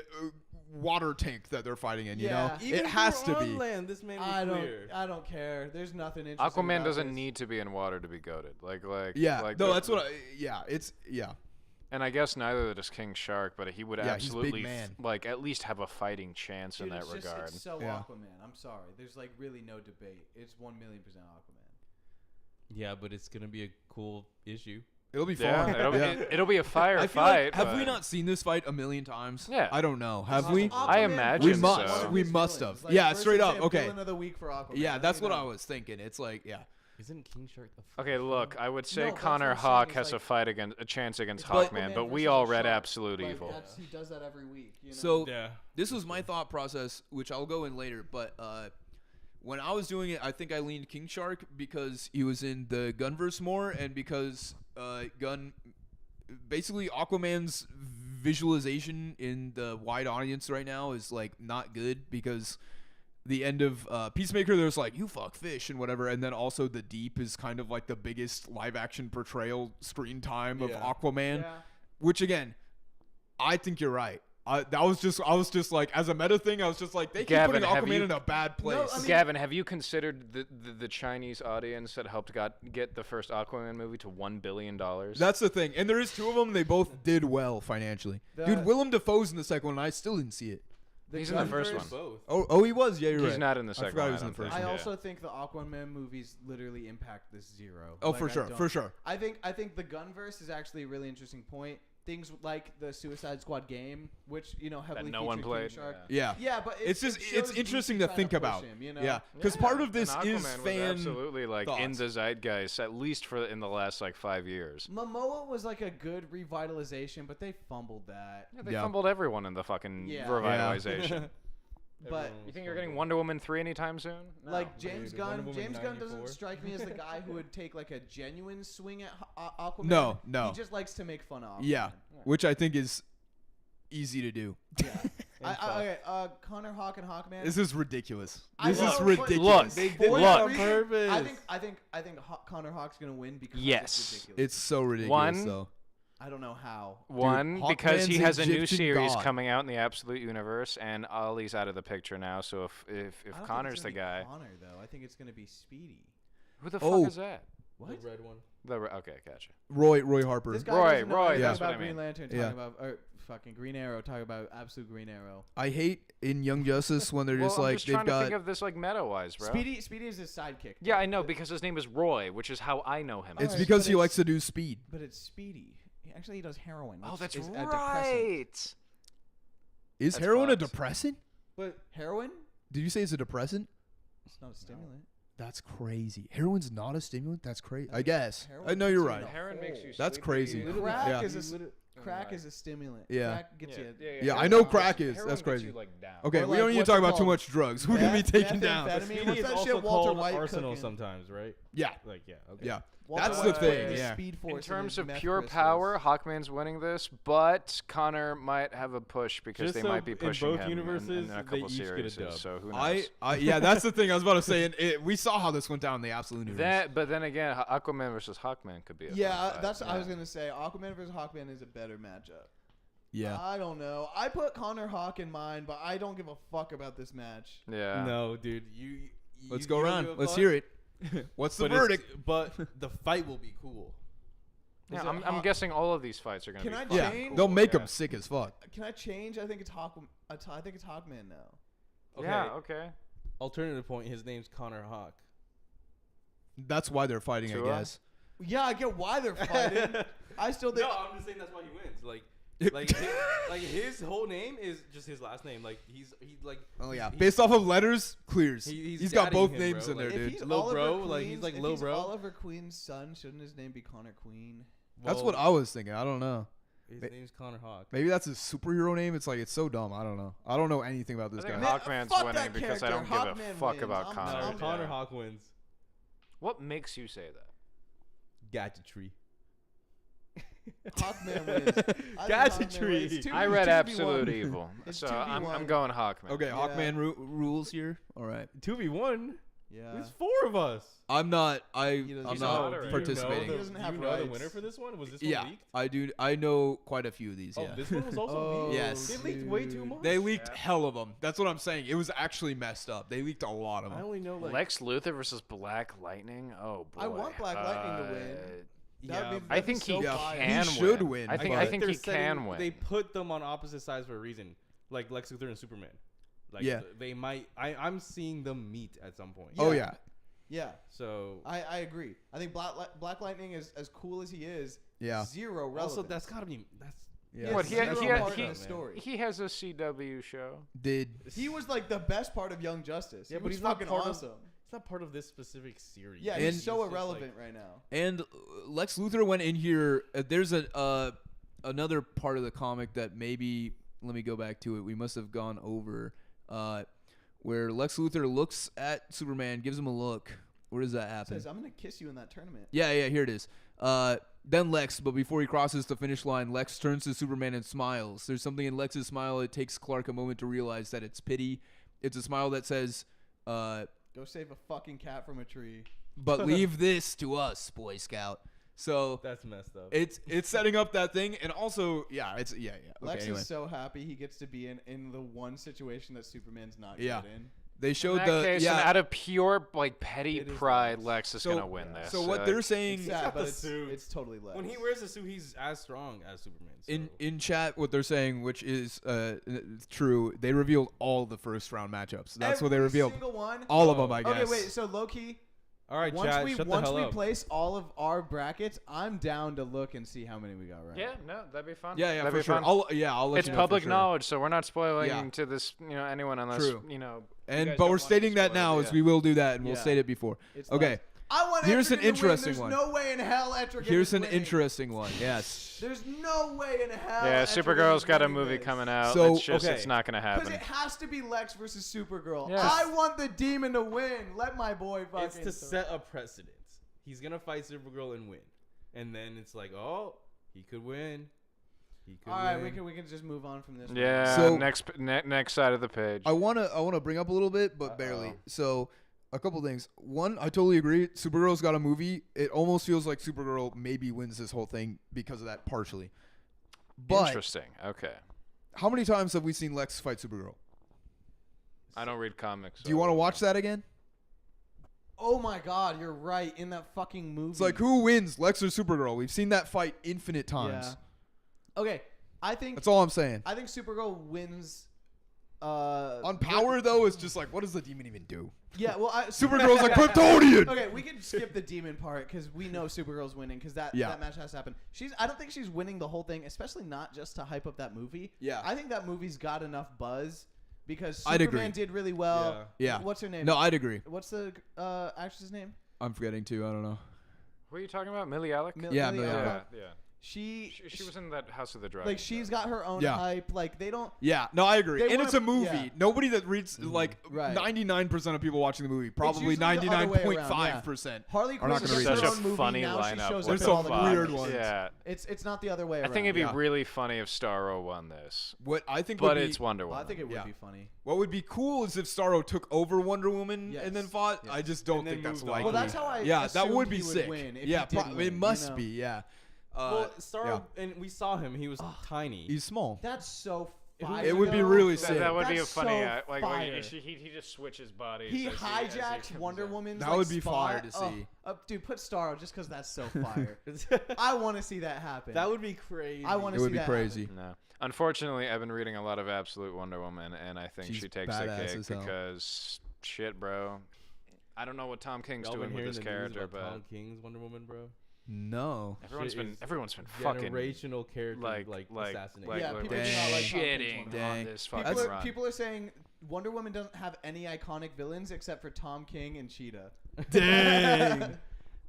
water tank that they're fighting in. You Yeah. know, Even it if has we to were be. on land, this man was I clear. don't care. There's nothing interesting. Aquaman about doesn't this. need to be in water to be goated. Yeah, like no, the- that's what. It's yeah. And I guess neither does King Shark, but he would Yeah, he's big absolutely man. like at least have a fighting chance in Dude, that it's just- regard. It's so Yeah. Aquaman. I'm sorry. There's like really no debate. It's 1,000,000% Aquaman. Yeah, but it's gonna be a cool issue. It'll be Yeah, fun. it'll be a fire I feel fight. like, have we but- not seen this fight a million times? Yeah. I don't know. Have Aquaman we? I versus imagine We must. so. one of We his must villains. have. Like, Yeah, first straight they up. say Okay. villain of the week for Aquaman. Yeah, that's You what I know. was thinking. It's like, yeah. Isn't King Shark the Okay, look, I would say No, that's Connor what I'm saying, Hawk is has like- a chance against It's Hawkman, Aquaman but we versus all a read shark. Absolute Like, Evil. He does that every week. You know? So Yeah. this was my thought process, which I'll go in later. But when I was doing it, I think I leaned King Shark because he was in the Gunverse more, and because basically Aquaman's visualization in the wide audience right now is like not good, because the end of Peacemaker, there's like, you fuck fish and whatever, and then also The Deep is kind of like the biggest live action portrayal screen time of Yeah. Aquaman, Yeah. which again, I think you're right. I was just like, as a meta thing, I was just like, they keep Gavin, putting have Aquaman you- in a bad place. I mean- Gavin, have you considered the Chinese audience that helped get the first Aquaman movie to $1 billion? That's the thing, and there is two of them. They both did well financially. Dude, Willem Dafoe's in the second one, and I still didn't see it. He's in the first Gunverse one. Both. Oh, he was. Yeah, you're right. He's not in the I second forgot one. he was in I the don't first think. I one. also think the Aquaman movies literally impact this zero. Oh, Like, for I sure, don't- for sure. I think the Gunverse is actually a really interesting point. Things like the Suicide Squad game, which heavily no one featured played. King Shark. Yeah. Yeah, but It's just it it's shows interesting DC to trying think push about. him, you know? Yeah, because part of And this Aquaman is was fan. absolutely like in thoughts. the zeitgeist, at least in the last like 5 years. Momoa was like a good revitalization, but they fumbled that. Yeah, they Yeah. fumbled everyone in the fucking Yeah. revitalization. But You think you're getting Wonder Woman 3 anytime soon? No. like James Dude, Wonder Gunn, Woman James Gunn 94. doesn't strike me as the guy who would take like a genuine swing at Aquaman. No. He just likes to make fun of Aquaman. Yeah, which I think is easy to do. Yeah. Okay, Connor Hawk and Hawkman. This is ridiculous. I This know, is but- ridiculous. Look, They For did Look. it that on reason, purpose. I think Connor Hawk's gonna win because Yes. it's ridiculous. It's so ridiculous, One, though. I don't know how. One, because he Hawkman's has a new Egyptian series god. coming out in the Absolute Universe, and Ollie's out of the picture now. So if I don't think Connor's it's the gonna be guy, Connor though. I think it's gonna be Speedy. who the Oh. fuck is that? What? The red one. Okay, gotcha. Roy Harper. This guy Roy, doesn't know Roy, anything that's what about I Green mean. Lantern. Talking Yeah. about fucking Green Arrow. Talking about Absolute Green Arrow. I hate in Young Justice when they're Well, just I'm like just they've trying to got. think of this like meta-wise, bro. Speedy is his sidekick. Yeah, I know because his name is Roy, which is how I know him. It's Alright, because but he it's- likes to do speed. But it's Speedy. Actually, he does heroin. Oh, which that's is a depressant. right. Is That's heroin a fucked. depressant? But Heroin? Did you say it's a depressant? It's not a stimulant. That's crazy. Heroin's not a stimulant. That's crazy. I That's- guess. heroin I know you're puts you right. in a Heroin makes you. That's sleepy. crazy. You Crack Yeah. is a You lit- crack Right. is a stimulant. Yeah. Crack gets you. Yeah, I heroin know gets crack you- is. heroin That's gets crazy. you, like, down. Okay, Or we like, don't need to what's talk it about too called? much drugs. We're gonna be taken down. Methamphetamine. Speedy What's is that also shit Walter called White Arsenal cooking? sometimes, right? Yeah, Like, yeah, okay. yeah. Walter That's White the putting thing, his yeah. Speed Force In terms his of meth pure crystals. power, Hawkman's winning this, but Connor might have a push because Just they so might be in pushing both him universes, in a they couple each get a series. dub. So who knows? Yeah, that's the thing I was about to say. And we saw how this went down in the Absolute Universe. But then again, Aquaman versus Hawkman could be a fun Yeah, fight. that's what I was Yeah. gonna say. Aquaman versus Hawkman is a better matchup. Yeah. I don't know. I put Connor Hawk in mine, but I don't give a fuck about this match. Yeah. No, dude, you. Let's you go don't around. give a Let's fuck? hear it. What's the But it's- verdict? But the fight will be cool. Yeah, Is it I'm Hawk- guessing all of these fights are gonna Can be I fun. Yeah, change? they'll make Yeah. them sick as fuck. Can I change? I think it's I think it's Hawkman now. Okay. Yeah. Okay. Alternative point. His name's Connor Hawk. That's why they're fighting, I Tua? guess. Yeah, I get why they're fighting. I still think. No, I'm just saying that's why he wins. Like his whole name is just his last name. Like he like. Oh yeah, he's- based off of letters, clears. He's He's got dadding both him, names bro. in there, Like, if dude. he's Lil Oliver bro, like, he's Queen's- like if Lil he's bro. Oliver Queen's son, shouldn't his name be Connor Queen? That's well, what I was thinking. I don't know. His Ma- name's Connor Hawk. Maybe that's his superhero name. It's like it's so dumb. I don't know. I don't know anything about I this think guy. Man, Hawkman's fuck winning that because I don't character. give a Hawkman fuck wins. about I'm Connor. No, down. Connor Yeah. Hawk wins. What makes you say that? Gadgetry. Hawkman wins. I think Gadgetry. Hawkman wins. I read 2v1. Absolute Evil, It's so 2v1. I'm going Hawkman. Okay, Yeah. Hawkman rules here. All right. 2v1. Yeah. There's 4 of us. I'm not. doesn't- I'm He's not not, right? participating. He doesn't have do you know the rights. winner for this one? Was this Yeah, one leaked? I do. I know quite a few of these. Oh, Yeah. this one was also Oh, leaked? Yes. They leaked way too dude. much. They leaked Yeah. hell of them. That's what I'm saying. It was actually messed up. They leaked a lot of I them. only know like Lex Luthor versus Black Lightning. Oh boy. I want Black Lightning to win. That'd be- yeah. I that'd be think so he Yeah. fire. can He should win. win, I think but- they're he setting- can win. They put them on opposite sides for a reason, like Lex Luthor and Superman. Like Yeah. they might. I'm seeing them meet at some point. Oh Yeah. yeah. Yeah, So I agree. I think Black Lightning is as cool as he is. Yeah. Zero relevance. also that's gotta be that's. Yeah. What, Zero he part he- of the story. he has a CW show. Did He was like the best part of Young Justice. Yeah, He but was he's not fucking part of- awesome. It's not part of this specific series. Yeah, And- he's so just, like- irrelevant right now. and Lex Luthor went in here. There's a another part of the comic that maybe let me go back to it. We must have gone over where Lex Luthor looks at Superman, gives him a look. Where does that happen? Says, "I'm gonna kiss you in that tournament." Yeah, here it is. Then Lex, but before he crosses the finish line, Lex turns to Superman and smiles. There's something in Lex's smile. It takes Clark a moment to realize that it's pity. It's a smile that says, Go save a fucking cat from a tree. but leave this to us, Boy Scout. So That's messed up. it's setting up that thing, and also, Okay, Lex anyway. is so happy he gets to be in the one situation that Superman's not Yeah. good in. They In showed that the case, and yeah. out of pure like petty It is pride, Lex. Lex is So- gonna win this. So what they're saying It's sad, got but the suit. it's totally Lex. When he wears the suit, he's as strong as Superman. So. in chat, what they're saying, which is true, they revealed all the first round matchups. That's what they Every revealed. Single one. All of them, Oh. I guess. Okay, wait. So Loki. all right, Once Chad, we shut the hell up. place all of our brackets, I'm down to look and see how many we got right. Yeah, no, that'd be fun. Yeah, that'd for be sure. fun. I'll let It's you know for public sure. knowledge, so we're not spoiling Yeah. to this, anyone unless True. you guys And don't but we're want to stating that spoil now, it, as yeah. we will do that, and we'll Yeah. state it before. It's Okay. Lex. I want Here's Etrigan an to win. interesting There's one. no way in hell Etrigan Here's is an winning. interesting one. Yes. There's no way in hell. Yeah, Etrigan Supergirl's is got a winning movie this. coming out. So- It's just okay. it's not gonna Because happen. it has to be Lex versus Supergirl. Yeah. I want the demon to win. Let my boy fucking. It's to throw- set a precedent. He's gonna fight Supergirl and win, and then it's like, oh, he could win. He could All right, win. we can just move on from this. one. Yeah, So- next side of the page. I wanna bring up a little bit, but barely. Uh-oh. So, a couple things. One, I totally agree. Supergirl's got a movie. It almost feels like Supergirl maybe wins this whole thing because of that, partially. But Interesting. Okay. how many times have we seen Lex fight Supergirl? I don't read comics. Do you want to watch that again? Oh my God, you're right. In that fucking movie, It's like, who wins, Lex or Supergirl? We've seen that fight infinite times. Yeah. Okay, I think That's all I'm saying. Supergirl wins. On power, though, it's just like, what does the demon even do? Yeah, well, Supergirl's a Kryptonian! Okay, we can skip the demon part because we know Supergirl's winning because that match has to happen. I don't think she's winning the whole thing, especially not just to hype up that movie. Yeah. I think that movie's got enough buzz because I'd Superman agree. did really well. Yeah. What's her name? No, I'd agree. What's the actress's name? I'm forgetting, too. I don't know. What are you talking about? Millie Alec? Yeah, Millie Millie Alec. Alec. Yeah. She was in that House of the Dragon. like she's got her own Yeah. hype. Like they don't. Yeah, no, I agree. They And wanna- it's a movie. yeah. Nobody that reads, like, Right. 99% of people watching the movie, probably usually the other way around, 99.5%. Harley Are not Quinn gonna is read her it. Such a own movie. funny Now she lineup. shows What up There's in all some the weird comics. ones. Yeah. It's not the other way around. I think it'd be Yeah. really funny if Starro won this. What I think But would be, it's Wonder Well, Woman. I think it would Yeah. be funny. what would be cool is if Starro took over Wonder Woman Yes. and then fought. Yes. I just don't And then think that's moved on. likely. Well, that's how I yeah, that assumed would be he would sick. win if yeah, he did win, it must you know? be. Yeah. Well, Starro, yeah. and we saw him. He was tiny. He's small. That's so It fire. It would be though. really That, sick. that would be a That's funny, so like fire. he just switches bodies. He as as hijacks comes Wonder in. Woman's That like, would be spot. fire to see. Dude, put Starro just because that's so fire. I want to see that happen. That would be crazy. I want It to see would be that crazy. No. Unfortunately, I've been reading a lot of Absolute Wonder Woman, and I think She's she takes the badass cake as hell. because shit, bro. I don't know what Tom King's Y'all been doing with hearing this the news character, about but Tom King's Wonder Woman, bro. No. everyone's Shit been is fucking generational character like assassinated. Yeah, like people do not like Tom King's shitting Wonder Woman. on this fucking people, run. people are saying Wonder Woman doesn't have any iconic villains except for Tom King and Cheetah. Dang.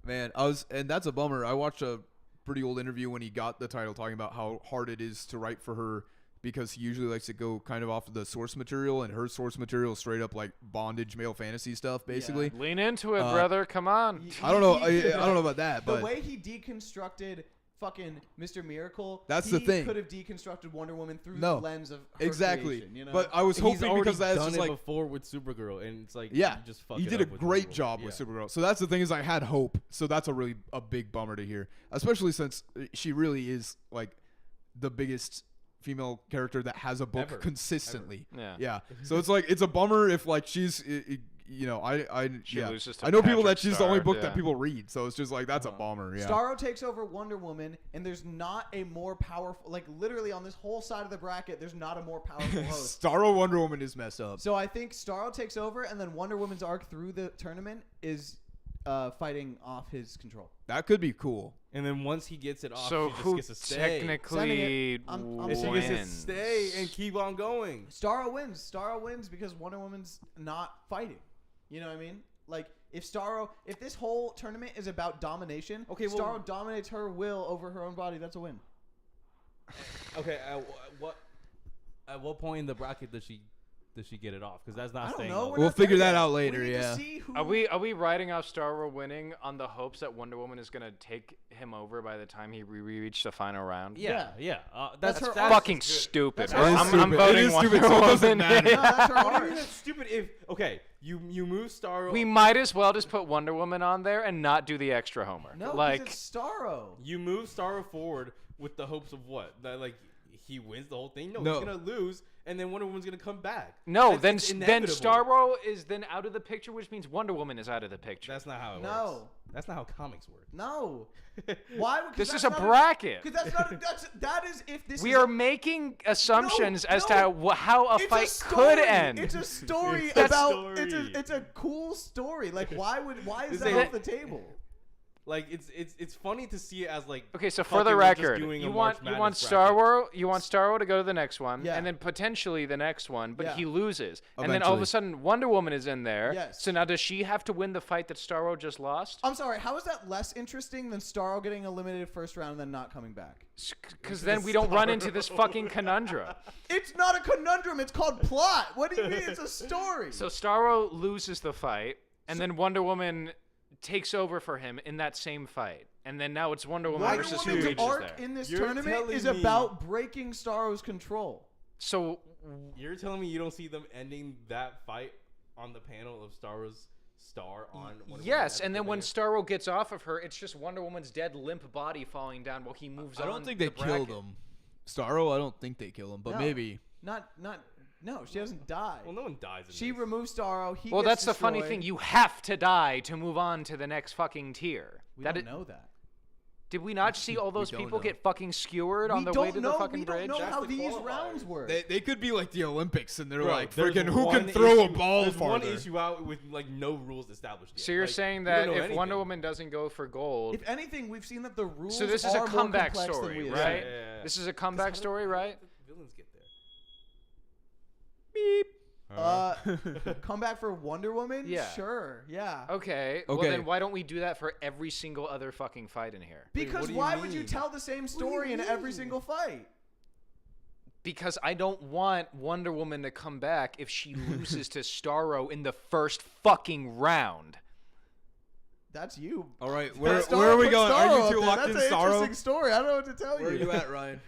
Man, and that's a bummer. I watched a pretty old interview when he got the title talking about how hard it is to write for her because he usually likes to go kind of off of the source material, and her source material is straight up like bondage male fantasy stuff, basically. Lean into it, brother. Come on. I don't know. He I could- don't know about that, The but way he deconstructed fucking Mr. Miracle, That's he the thing. could have deconstructed Wonder Woman through No. the lens of her exactly. creation, you know? But I was He's hoping already because that's done just it like before with Supergirl, and it's like yeah, you just fuck he it did a up with great Supergirl. job with Yeah. Supergirl. So that's the thing is I had hope. So that's a big bummer to hear, especially since she really is like the biggest female character that has a book Ever. consistently. Yeah. Yeah. So it's like it's a bummer if like she's you know She yeah. loses to I know people Patrick that she's the only Star, book yeah. that people read. So it's just like that's a bummer. Yeah. Starro takes over Wonder Woman, and there's not a more powerful, like literally on this whole side of the bracket, there's not a more powerful host. Starro Wonder Woman is messed up. So I think Starro takes over, and then Wonder Woman's arc through the tournament is fighting off his control. That could be cool. And then once he gets it off, So she just who gets to stay. technically I'm And she saying- gets to wins? stay and keep on going. Starro wins. Starro wins because Wonder Woman's not fighting. You know what I mean? Like if this whole tournament is about domination, Okay, well- Starro dominates her will over her own body. That's a win. Okay, at what point in the bracket does she get it off? Because that's not I don't staying know. up. We're We'll not there figure that yet. out We later, need to yeah. see who- Are we writing off Starro winning on the hopes that Wonder Woman is gonna take him over by the time he reach the final round? Yeah. That's her Fucking good. stupid. That's man. her I'm stupid. It voting is Wonder stupid, so it doesn't Woman. matter. No, that's her What do you arc. mean that's stupid? If okay, you move Starro. We might as well just put Wonder Woman on there and not do the extra homer. No, like it's Starro. You move Starro forward with the hopes of what? That like he wins the whole thing? No, No. he's gonna lose, and then Wonder Woman's gonna come back. no, It's then inevitable. Starro is then out of the picture, which means Wonder Woman is out of the picture. That's not how it No. works. That's not how comics work. No. Why? 'Cause This that's is a not bracket. Because that's not. That is if this. We is are making assumptions as to how a It's fight story. could end. It's a story It's a about. story. It's a cool story. Like why is Is that it- off the table? Like it's funny to see it as like Okay, so for fucking the we're just record, doing a you March want Madness Starro, you want Starro to go to the next one, Yeah. and then potentially the next one, but Yeah. he loses, and then all of a Eventually. sudden Wonder Woman is in there. Yes. So now does she have to win the fight that Starro just lost? I'm sorry. How is that less interesting than Starro getting eliminated first round and then not coming back? Because then we don't run into this fucking conundrum. It's not a conundrum. It's called plot. What do you mean? It's a story. So Starro loses the fight, and then Wonder Woman takes over for him in that same fight, and then now it's Wonder Woman Wonder versus who Woman's reaches arc there. in this You're tournament telling is me- about breaking Starro's control. So You're telling me you don't see them ending that fight on the panel of Starro's star on Wonder Woman Yes, as and the then when layer? Starro gets off of her, it's just Wonder Woman's dead, limp body falling down while he moves on. I don't think the they killed bracket. him. Starro, I don't think they kill him, but No. maybe. No, she doesn't die. Well, no one dies. In She this. removes Starro. He Well, gets that's the funny destroyed. thing. You have to die to move on to the next fucking tier. We That don't it- know that. Did we not see all those don't people know. get fucking skewered We on the don't way to know. the fucking We bridge? don't know That's how the these qualifiers. rounds work. They could be like the Olympics, and they're Bro, like, there's freaking, who one can throw a issue- ball there's one farther? issue out with like no rules established yet. So you're Like, saying we don't that know if anything. Wonder Woman doesn't go for gold, If anything, we've seen that the rules so this is are a more comeback complex than story, we right? assume. Yeah. This is a comeback story, right? Villains get there. Beep. Come back for Wonder Woman? Yeah. Sure. Yeah. Okay. Well, Okay. then why don't we do that for every single other fucking fight in here? Because what do you why would you mean? tell the same do you story in every mean? single fight? Because I don't want Wonder Woman to come back if she loses to Starro in the first fucking round. That's you. All right, Put where Starro- are we put going? Starro Are up you two there. locked in That's an Starro? interesting story. I don't know what to tell Where are you. you at, Ryan?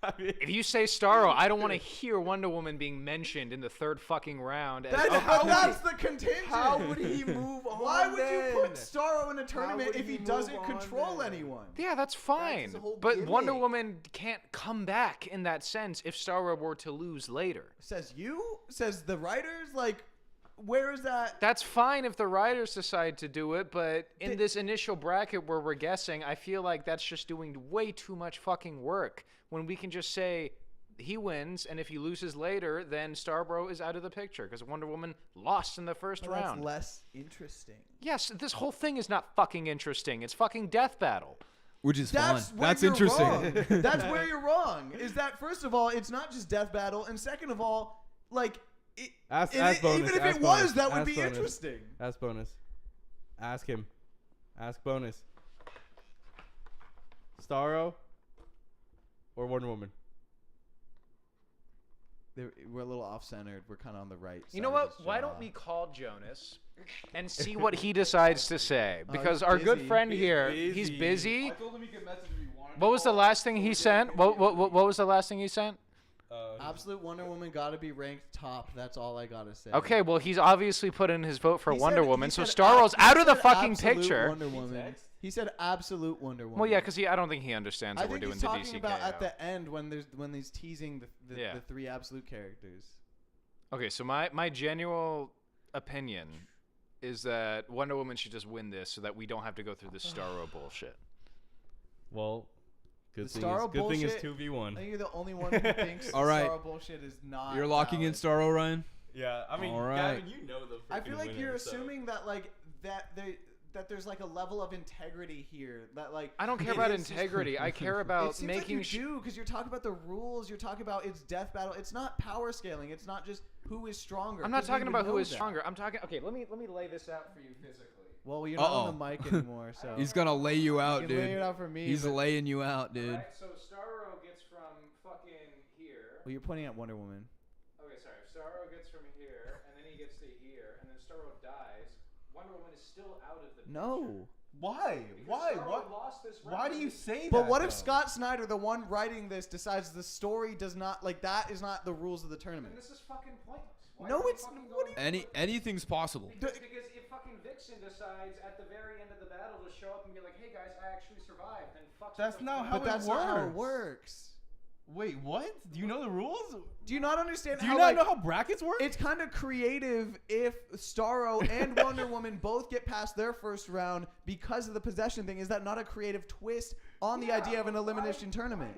I mean, If you say Starro, I don't want to hear Wonder Woman being mentioned in the third fucking round. As, That's the contingent. how would he move on? Why would you then? put Starro in a tournament would if he he move doesn't on control then? anyone? Yeah, that's fine. his whole But Wonder gimmick. Woman can't come back in that sense if Starro were to lose later. Says you? Says the writers? Like, where is that? That's fine if the writers decide to do it, but in Th- this initial bracket where we're guessing, I feel like that's just doing way too much fucking work when we can just say he wins, and if he loses later, then Starbro is out of the picture because Wonder Woman lost in the first Well, that's round. less interesting. Yes, this whole thing is not fucking interesting. It's fucking death battle. Which is That's fun. where That's you're interesting. wrong. That's where you're wrong. Is that first of all, it's not just death battle, and second of all, like, Ask bonus, bonus. even if ask it was, bonus, that would ask be bonus. interesting. Ask bonus. Ask him. Ask bonus. Starro or Wonder Woman? We're a little off-centered. We're kind of on the right. You know side what? of this Why draw. don't we call Jonas and see what he decides to say? Because he's our good busy. friend He's here, busy. he's busy. told him he could message if he wanted. What was the last thing he sent? What was the last thing he sent? Absolute Wonder Woman got to be ranked top. That's all I gotta say. Okay, well he's obviously put in his vote for He Wonder said- Woman, he so said Starro's ab- he out of the said fucking absolute picture. Wonder Woman. He said absolute Wonder Woman. Well, yeah, because I don't think he understands I that we're think doing he's the talking DCK. about at the end when he's teasing the Yeah. three absolute characters. Okay, so my genuine opinion is that Wonder Woman should just win this so that we don't have to go through this Starro bullshit. Well, good The thing Starro is, good thing is bullshit- I 2v1. think you're the only one who thinks All right. Starro bullshit is not. You're locking in valid. Starro, Ryan? Yeah, I mean, All right. Gavin, you know the I feel freaking like winner, you're so- assuming that like that there's like a level of integrity here that like I don't care it about is- integrity. I care It about seems making like you do because you're talking about the rules. You're talking about it's death battle. It's not power scaling. It's not just who is stronger. I'm not 'cause we talking would about who know is that. stronger. I'm talking. Okay, let me lay this out for you physically. Well, you're not on Uh-oh. the mic anymore, so He's gonna lay you out, you can lay it dude. out for me. He's but- laying you out, dude. Alright, so Starro gets from fucking here. Well, you're pointing at Wonder Woman. Okay, sorry. Starro gets from here, and then he gets to here, and then Starro dies. Wonder Woman is still out of the picture. No. Why? Because Why? Starro What? lost this Why round. do you say that? But what if though? Scott Snyder, the one writing this, decides the story does not like that is not the rules of the tournament? And this is fucking pointless. Why No, are we it's- fucking what going do you- through Anything's possible. Because if fucking Vixen decides at the very end of the battle to show up and be like, "Hey guys, I actually survived," then fuck. That's not But how it that's not how it works. works. Wait, what? Do you know the rules? Do you not understand Do how you not like, know how brackets work? it's kind of creative if Starro and Wonder Woman both get past their first round because of the possession thing? Is that not a creative twist on the idea of an elimination tournament?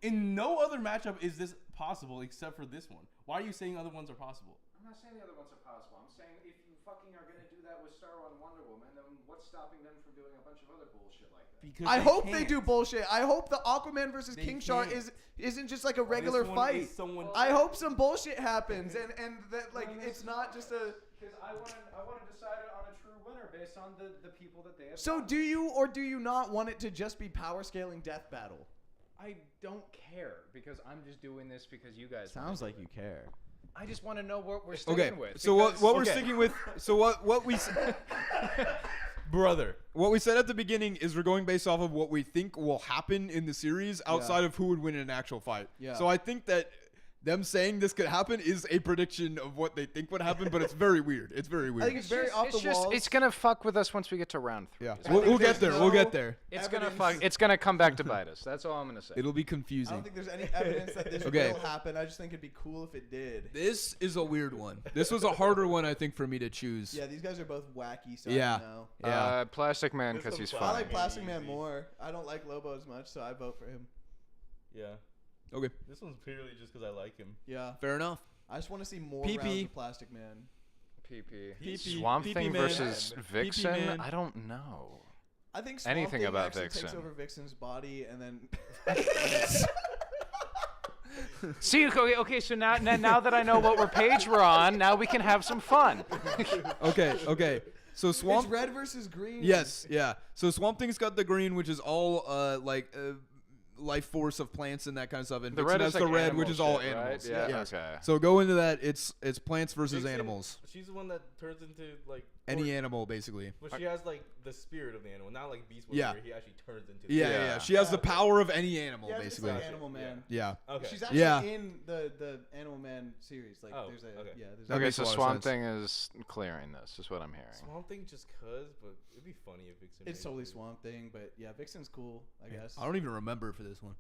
In no other matchup is this possible except for this one. Why are you saying other ones are possible? I'm not saying the other ones are possible. I'm saying if you fucking are gonna do that with Starro and Wonder Woman, then what's stopping them from doing a bunch of other bullshit like that? Because I hope they do bullshit. I hope the Aquaman versus They King Shark can't. isn't just like a regular This one fight. is someone- I hope some bullshit happens and that like it's not just a. Because I want to decide on a true winner based on the people that they have. So do you or do you not want it to just be power scaling death battle? I don't care because I'm just doing this because you guys. wanna Sounds do like it. you care. I just want to know what we're sticking Okay, with. so what because- we're sticking with? So what we Brother. what we said at the beginning is we're going based off of what we think will happen in the series outside of who would win in an actual fight. Yeah. So I think that them saying this could happen is a prediction of what they think would happen, but it's very weird. It's very I weird. think it's very off the walls. It's gonna fuck with us once we get to round 3. Yeah, is what we'll it get is. there. We'll get there. It's gonna evidence. fuck. It's gonna come back to bite us. That's all I'm gonna say. It'll be I confusing. don't think there's any evidence that this Okay. will happen. I just think it'd be cool if it did. This is a weird one. This was a harder one, I think, for me to choose. Yeah, these guys are both wacky, so Yeah. I don't know. Yeah. Plastic Man This because one's he's fine. I funny. like Plastic Man Easy. more. I don't like Lobo as much, so I vote for him. Yeah. Okay. This one's purely just because I like him. Yeah. Fair enough. I just want to see more PP. rounds of Plastic Man. PP. PP. Swamp PP Thing Man. versus PP Vixen. Man. I don't know. I think Swamp Anything Thing about actually takes Vixen. over Vixen's body, and then See, okay. So now that I know what page we're on, now we can have some fun. Okay. So Swamp. it's red versus green. Yes, yeah. So Swamp Thing's got the green, which is all life force of plants and that kind of stuff, and The Vixen red has is the like red, animal which is all shit, right? animals. Yeah, Yes. okay. So go into that. It's plants versus Vixen, animals. She's the one that turns into like Any animal, basically. But she has like the spirit of the animal, not like Beast Boy, Yeah. where he actually turns into. Yeah, the yeah. Yeah. She has the power of any animal, Yeah, basically. It's like Animal Man. Yeah. Okay. She's actually Yeah. in the Animal Man series. Like, Oh, there's a okay. yeah. There's That Okay, makes so a lot of Swamp sense. Thing is clearing this, is what I'm hearing. Swamp Thing just cuz, but it'd be funny if Vixen. It's made totally it, dude. Swamp Thing, but yeah, Vixen's cool. I guess. I don't even remember for this one.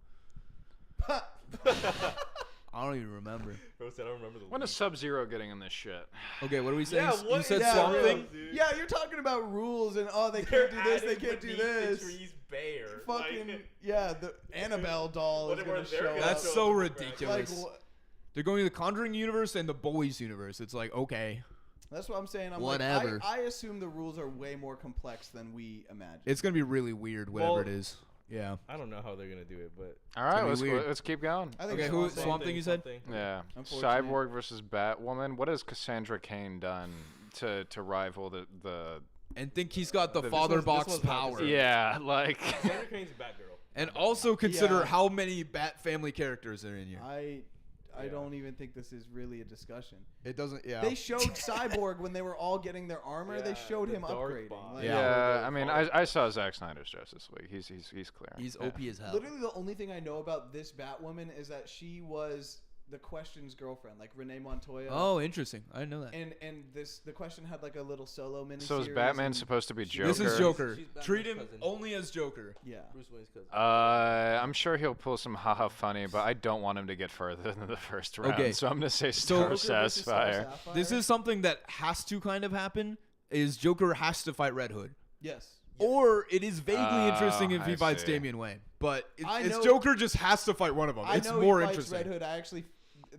I don't even remember. Bro said I don't remember the. When is lead. Sub-Zero getting in this shit? Okay, what are we saying? Yeah, You what said is Yeah, Swamp real, Thing? dude? Yeah, you're talking about rules and they They're can't do this, they adding can't do beneath this. The trees bare. Fucking Like, yeah, the Annabelle doll is Whatever gonna they're show gonna up. That's show so up. ridiculous. Like, They're going to the Conjuring universe and the Boys universe. It's like, okay. that's what I'm saying. I'm Whatever. Like, I assume the rules are way more complex than we imagine. It's going to be really weird, whatever Well, it is. Yeah. I don't know how they're gonna do it, but All right, gonna be weird. let's keep going. I think Okay, Swamp who- Thing. Swamp Thing you said? Yeah. Unfortunate. Cyborg versus Batwoman. What has Cassandra Cain done to rival the And think he's got the This father one's- box this one's not power. the same. Yeah, like Sandra Cain's Batgirl. And also consider Yeah. how many Bat family characters are in here. I Yeah. don't even think this is really a discussion. It doesn't, yeah. They showed Cyborg when they were all getting their armor. They Yeah, showed the him dark upgrading. bond. Like, yeah, I mean, I saw Zack Snyder's Justice League. He's clear. He's Yeah. OP as hell. Literally, the only thing I know about this Batwoman is that she was the Question's girlfriend, like Renee Montoya. Oh, interesting. I didn't know that. And the Question had like a little solo miniseries. So is Batman and- supposed to be Joker? This is Joker. She's Batman's Treat him cousin. only as Joker. Yeah. Bruce Wayne's cousin. I'm sure he'll pull some haha funny, but I don't want him to get further than the first round. Okay. So I'm gonna say So- Star Joker versus Star Sapphire. Sapphire? This is something that has to kind of happen. Is Joker has to fight Red Hood, yes. or it is vaguely Oh, interesting if he I fights see. Damian Wayne. But I it's know- Joker just has to fight one of them. I It's know more he fights interesting. Red Hood. I actually,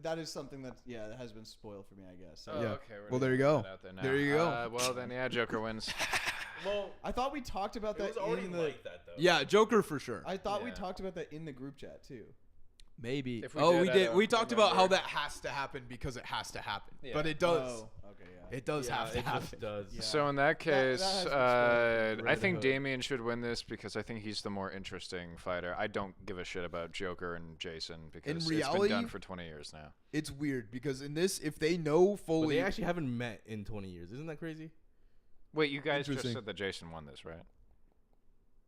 that is something that that has been spoiled for me. I guess. So, Oh, Yeah. okay. we're Well, there you gonna go. put that out now. There you go. Well, then yeah, Joker wins. Well, I thought we talked about it that was already in the. like that though. Yeah, Joker for sure. I thought we Yeah. talked about that in the group chat too. Maybe. If we Oh, did, we I did. don't We talked about how remember. that has to happen because it has to happen. Yeah. But it does. Oh, okay, yeah. It does Yeah, have to it happen. just does. Yeah. So in that That case, has been spoiled for I Red think Hood. Damien should win this because I think he's the more interesting fighter. I don't give a shit about Joker and Jason because it's been reality- done for 20 years now. It's weird because in this, if they know But fully, they actually haven't met in 20 years. Isn't that crazy? Wait, you guys just Interesting. said that Jason won this, right?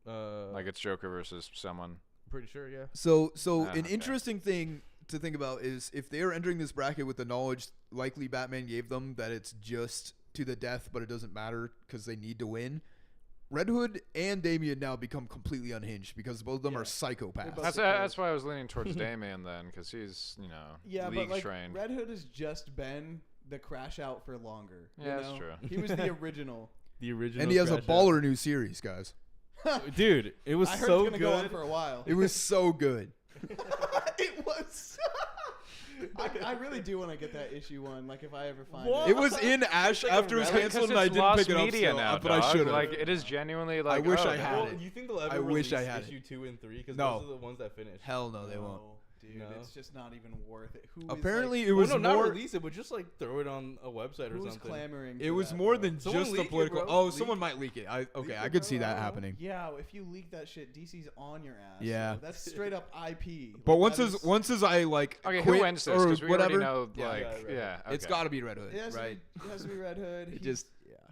Like Like it's Joker versus someone. pretty sure, yeah. so Ah, an okay. interesting thing to think about is if they are entering this bracket with the knowledge likely Batman gave them that it's just to the death, but it doesn't matter because they need to win. Red Hood and Damian now become completely unhinged because both of them Yeah. are psychopaths. both- That's why I was leaning towards Damien then because he's Yeah, league but like trained. Red Hood has just been the crash out for longer. you Yeah, that's know? true. He was the original. The original. And he has a Crash baller new series, guys. Out. Dude, it was I heard so it's gonna good. go on for a while. It was so good. It was. I really do want to get that issue one. Like if I ever find What? It was in Ash like a after it was relic. canceled, and Because I it's didn't lost pick it up media still, now, but I dog. should have. Like it is genuinely like. wish oh, I damn. had Well, it. you think they'll ever I wish I release had issue it. 2 and 3? Because No. those are the ones that finished. Hell no, they won't. Dude, No. it's just not even worth it. Who is, Apparently, like, it was well, no, more. not release it, but just like throw it on a website or who's something. clamoring? It for was that, more bro? than Someone just the leak it, political. bro. Oh, Leak- someone might leak it. Okay, leak I it, could see bro. that happening. Yeah, if you leak that shit, DC's on your ass. Yeah. That's straight up IP. But Like, once as I like Okay, quit who wins this? or Because we whatever, already know. yeah, Like, right. yeah, it's okay. got to be Red Hood, it has, right? to be, it has to be Red Hood. It He's, just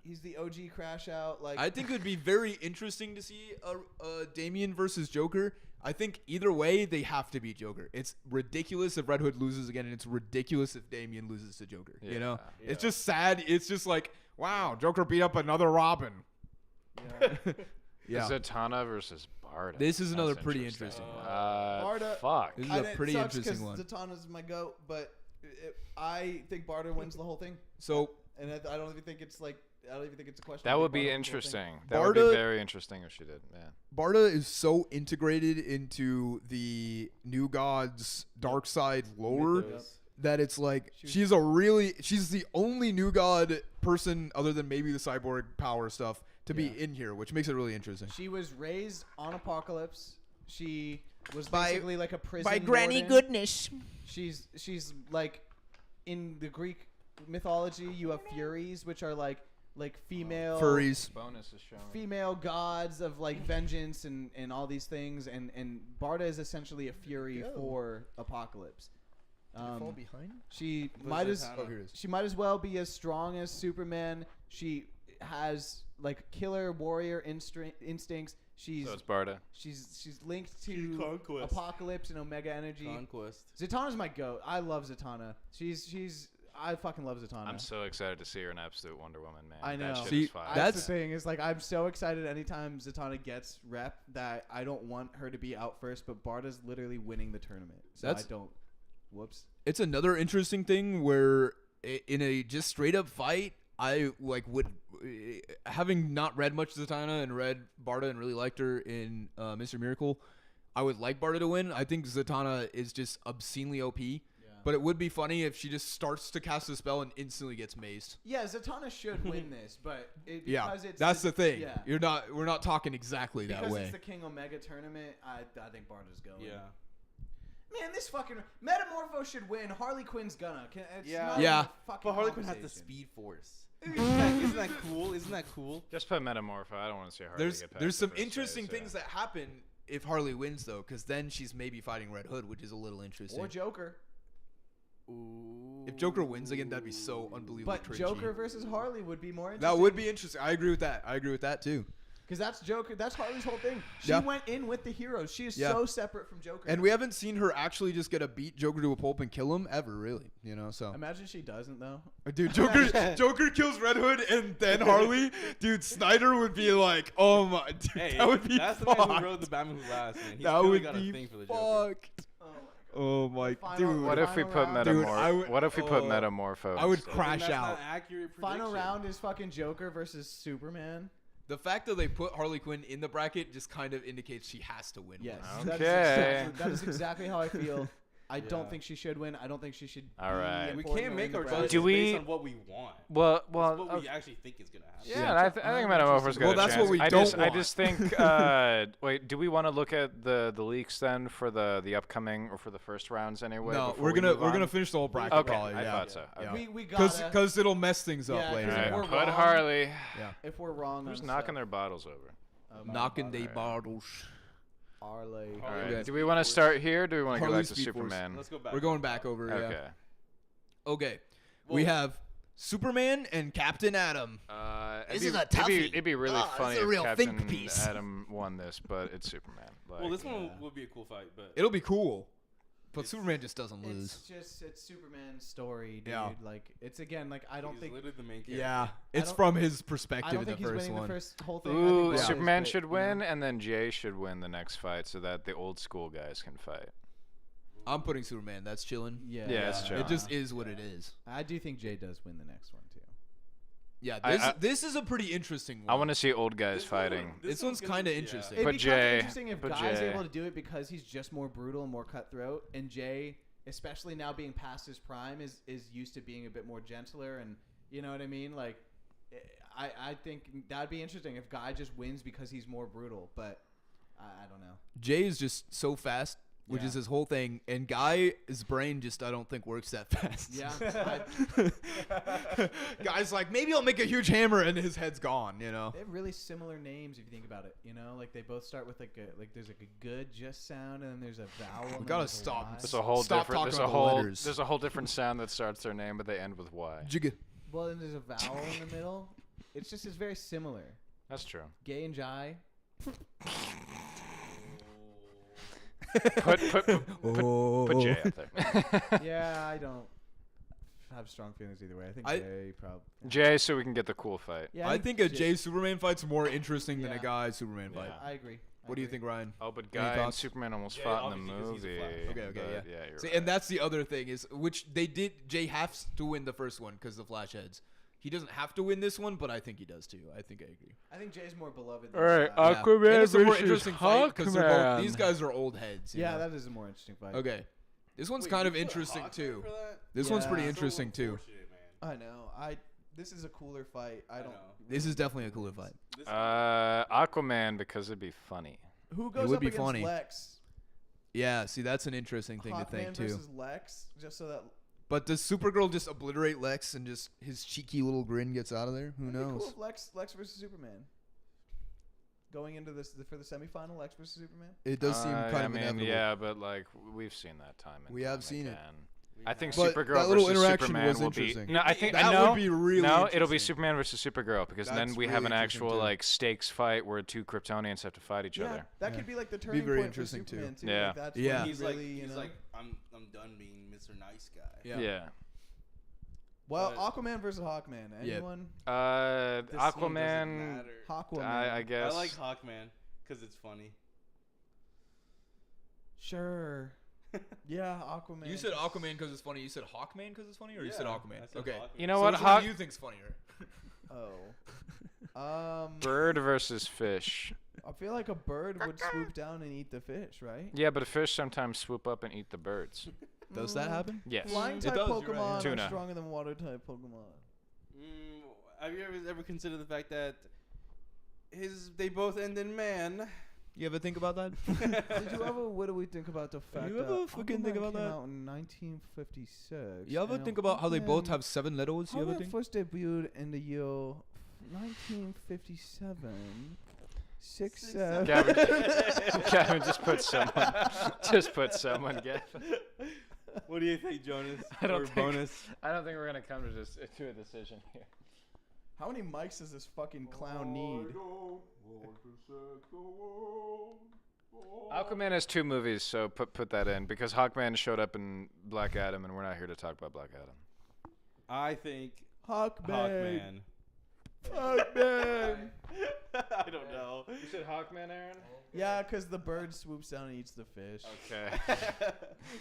he's the OG crash out. Like I think it would be very interesting to see a Damien versus Joker. I think either way they have to beat Joker. It's ridiculous if Red Hood loses again, and it's ridiculous if Damian loses to Joker. You know, Yeah. it's just sad. It's just like, wow, Joker beat up another Robin. Yeah. Zatanna versus Barda. This is another That's pretty interesting one. Barda- Fuck. This is a pretty interesting one. Zatanna's my goat, but I think Barda wins the whole thing. So And I don't even think it's like I don't even think it's a question. That I would think be Barda wins the whole thing. interesting. That would be Barda- very interesting if she did. Yeah. Barda is so integrated into the New Gods dark side lore Mythos. that it's like She was- she's the only New God person other than maybe the cyborg power stuff to be in here, which makes it really interesting. She was raised on Apocalypse. She was By- basically like a prison By Granny warden. Goodness. She's like in the Greek mythology. You have Furies, which are like female Furries. Bonus is showing. female gods of like vengeance and all these things, and Barda is essentially a fury for Apocalypse. behind? She Where's might as Zatanna? Oh, here it is. she might as well be as strong as Superman. She has like killer warrior instincts. She's So it's Barda. she's linked to Conquest. Apocalypse and Omega Energy. Conquest. Zatanna's my goat. I love Zatanna. I fucking love Zatanna. I'm so excited to see her in Absolute Wonder Woman, man. I know. That shit See, is fire. That's That's- the thing. Is like I'm so excited anytime Zatanna gets rep that I don't want her to be out first, but Barda's literally winning the tournament. So That's- I don't. Whoops. It's another interesting thing where in a just straight up fight, I like would having not read much Zatanna and read Barda and really liked her in Mr. Miracle, I would like Barda to win. I think Zatanna is just obscenely OP. But it would be funny if she just starts to cast a spell and instantly gets mazed. Yeah, Zatanna should win this, but Yeah, because it's that's the thing. Yeah, We're not talking exactly that because way. it's the King Omega tournament. I think Barda's going. Yeah. Man, this fucking Metamorpho should win. Harley Quinn's gonna. It's Yeah. not Yeah. even a fucking But Harley Quinn has the conversation. Speed Force. Isn't that cool? Isn't that cool? Just put Metamorpho. I don't want to see Harley There's get past there's the some first interesting phase, things that happen if Harley wins though, because then she's maybe fighting Red Hood, which is a little interesting. Or Joker. Ooh. If Joker wins again, that'd be so unbelievably But cringy. Joker versus Harley would be more interesting. That would be interesting. I agree with that too. Because that's Joker. That's Harley's whole thing. She Yeah. went in with the heroes. She is Yeah. so separate from Joker. And now. we haven't seen her actually just get a beat Joker to a pulp and kill him ever, really. You know, so Imagine she doesn't though. dude, Joker kills Red Hood and then Harley. Dude, Snyder would be like, oh my, dude, Hey, that would be that's the fucked. man who wrote the Batman Who Laughs, man. He's That really would got a be thing for the Joker. fucked. Oh my, Final- dude. What if we put Final round. Dude, I would- What if we put oh, Metamorpho? I would instead? crash That's out. not accurate Final prediction. round is fucking Joker versus Superman. The fact that they put Harley Quinn in the bracket just kind of indicates she has to win. Yes. one. Okay. That is exactly how I feel. I Yeah. don't think she should win. I don't think she should. All be right. We important can't or make in the our bracket. judgments Do we- based on what we want. Well, It's well. what we actually think is gonna happen. Yeah, and I think Metamorpho's got Well, a that's chance. what we I don't just, I want. just think. Wait, do we want to look at the leaks then for the upcoming or for the first rounds anyway? No, before we're we gonna move we're on? gonna finish the whole bracket. Okay, probably, I yeah. thought so. Yeah. Okay. We gotta. Because it'll mess things up Yeah, 'cause later. if All right, we're put wrong- Harley. If we're wrong, Who's on knocking stuff, their bottles over? Knocking they Alright. bottles. Harley. All Okay. right. Do we want to start here? Or do we want to go Harley back to Speed Force. Superman? Let's go back. We're going back over. Okay. Yeah. Okay. We Well- have Superman and Captain Atom. This is a toughie. It'd be really Oh, this funny is a if real Captain think piece. Adam won this, but it's Superman. Like, Well, this one would be a cool fight, but It'll be cool, but It's- Superman just doesn't lose. It's Superman's story, dude. Yeah. Like it's again like I don't he's think literally the main character. Yeah, it's don't- from his I perspective don't in the think he's first winning one. the first whole thing. I Ooh, think Barda's Superman great, should you win, know? and then Jay should win the next fight, so that the old school guys can fight. I'm putting Superman. That's chilling. Yeah, Yeah, it's chill. It just is what it is. I do think Jay does win the next one too. Yeah, I- this is a pretty interesting one. I want to see old guys This one- fighting. This one's gonna kinda be- interesting. It But becomes Jay- interesting if but Guy's Jay- able to do it because he's just more brutal and more cutthroat, and Jay, especially now being past his prime, is used to being a bit more gentler, and you know what I mean. Like, I think that'd be interesting if Guy just wins because he's more brutal, but I don't know. Jay is just so fast, which Yeah. is his whole thing, and Guy's brain just I don't think works that fast. Yeah, Guy's like maybe I'll make a huge hammer and his head's gone. You know. they have really similar names if you think about it. You know, like they both start with like there's like a good just sound, and then there's a vowel. and then gotta there's a stop. Y. There's a whole Stop different. talking There's a about the whole. letters. There's a whole different sound that starts their name, but they end with Y. Jigga. Well, then there's a vowel in the middle. It's very similar. That's true. Gay and Jai. Put Jay up there. Yeah, I don't have strong feelings either way. I think I- Jay probably. Jay, so we can get the cool fight. Yeah, I think a Jay Superman fight's more interesting than a Yeah. Guy Superman fight. I agree. What do you think, Ryan? Oh, but Any Guy and thoughts? Superman almost Jay, fought in the obviously, 'cause he's a movie. Flash. Okay, but yeah. you're See, right. and that's the other thing is, which they did. Jay has to win the first one because the Flash heads. He doesn't have to win this one, but I think he does too. I think I agree. I think Jay's more beloved. All right, Flash. Yeah. Aquaman And it's a more versus interesting fight because Hawkman. these guys are old heads. you Yeah, know? that is a more interesting fight. Okay. This one's Wait, kind you of put interesting Hawkman too. for that? This one's pretty Yeah. interesting too. Unfortunate, man. I know. This is a cooler fight. I don't. know. This is definitely a cooler fight. This Aquaman because it'd be funny. Who goes would up be against funny. Lex? Yeah, see, that's an interesting thing to Hawkman think too. versus Lex, just so that. But does Supergirl just obliterate Lex and just his cheeky little grin gets out of there? Who That'd be knows? Cool if Lex versus Superman. Going into this for the semifinal, Lex versus Superman. It does seem kind of inevitable. Yeah, but like we've seen that time. And We have time seen it. again. I think But Supergirl that little versus interaction Superman was will be. interesting. No, I think That no, would be really no. It'll be interesting. Superman versus Supergirl because then That's we have really an interesting, actual too. like stakes fight where two Kryptonians have to fight each Yeah, other. that Yeah. could be like the turning very point for interesting, too. Superman too. Yeah. Like, that's Yeah. when he's really, like, you he's know. like, I'm done being Mr. Nice Guy. Yeah. Yeah. Well, But- Aquaman versus Hawkman. Yeah. Anyone? This one doesn't Aquaman. matter. Hawkwoman. I guess. I like Hawkman because it's funny. Sure. Yeah, Aquaman. You said Aquaman because it's funny. You said Hawkman because it's funny, or you said Yeah, Aquaman? I said Okay. Hawkman. You know So what? which one do you think's funnier? Oh. Bird versus fish. I feel like a bird would swoop down and eat the fish, right? Yeah, but fish sometimes swoop up and eat the birds. Does that happen? Yes. Flying It type does, you're right. Pokemon are Tuna. stronger than water type Pokemon. Have you ever considered the fact that they both end in man? You ever think about that? Did you ever? What do we think about the fact you that ever fucking think Aquaman about came that? out in 1956? You ever and think about how they both Aquaman- have 7 letters? You ever Aquaman think? first debuted in the year 1957. 6-7. Gavin, just put someone. Just put someone, Gavin. What do you think, Jonas? I don't Or think- bonus. I don't think we're gonna come to a decision here. How many mics does this fucking clown need? Aquaman has 2 movies, so put that in because Hawkman showed up in Black Adam, and we're not here to talk about Black Adam. I think Hawkman. Hawkman. Hawkman. I don't know. You said Hawkman, Aaron? Yeah, because the bird swoops down and eats the fish. Okay.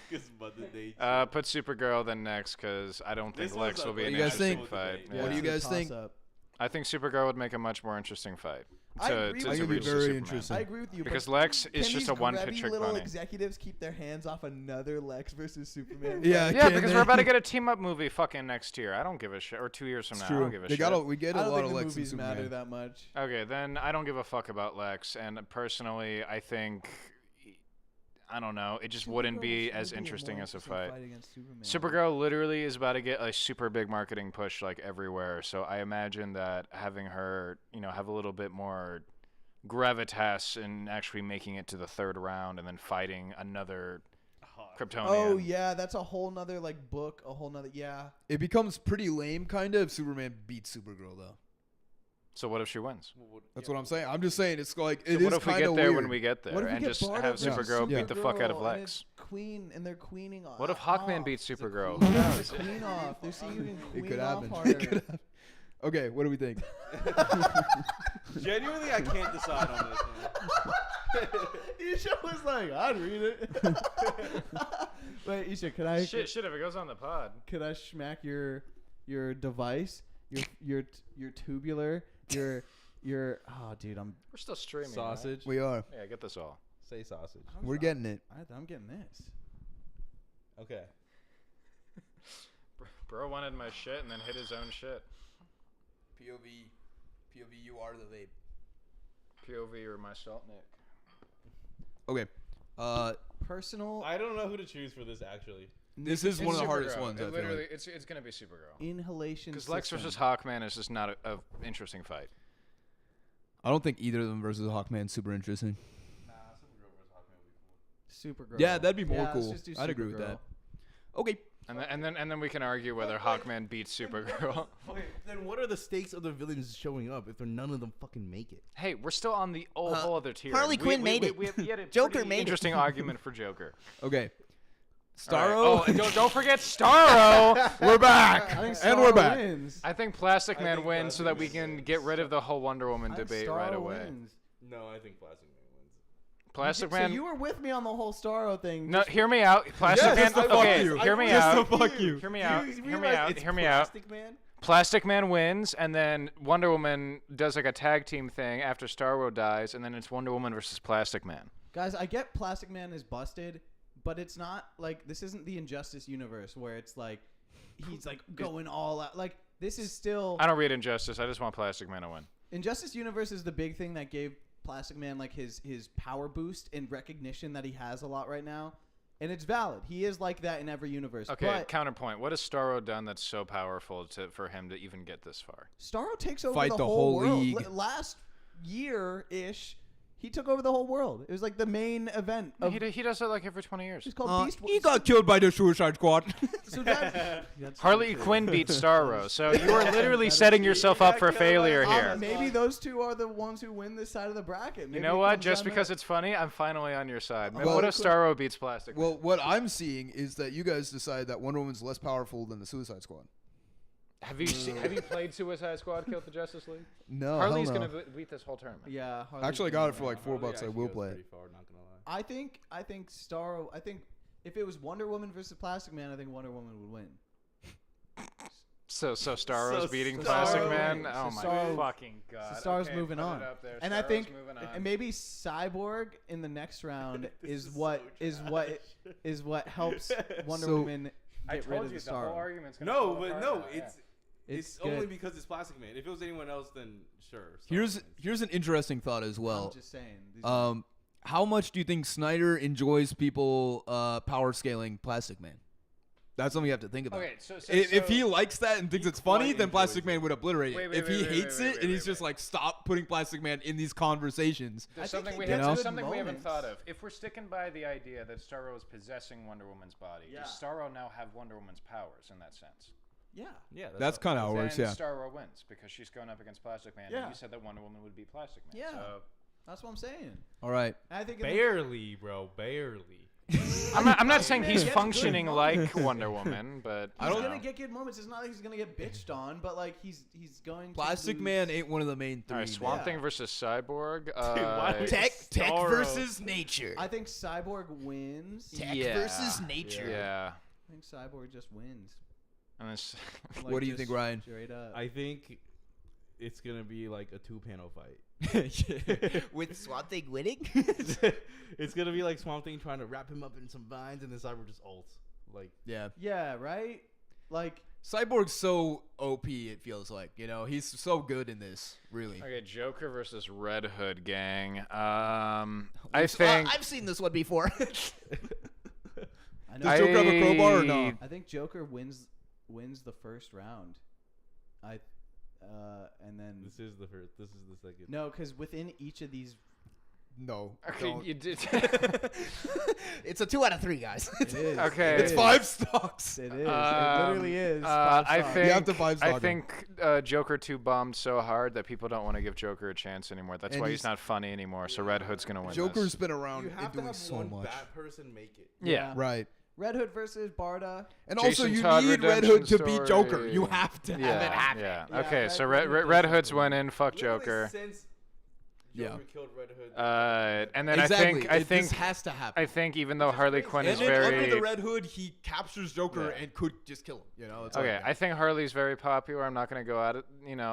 Because Mother Nature. Put Supergirl then next because I don't think This Lex one's will a be an What do you guys interesting think? fight. Yeah. What do you It's a guys think? toss-up. I think Supergirl would make a much more interesting fight. I To, agree to, with to you. reach the Very Superman. interesting. I agree with you. Because but Lex is can just these a one-hit grubby trick little pony. executives keep their hands off another Lex versus Superman? Yeah, Yeah, can because they? we're about to get a team-up movie fucking next year. I don't give a shit. Or 2 years from It's now. true. I don't give a They shit. we get I a don't lot think of the Lex and movies matter Superman. that much. Okay, then I don't give a fuck about Lex. And personally, I think, I don't know, it just wouldn't be as interesting as a fight. Supergirl literally is about to get a super big marketing push like everywhere. So I imagine that having her, have a little bit more gravitas and actually making it to the 3rd round and then fighting another Kryptonian. Oh yeah, that's a whole nother book, a whole nother It becomes pretty lame, kind of, if Superman beats Supergirl, though. So what if she wins? That's what I'm saying. I'm just saying it's like So it is what if we kind get of there weird. when we get there What if we and get just Barda have versus Supergirl beat the fuck out of Supergirl Lex? And they're queening off. What if Hawkman beats Supergirl? Queen Who off, knows? the queen off. They're seeing you can It queen could off happen. harder. It could happen. Okay, what do we think? Genuinely, I can't decide on this one. Isha was like, I'd read it. Wait, Isha, could I Shit, if it goes on the pod. could I smack your device, your tubular, your oh dude, We're still streaming. right? Sausage. We are. Yeah, get this all. Say sausage. We're getting it. I'm getting this. Okay. Bro wanted my shit and then hit his own shit. POV, you are the vape. POV or my salt nick. Okay. Personal I don't know who to choose for this actually. This is one of the hardest ones. I feel Literally, like. it's gonna be Supergirl. inhalation. Because Lex system. versus Hawkman is just not a interesting fight. I don't think either of them versus Hawkman super interesting. Nah, Supergirl versus Hawkman would be cool. Supergirl. Yeah, that'd be more Yeah, let's cool. just do I'd agree with Supergirl. that. Okay. And then we can argue whether Hawkman beats Supergirl. Okay, then what are the stakes of the villains showing up if none of them fucking make it? Hey, we're still on the whole other tier. Harley Quinn made it. We had a Joker pretty made it. interesting argument for Joker. Okay. All right. Starro. Oh, and don't forget Starro. We're back. I think And we're Starro back. wins. I think Plastic I Man think wins so Plastic that we Man can wins. get rid of the whole Wonder Woman I think debate Starro right away. wins. No, I think Plastic Man wins. Plastic So Man. you were with me on the whole Starro thing. No, hear me out. Plastic Yes, Man. to fuck Okay, you. hear me Just out. to fuck you. Hear me out. You Hear me realize out. it's Hear me out. Plastic Man? Plastic Man wins, and then Wonder Woman does like a tag team thing after Starro dies, and then it's Wonder Woman versus Plastic Man. Guys, I get Plastic Man is busted, but it's not like this isn't the Injustice universe where it's like he's like going all out. Like this is still I don't read Injustice. I just want Plastic Man to win. Injustice universe is the big thing that gave Plastic Man like his power boost and recognition that he has a lot right now. And it's valid. He is like that in every universe. Okay, But counterpoint. What has Starro done that's so powerful for him to even get this far? Starro takes over Fight the the whole whole world. league. Last year-ish, he took over the whole world. It was like the main event. Of, He does it like every 20 years. it's called Beast He got killed by the Suicide Squad. So that's Harley Quinn beat Starro, so you are literally setting yourself up for failure here. Maybe those two are the ones who win this side of the bracket. You Maybe know it what? comes Just down to- because it's funny, I'm finally on your side. Well, What if Starro beats Plastic Man? Well, what I'm seeing is that you guys decide that Wonder Woman's less powerful than the Suicide Squad. Have you played Suicide Squad Kill the Justice League? No, Harley's hell no. gonna beat this whole tournament. Yeah. Harley Actually, I Quinn got it for wins. like $4. I Actually will goes play pretty it. far, not gonna lie. I think Starro. I think if it was Wonder Woman versus Plastic Man, I think Wonder Woman would win. So Starro's So beating Starro Plastic wins. Man. So Oh my Starro- fucking god! So Starro's Okay, moving put it on, up there. and I Starro's think moving on. and maybe Cyborg in the next round This is what so is trash. what is what helps Wonder So- Woman I get rid told of you the the whole Starro. argument's gonna No, fall but apart no, now, yeah. it's good. only because it's Plastic Man. If it was anyone else, then sure. Here's an interesting thought as I'm well. just saying. These are- How much do you think Snyder enjoys people power scaling Plastic Man? That's something you have to think about. Okay, so If he likes that and thinks He it's funny, quite then Plastic enjoys Man it. would obliterate Wait, it. wait, If wait, he wait, hates wait, it wait, and he's wait, just wait. like, stop putting Plastic Man in these conversations. There's I think something he we gets haven't good something we haven't moments. thought of. If we're sticking by the idea that Starro is possessing Wonder Woman's body, Yeah. does Starro now have Wonder Woman's powers in that sense? yeah. Yeah, That's kind of how it works, Then yeah. Starro wins because she's going up against Plastic Man. Yeah. And you said that Wonder Woman would beat Plastic Man. Yeah. So That's what I'm saying. All right. I think in the- barely, bro, barely. I'm not saying Man he's gets functioning good like moments. Wonder Woman, but He's you gonna know. get good moments. It's not like he's gonna get bitched on, but like he's going. Plastic to Man lose. ain't one of the main three. All right, Swamp Yeah. Thing versus Cyborg. why would- Tech Starro. versus nature. I think Cyborg wins. Tech Yeah. versus nature. Yeah. I think Cyborg just wins. And it's, Like, What do you just think, Ryan? Straight up. I think it's gonna be like a 2-panel fight. With Swamp Thing winning? It's gonna be like Swamp Thing trying to wrap him up in some vines, and then Cyber just ults. Like, Yeah. Yeah, right. Like Cyborg's so OP, it feels like. You know, he's so good in this, really. okay, Joker versus Red Hood gang. I think I've seen this one before. I know. Does Joker have a crowbar or no? I think Joker wins the first round. And then this is the first. This is the second. no, because within each of these, No. Okay, don't. you did. It's a 2 out of 3, guys. it is. Okay. it It's is. 5 stocks. It is. It literally is. Five I stars. think. You have to five-stock I him. think Joker 2 bombed so hard that people don't want to give Joker a chance anymore. That's And why he's- he's not funny anymore. So Red Hood's gonna win. Joker's this. been around You have and to doing have so one much. bad person make it. Yeah. Right. Red Hood versus Barda. And also, Jason you Todd need Red Hood to redemption beat Joker. story. You have to have it happen. Yeah. Yeah, Okay, Red so Hood Red does Hood's it. winning. Fuck Literally Joker. Since Yeah. Joker killed Red Hood. And then Exactly. I This think has to happen. I think even though Harley Quinn And is then under the very Red Hood, he captures Joker Yeah. and could just kill him. You know. It's okay, like, I think Harley's very popular. I'm not gonna go out,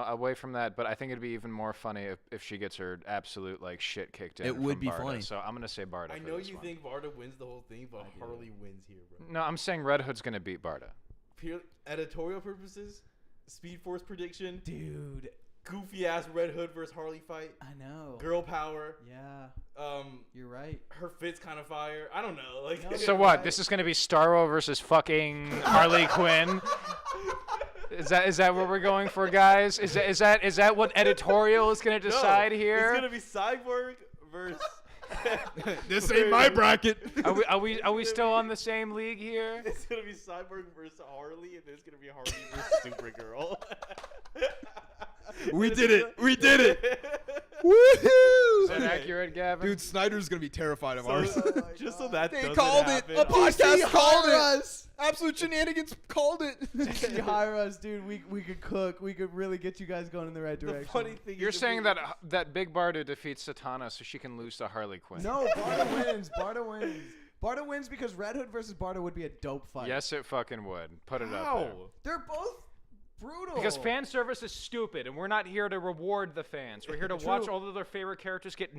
away from that, but I think it'd be even more funny if she gets her absolute like shit kicked in. It would from be Barda. funny. So I'm gonna say Barda. I for know this you one. think Barda wins the whole thing, but Harley wins here, bro. No, I'm saying Red Hood's gonna beat Barda. Pure editorial purposes, Speed Force prediction, Dude, goofy ass Red Hood versus Harley fight, I know. girl power. Yeah, you're right. Her fit's kind of fire. I don't know. Like, No, So you're what? right. This is gonna be Starro versus fucking Harley Quinn. Is that what we're going for, guys? Is that what editorial is gonna decide here? It's gonna be Cyborg versus This ain't my bracket. Are we still on the same league here? It's gonna be Cyborg versus Harley, and there's gonna be Harley versus Supergirl. We did it. We did it. Is Woohoo! that accurate, Gavin? Dude, Snyder's gonna be terrified of ours. Just so that They doesn't called happen, it. A podcast called hire it. us. Absolute Shenanigans called it. DC, hire us, dude. We could cook. We could really get you guys going in the right The direction. funny thing You're is saying that Big Barda defeats Satana so she can lose to Harley Quinn? No, Barda wins. Barda wins. Barda wins because Red Hood versus Barda would be a dope fight. Yes, it fucking would. Put it up there. How? They're both brutal. Because fan service is stupid, and we're not here to reward the fans. We're here to watch all of their favorite characters get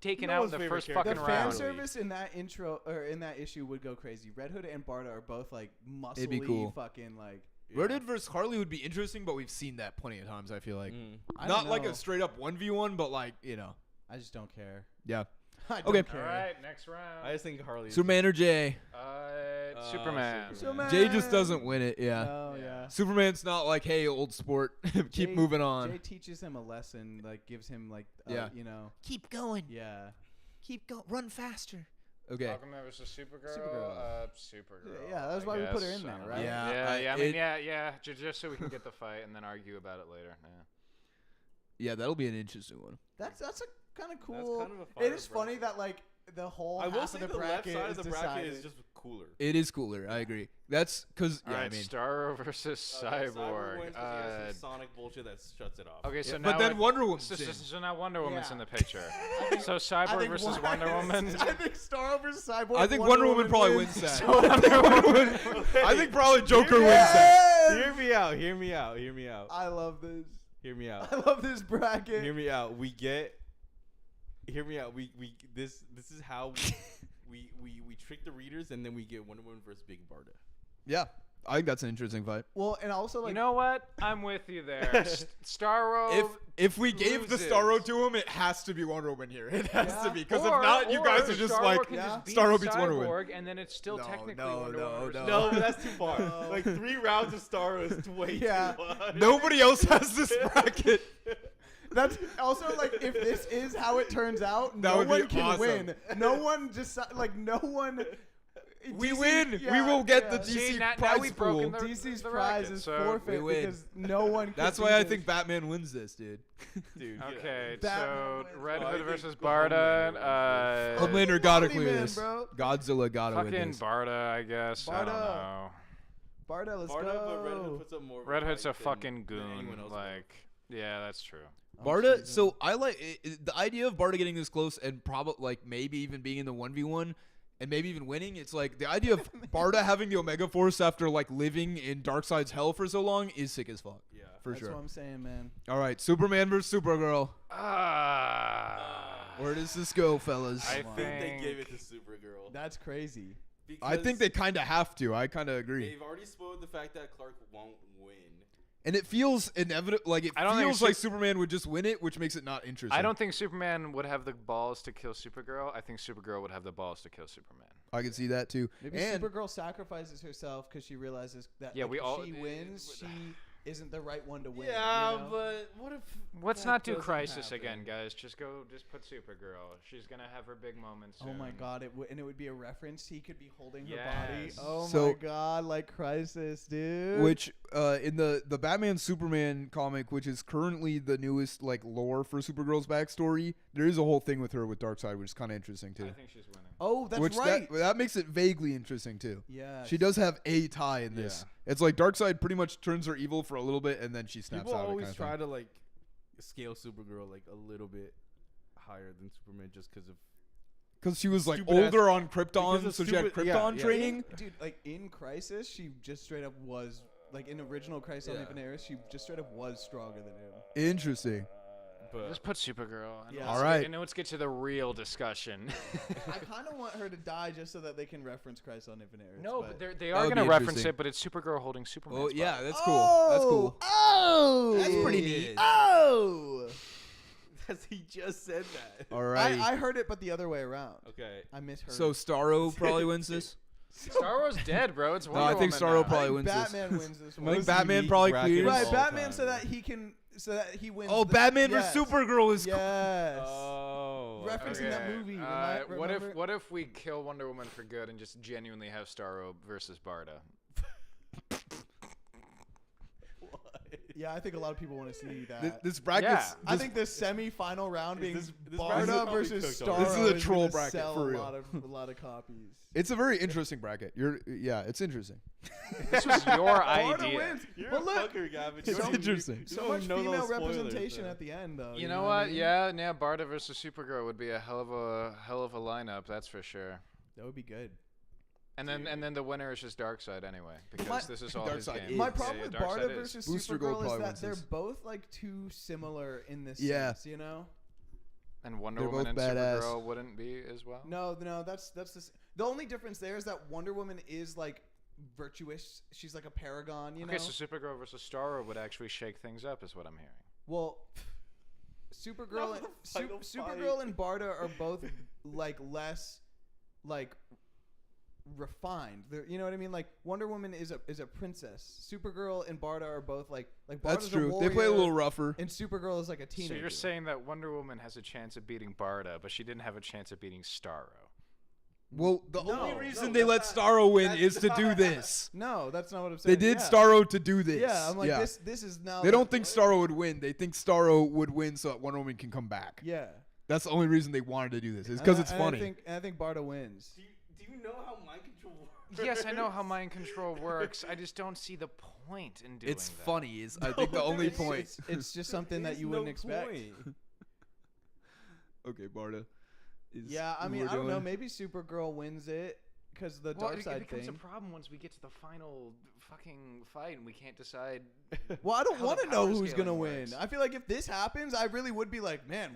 taken No out in one's the favorite first character. fucking the fan round. service in that intro or in that issue would go crazy. Red Hood and Barda are both like muscly, It'd be cool. fucking like. Red Hood versus Harley would be interesting, but we've seen that plenty of times. I feel like I not don't like know. a straight up 1v1, but like I just don't care. yeah. I don't Okay. care. All right, next round. I just think Harley. is- Superman or Jay? Superman. Superman. Jay just doesn't win it. Yeah. Oh yeah. Superman's not like, hey, old sport, keep Jay- moving on. Jay teaches him a lesson, like gives him like, Yeah. you know, Keep going. yeah. Keep going. Run faster. Okay. Aquaman versus Supergirl. Supergirl. Supergirl. Yeah, that's I why we put her guess. in there, I don't right? know. Yeah, Yeah. I it- mean, yeah. Just so we can get the fight and then argue about it later. Yeah. Yeah, that'll be an interesting one. That's a kind of That's cool. kind of a It fire is funny bracket. that like the whole I will half say of the the left bracket side is of the bracket is decided. just cooler. It is cooler. I agree. That's because All yeah, right, I mean, Starro versus Cyborg. wins 'cause he has some Sonic bullshit that shuts it off. Okay, so yeah, now but then Wonder Woman's so, in. so, so now Wonder Woman's Yeah. in the picture. So Cyborg versus Wonder Woman. I think Starro versus Cyborg. I think Wonder Woman probably wins that. So Wonder Woman. I think probably Joker wins that. Hear me out. Hear me out. Hear me out. I love this. Hear me out. I love this bracket. Hear me out. We get. Hear me out. We this is how we trick the readers, and then we get Wonder Woman versus Big Barda. Yeah, I think that's an interesting fight. Well, and also like You know what? I'm with you there. Starro. If we gave the loses. Starro to him, it has to be Wonder Woman here. It has Yeah. to be because if Or- not, you or guys are just Starro like can Yeah. just beat Starro beats Wonder Woman. Cyborg, and then it's still No, technically no, Wonder no, Woman versus no. No, that's too far. Like 3 rounds of Starro is way Yeah. too much. Nobody else has this bracket. that's also like if this is how it turns out, That no would be one can awesome. win. No one just like no one. We DC win. We yeah, will get yeah. the See, DC now prize we've broken pool. the DC's the prize racket, is so forfeit we win. because no one. Can That's do why I this. think Batman wins this, dude. Dude. get Okay, out. Batman so wins. Red Oh, I Hood think versus the Barda. Homelander Homelander gotta Quality clear man, this. bro. Godzilla gotta win Fucking this. Barda, I guess. I don't Barda. know. Barda, let's Barda, go. but Red Hood puts up more. of Red Hood's fight a than- fucking than goon. anyone else Like, yeah, that's true. Barda. So I like the idea of Barda getting this close and probably like maybe even being in the 1v1 and maybe even winning. It's like the idea of Barda having the Omega Force after like living in Darkseid's hell for so long is sick as fuck. Yeah. For That's sure. what I'm saying, man. All right, Superman versus Supergirl. Ah. Where does this go, fellas? I I think they gave it to Supergirl. That's crazy. I think they kind of have to. I kind of agree. They've already spoiled the fact that Clark won't win. And it feels inevitable. Like it I don't think feels like Superman would just win it, which makes it not interesting. I don't think Superman would have the balls to kill Supergirl. I think Supergirl would have the balls to kill Superman. I can see that too. Maybe and Supergirl sacrifices herself because she realizes that Yeah, like, we if all- she wins, she isn't the right one to win. Yeah, you know? but what if? Let's that not do doesn't Crisis happen? again, guys. Just put Supergirl. She's gonna have her big moments. Oh my soon. god! And it would be a reference. He could be holding her Yes. body. Oh So- my god! Like Crisis, dude. which in the Batman Superman comic, which is currently the newest like lore for Supergirl's backstory, there is a whole thing with her with Darkseid, which is kind of interesting too. I think she's winning. Oh, that's which right. that makes it vaguely interesting too. Yeah. She does have a tie in this. It's like Darkseid pretty much turns her evil for a little bit and then she snaps People out. always try to like scale Supergirl like a little bit higher than Superman just because of. because she was like Stupid ass- older on Krypton, because so of she had stupid- yeah, Krypton yeah. training. Dude, like in Crisis, she just straight up was like in original Crisis on Yeah. Infinite Earths, she just straight up was stronger than him. Interesting. But Just put Supergirl. And Yeah. let's All right. get- And let's get to the real discussion. I kind of want her to die just so that they can reference Crisis on Infinite Earths. no, but but they That are would gonna be reference interesting. it, but it's Supergirl holding Superman. Oh yeah, that's cool. That's cool. Oh, That's pretty neat. Oh, that's he just said that. All right. I heard it, but the other way around. Okay. I misheard. So it. Starro probably wins this. Star Wars dead, bro. It's No, Wonder I think Woman Starro now. probably I think wins this. Batman wins this I one. think Batman probably clears. Right, all Batman, time. so that he can so that he wins. Oh, the- Batman yes. vs Supergirl is. Yes. Oh. Referencing that movie. Remember? What if we kill Wonder Woman for good and just genuinely have Starro versus Barda? Yeah, I think a lot of people want to see that. This bracket's. Yeah. I think the semi-final round being this bracket's Barda probably versus cooked Starro already. This is a is troll gonna bracket, sell for a real. lot of copies. It's a very interesting bracket. Yeah, it's interesting. This was your Barda idea. wins. You're Well, a look, fucker, Gavin. It's You don't- interesting. you so don't much know those female spoilers, representation though. at the end, though. You know what? I what? mean? Yeah, Barda versus Supergirl would be a hell of a lineup. That's for sure. That would be good. And then the winner is just Darkseid anyway, because My- this is all his Darkseid game. is. My Yeah, problem with Darkseid Barda is. versus Booster Gold Supergirl is probably that wins they're this. both like too similar in this Yeah. sense, you know? And Wonder They're Woman and both badass. Supergirl wouldn't be as well. No, that's the only difference there is that Wonder Woman is like virtuous. She's like a paragon, you know? Okay, so Supergirl versus Starro would actually shake things up, is what I'm hearing. Well, Supergirl and the final Supergirl fight. and Barda are both like less like refined. You know what I mean? Like Wonder Woman is a princess. Supergirl and Barda are both like Barda's That's a true. They play a warrior, little rougher. and Supergirl is like a teenager. So you're saying that Wonder Woman has a chance of beating Barda, but she didn't have a chance of beating Starro. Well, the No, only no, reason they let that's Starro win that's is to do not- this. No, that's not what I'm They saying. did yeah. Starro to do this. Yeah, I'm like this is now. They don't think Starro would win. They think Starro would win so that Wonder Woman can come back. Yeah, That's the only reason they wanted to do this. Is because it's And funny. I think Barda wins. Do you know how mind control works? Yes, I know how mind control works. I just don't see the point in doing It's that. funny. Is I think the only It's- point. It's just something that There's you wouldn't no expect. point. Okay, Barda. Is Yeah, I who mean, we're I don't know. doing. Maybe Supergirl wins it because the Well, dark it side becomes thing. a problem once we get to the final fucking fight and we can't decide. Well, I don't how the want to know power who's gonna scaling win. works. I feel like if this happens, I really would be like, man,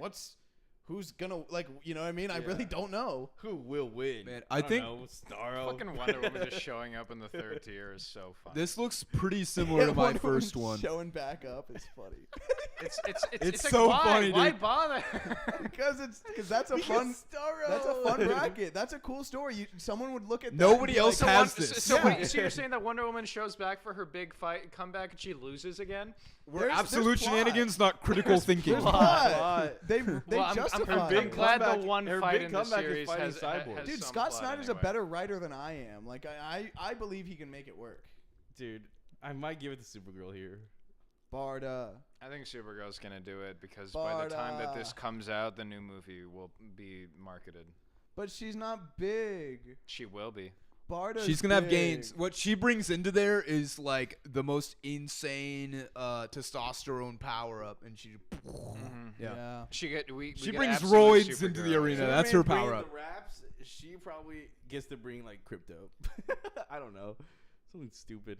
who's gonna like? You know what I mean? I really Yeah. don't know. Who will win? Man, I I don't think- know, Starro. Fucking Wonder Woman just showing up in the third tier is so funny. This looks pretty similar to my Wonder Woman first one. showing back up is funny It's like, so why? funny, Why dude. bother? because that's a fun. Starro. That's a fun bracket. That's a cool story. Someone would look at that Nobody and be else like, has So this. So, Yeah. wait, so you're saying that Wonder Woman shows back for her big fight comeback and she loses again? We're There's absolute plot. shenanigans, not critical thinking. There's Plot. plot. They Well, I'm justify big it. glad the comeback- one her fight big in the comeback is series fighting has Cyborg. Dude, some Scott plot Snyder's anyway. a better writer than I am. Like I believe he can make it work. Dude, I might give it to Supergirl here. Barda. I think Supergirl's gonna do it because by the time that this Barda. comes out, the new movie will be marketed. But she's not big. She will be. Barda's She's gonna have big. gains. What she brings into there is like the most insane testosterone power up, and she. Yeah. She we She get brings absolute roids into the Supergirl. arena. That's her Superman power bringing up. The raps, she probably gets to bring like crypto. I don't know, something stupid.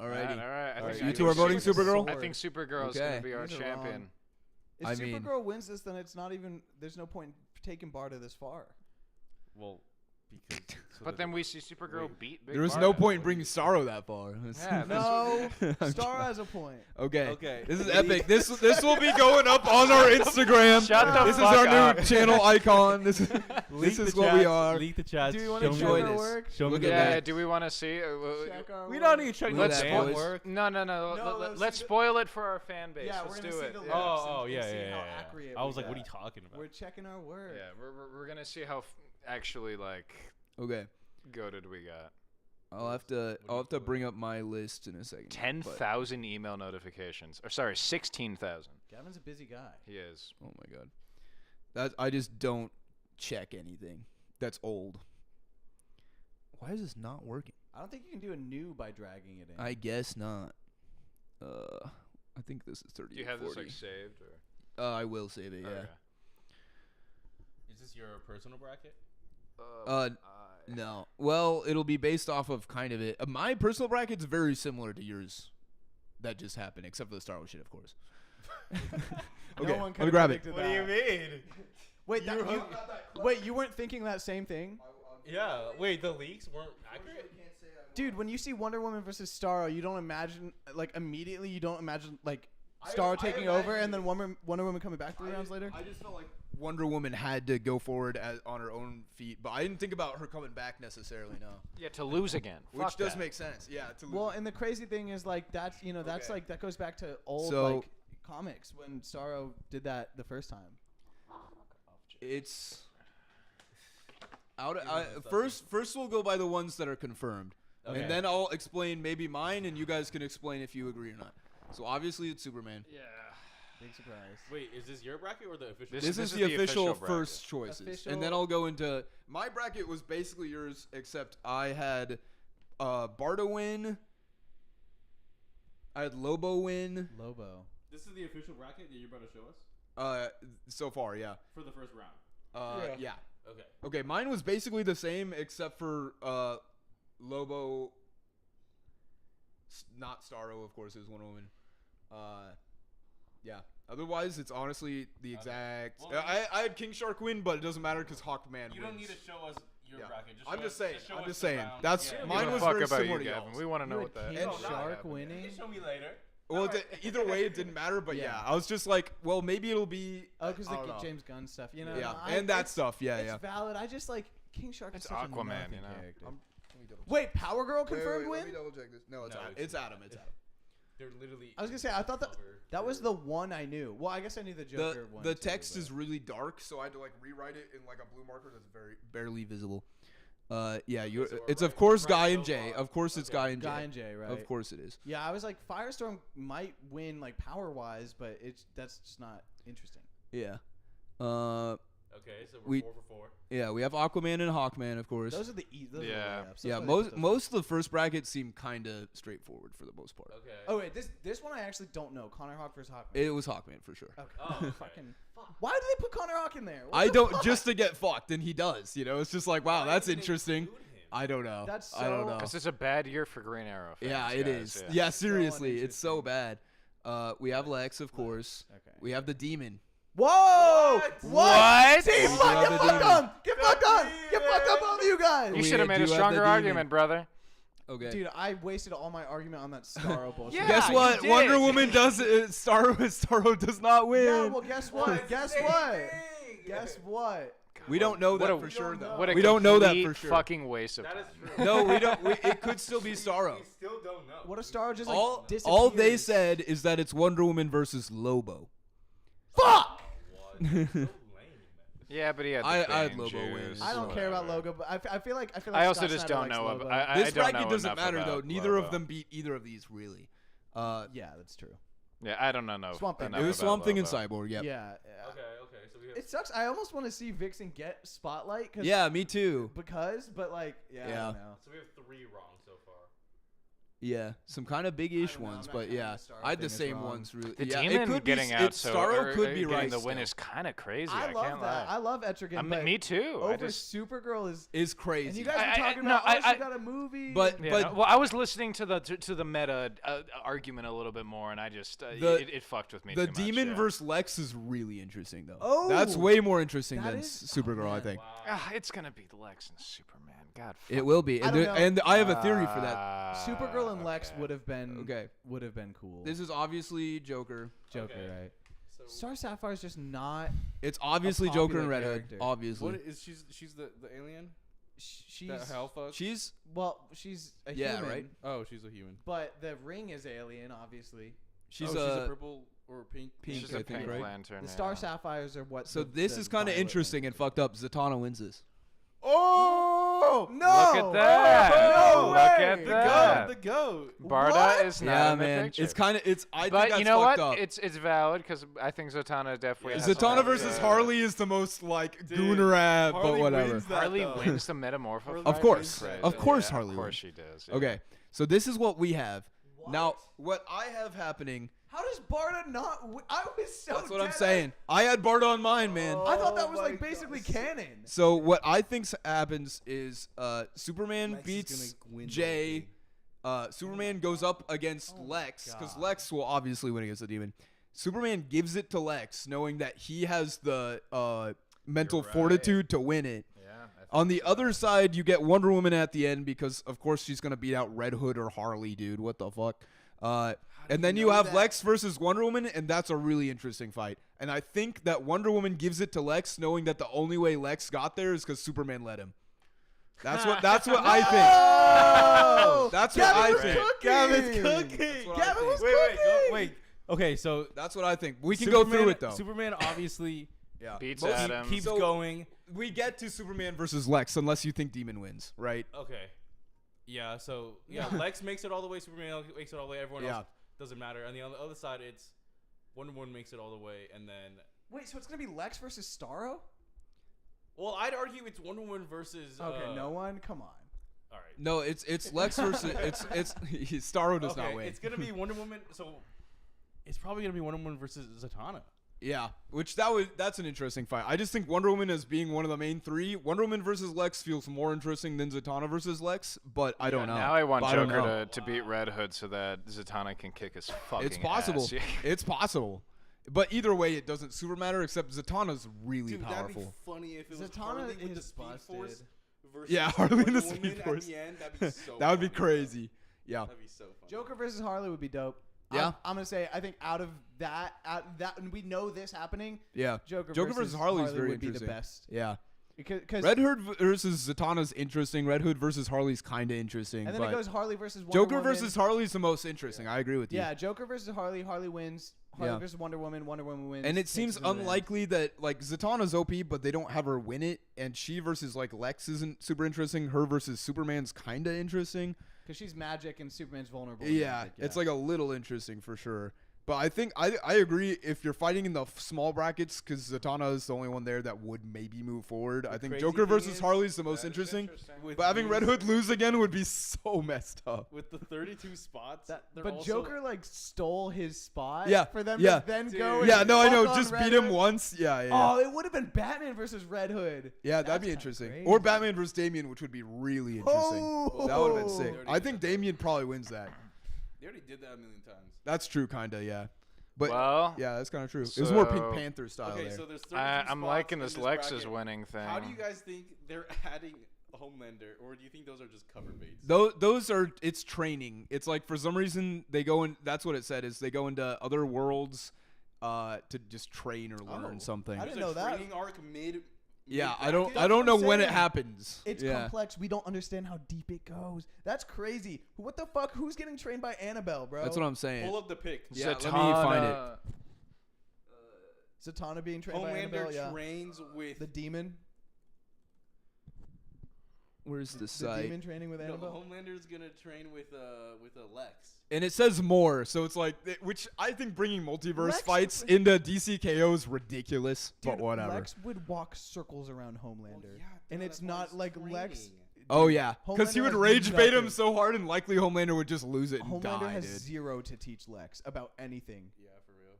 Alrighty. All right. Alright, I you think two are voting Supergirl? Supergirl. I think Supergirl's Okay. gonna be our These are champion. wrong. If I mean- Supergirl wins this, then it's not even. There's no point in taking Barda this far. Well, because But then we see Supergirl beat Big There was no Barda. point in bringing Starro that far. Yeah, No, I'm Star has a point. Okay. Okay. This is epic. This will be going up on our Instagram. Shut the This is fuck our up. new channel icon. This is what we are. Leak the chats. Do you want to show check me our this. work? Show me Look the at Yeah, that. yeah, do we want to see? Check our We work. don't need to check Look the at that, damn boys. work. No. No, Let's let's see the- spoil it for our fan base. Yeah, Let's we're gonna do see it. the Yeah. lyrics. Oh, and yeah, see yeah, how yeah. accurate I was we like, what are you got. talking about? We're checking our work. Yeah, we're gonna see how actually like Okay. goated we got. I'll have to bring up my list in a second. 10,000 email notifications. Or sorry, 16,000. Gavin's a busy guy. He is. Oh my god. I just don't check anything. That's old. Why is this not working? I don't think you can do a new by dragging it in. I guess not. I think this is 30. Do you have this like saved or? I will save it. Yeah. Okay. Is this your personal bracket? No. Well, it'll be based off of kind of it. My personal bracket's very similar to yours. That just happened, except for the Star Wars shit, of course. Okay, No one let could me grab it. predicted What do you that. mean? Wait, wait, you weren't thinking that same thing? Yeah. Wait, the leaks weren't accurate. Dude, when you see Wonder Woman versus Starro, you don't imagine, like, immediately you don't imagine, like, Starro taking over and then Wonder Woman coming back 3 rounds later? I just felt like Wonder Woman had to go forward on her own feet, but I didn't think about her coming back necessarily. No, Yeah, to lose again. which Fuck does that. make sense. Yeah. To lose. Well, and the crazy thing is, like, that's, you know, that's, Okay. like, that goes back to old, So- like, comics when Starro did that the first time? It's first we'll go by the ones that are confirmed, Okay. and then I'll explain maybe mine, and you guys can explain if you agree or not. So obviously it's Superman. Yeah. Big surprise. Wait, is this your bracket or the official? This is the official first choices, Official- and then I'll go into my bracket was basically yours, except I had Bardo win. I had Lobo win. Lobo. This is the official bracket that you're about to show us So far, yeah. for the first round. Yeah. Okay. Okay, mine was basically the same except for Lobo. Not Starro, of course, is Wonder Woman. Yeah. Otherwise, it's honestly the exact. Well, I had King Shark win, but it doesn't matter because Hawkman You wins. don't need to show us your Yeah. bracket. Just I'm show just us- saying. show I'm us just the saying. rounds. That's Yeah. mine Give a was fuck very about similar you, to Gavin. y'all's. We want to know You're what that. King No, not Shark Gavin. winning? You can show me later. Well, either way, it didn't matter. But yeah, Yeah. I was just like, well, maybe it'll be. Oh, because I the don't know. James Gunn stuff, you know. Yeah, no, and that it's- stuff. Yeah, it's yeah. valid. I just like King Shark. It's is such Aquaman, a nothing you know. character. Let me double check. Wait, Power Girl confirmed Let me win? double check this. No, it's No, Adam. it's It's Adam. It's Adam. They're literally. I was gonna say I thought that was the. the one I knew. Well, I guess I knew the Joker one. The too, text but- is really dark, so I had to like rewrite it in like a blue marker that's very barely visible. Yeah, you. so we're It's right- of course right Guy so and Jay. far. Of course it's Okay. Guy and Jay. Guy and Jay, right? Of course it is. Yeah, I was like Firestorm might win like power wise, but that's just not interesting. Yeah. Okay, so we- we're 4 for 4. Yeah, we have Aquaman and Hawkman, of course. Those are the those Yeah. are the layups. That's Yeah, why they most put those most of the first brackets seem kind of straightforward for the most part. Okay. Oh wait, this one I actually don't know. Connor Hawk versus Hawkman. It was Hawkman for sure. Okay. Oh, okay. Fucking. Why do they put Connor Hawk in there? What I the don't fuck? just to get fucked, and he does. You know, it's just like, wow, Why that's did they interesting. include him? I don't know. That's I don't so- know. Because it's a bad year for Green Arrow. Fans, Yeah, it guys, is. yeah. Yeah, seriously, it's so uninteresting. bad. We have Lex, of course. Okay. We have the demon. Whoa! What? Team, We fuck, have get the fucked demon. on! Get fucked on! Get fucked up, both of you guys! You We should have made do a have the stronger demon. argument, brother. Okay. Dude, I wasted all my argument on that Starro bullshit. Yeah, Guess you what? did. Wonder Woman does Starro does not win. Yeah, well, guess what? Guess what? Guess what? We don't know that What a- for sure, though. What a We don't know that complete for sure. Fucking waste of That time. is true. No, we don't. It could still be Starro. We still don't know. What if Starro just like All disappears? they said is that it's Wonder Woman versus Lobo. Fuck! What? So lame, man. Yeah, but he had the I had Bane Lobo juice, win. I don't care about whatever. Logo, but I feel like I also Scott just Snyder don't likes know. Logo. I This don't bracket know doesn't enough matter though. about Neither Lobo. of them beat either of these really. Yeah, that's true. Yeah, I don't know. Swamp Thing. enough It was about Swamp Thing and Lobo. Cyborg. Yep. Yeah. Okay, so we have. It sucks. I almost want to see Vixen get spotlight. Cause, Yeah, me too. but like, yeah, I Yeah. don't know. So we have 3 wrong so far. Yeah, some kind of big-ish I don't know, ones, I'm not but counting yeah, the Starro I had the thing as same wrong. ones. Really, The yeah, demon it could getting be, out so Starro could be getting right. the win still. is kind of crazy. I love can't that. lie. I love Etrigan. but Me too. I Over just Supergirl is crazy. and you guys I- were talking no, about I- she got a movie. But- yeah, no, well, I was listening to the meta argument a little bit more, and I just it fucked with me. the too much, demon yeah. versus Lex is really interesting though. Oh, that's way more interesting that than is- Supergirl. I man. think Wow. It's gonna be Lex and Superman. God. it will be, I and, don't there- know. and I have a theory for that. Supergirl and Lex okay. would have been Okay, would have been cool. this is obviously Joker. Joker, Okay. right? So Star Sapphire is just not. It's obviously Joker and popular Red Hood. character. Obviously, what is she's the alien? She's That hell fuck? she's she's a Yeah, human, right? Oh, she's a human. but the ring is alien, obviously. she's a purple or pink. pink, She's I a think, pink right? lantern. The Star yeah. Sapphires are what. So the- this the is kind of violet interesting and ones. fucked up. Zatanna wins this. Oh No! Look at that. No Look way! at The that. goat. The goat. Barda What? is not Yeah, in the man. picture. It's kind of I think But that's you know fucked what? up. It's valid because I think Zatanna definitely. has Zatanna some- versus Harley is the most like Dude, gooner app, but Harley whatever. wins that, Harley though. wins the metamorpho. Harley fight? Of course. That's crazy. Of course Yeah, Harley Of course wins. she does. Yeah. Okay, so this is what we have. Now, what I have happening. How does Barda not? I was so. That's what I'm dead. saying. I had Barda on mine, man. I thought that was Oh like my basically God. canon. So what I think happens is Superman Lex is beats gonna win Jay. Superman goes up against Oh my Lex because God. Lex will obviously win against the demon. Superman gives it to Lex, knowing that he has the mental You're right. fortitude to win it. Yeah. I think On the so. other side, you get Wonder Woman at the end because, of course, she's gonna beat out Red Hood or Harley, dude. What the fuck? And then you know have that? Lex versus Wonder Woman, and that's a really interesting fight. And I think that Wonder Woman gives it to Lex, knowing that the only way Lex got there is because Superman let him. That's what I think. Oh! That's what Gavin I was think. cooking. Gavin's cooking. That's what I Gavin think. was Wait, cooking. wait, Okay, so That's what I think. We can go through it though. Superman obviously Yeah. Beats Most- Adam. keeps So- going. We get to Superman versus Lex unless you think Demon wins, right? Okay. Yeah, so Lex makes it all the way, Superman makes it all the way, everyone else doesn't matter. And on the other side, it's Wonder Woman makes it all the way, and then Wait, so it's gonna be Lex versus Starro? well, I'd argue it's Wonder Woman versus Okay, no one. Come on. All right. No, it's Lex versus it's Starro does not win. It's gonna be Wonder Woman. So it's probably gonna be Wonder Woman versus Zatanna. Yeah, which that's an interesting fight. I just think Wonder Woman as being one of the main three. Wonder Woman versus Lex feels more interesting than Zatanna versus Lex, but I don't know. Now I want But I don't Joker know. to beat Red Hood so that Zatanna can kick his fucking It's possible. ass. It's possible. But either way, it doesn't super matter. Except Zatanna's really Dude, powerful. that'd be funny if it was Zatanna Harley with the is Speed Force busted. versus Yeah, Harley in Wonder the Speed Woman at Force. the end. That'd be so. That would be funny, crazy. bro. Yeah. That'd be so funny. Joker versus Harley would be dope. Yeah. I'm gonna say I think out of that, and we know this happening. Yeah. Joker versus Harley's Harley very would be interesting. the best. Yeah. Because Red Hood versus Zatanna's interesting. Red Hood versus Harley's kind of interesting. and then but it goes Harley versus Wonder Joker Woman. versus Harley's the most interesting. I agree with you. Yeah, Joker versus Harley. Harley wins. Harley Yeah. versus Wonder Woman. Wonder Woman wins. And it takes seems it to the end. unlikely that like Zatanna's OP, but they don't have her win it. And she versus like Lex isn't super interesting. Her versus Superman's kind of interesting. Because she's magic and Superman's vulnerable. Yeah, it's like a little interesting for sure. But I think I agree if you're fighting in the small brackets because Zatanna is the only one there that would maybe move forward. I think crazy Joker thing versus is, Harley is the most That is interesting. With But having Red these- Hood lose again would be so messed up. with the 32 spots. they're But also, Joker like stole his spot. Yeah, For them yeah. to then Dude. go. Yeah, and no, I fuck know. on Just Red beat him Hood. once. Yeah. Oh, it would have been Batman versus Red Hood. Yeah, that'd That's be kinda interesting. crazy. Or Batman versus Damian, which would be really interesting. Oh. That would have been sick. They already I did think that. Damian probably wins that. They already did that a million times. That's true, kinda, yeah. But Well, yeah, that's kind of true. It was more Pink so- Panther style Okay, there. so there's 32 I'm spots liking in this Lex's bracket. winning thing. How do you guys think they're adding Homelander, or do you think those are just cover baits? Those are it's training. It's like for some reason they go in. That's what it said is they go into other worlds, to just train or learn Oh, something. I There's didn't know a that. training arc mid. Yeah, I mid-bracket? don't know I'm when it saying. happens. It's yeah. complex. We don't understand how deep it goes. That's crazy. What the fuck? Who's getting trained by Annabelle, bro? That's what I'm saying. Pull up the pic. Yeah, let me find it. Zatanna being trained by Annabelle. Homelander Yeah. trains with The demon. Where's the The site? demon training with no, Annabelle. Homelander's gonna train with a Lex. And it says more, so it's like, which I think bringing multiverse Lex- fights into DCKO is ridiculous, Dude, but whatever. Lex would walk circles around Homelander, Well, yeah, and duh, it's that's why not he's like Lex. training. Oh yeah, because he Homelander would has rage bait him nothing. so hard, and likely Homelander would just lose it and Homelander die, has dude. zero to teach Lex about anything. Yeah, for real.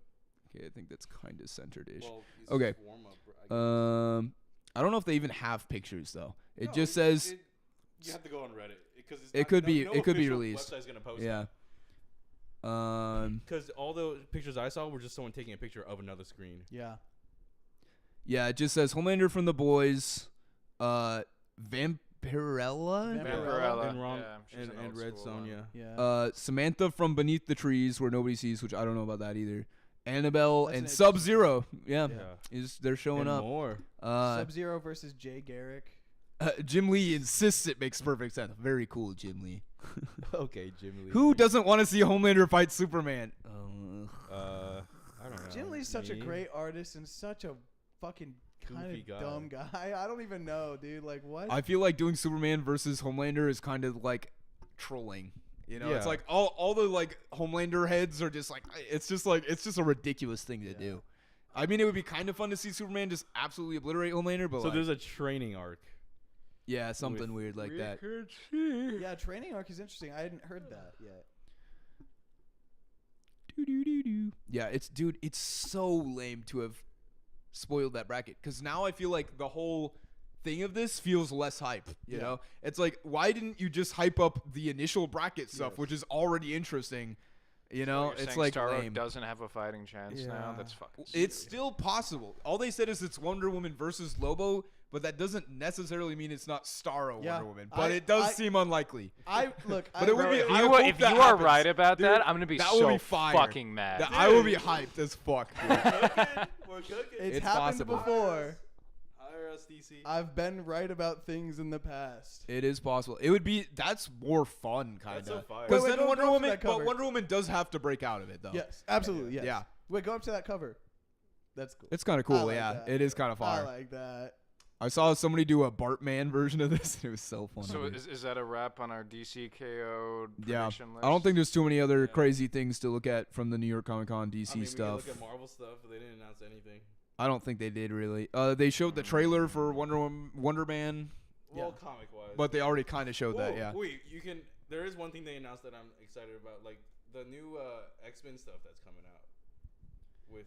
Okay, I think that's kind of centered-ish. Well, it's Okay. just warm up, I guess. I don't know if they even have pictures though. It No, just says, you have to go on Reddit because It could be- no it could be official released. Website's gonna post yeah. Because all the pictures I saw were just someone taking a picture of another screen. Yeah. Yeah, it just says Homelander from the boys, Vampirella, Vampirella. and Ron Yeah, she's an and old Red school one. Sonja. Yeah. Samantha from Beneath the Trees, where nobody sees, which I don't know about that either. Annabelle That's and an Sub Zero, yeah, Yeah. they're showing And up. more. Sub-Zero versus Jay Garrick. Jim Lee insists it makes perfect sense. Very cool, Jim Lee. Okay, Jim Lee. Who doesn't want to see Homelander fight Superman? I don't know. Jim Lee's such a Me? great artist and such a fucking kind Goofy of guy. dumb guy. I don't even know, dude. Like what? I feel like doing Superman versus Homelander is kind of like trolling. You know, it's Yeah. like all the like Homelander heads are just like it's just a ridiculous thing to do. I mean, it would be kind of fun to see Superman just absolutely obliterate Homelander, but So like, there's a training arc. yeah, something with weird like that. Yeah, training arc is interesting. I hadn't heard that yet. Yeah, it's so lame to have spoiled that bracket because now I feel like the whole thing of this feels less hype. You know, it's like why didn't you just hype up the initial bracket stuff, which is already interesting? You know, You're it's saying like Starro lame. doesn't have a fighting chance now. Yeah. That's fucking. It's stupid. still possible. All they said is it's Wonder Woman versus Lobo, but that doesn't necessarily mean it's not Starro Yeah, Wonder Woman. But I- it does I- seem unlikely. But it would be- If I you, hope if that you are happens. right about Dude, that, I'm gonna be that so will be fire. fucking mad. I will be hyped as fuck. dude. It's It's happened possible. before. Hire us, DC. I've been right about things in the past. It is possible. It would be. That's more fun, kind That's so of. fire. Because Wait, then go Wonder up to Woman. that But cover. Wonder Woman does have to break out of it, though. Yes, absolutely. Yes. Yeah. Wait, go up to that cover. That's cool. It's kind of I cool. like Yeah, that. it is kind of I fire. like that. I saw somebody do a Bartman version of this. It was so funny. So is that a wrap on our DC KO yeah, prediction list? I don't think there's too many other Yeah. crazy things to look at from the New York Comic Con DC I mean, stuff. we can look at Marvel stuff, but they didn't announce anything. I don't think they did really. They showed the trailer for Wonder Man, Well, comic-wise. but they already kind of showed that. Ooh, Yeah. Wait, you can. There is one thing they announced that I'm excited about, like the new X-Men stuff that's coming out with.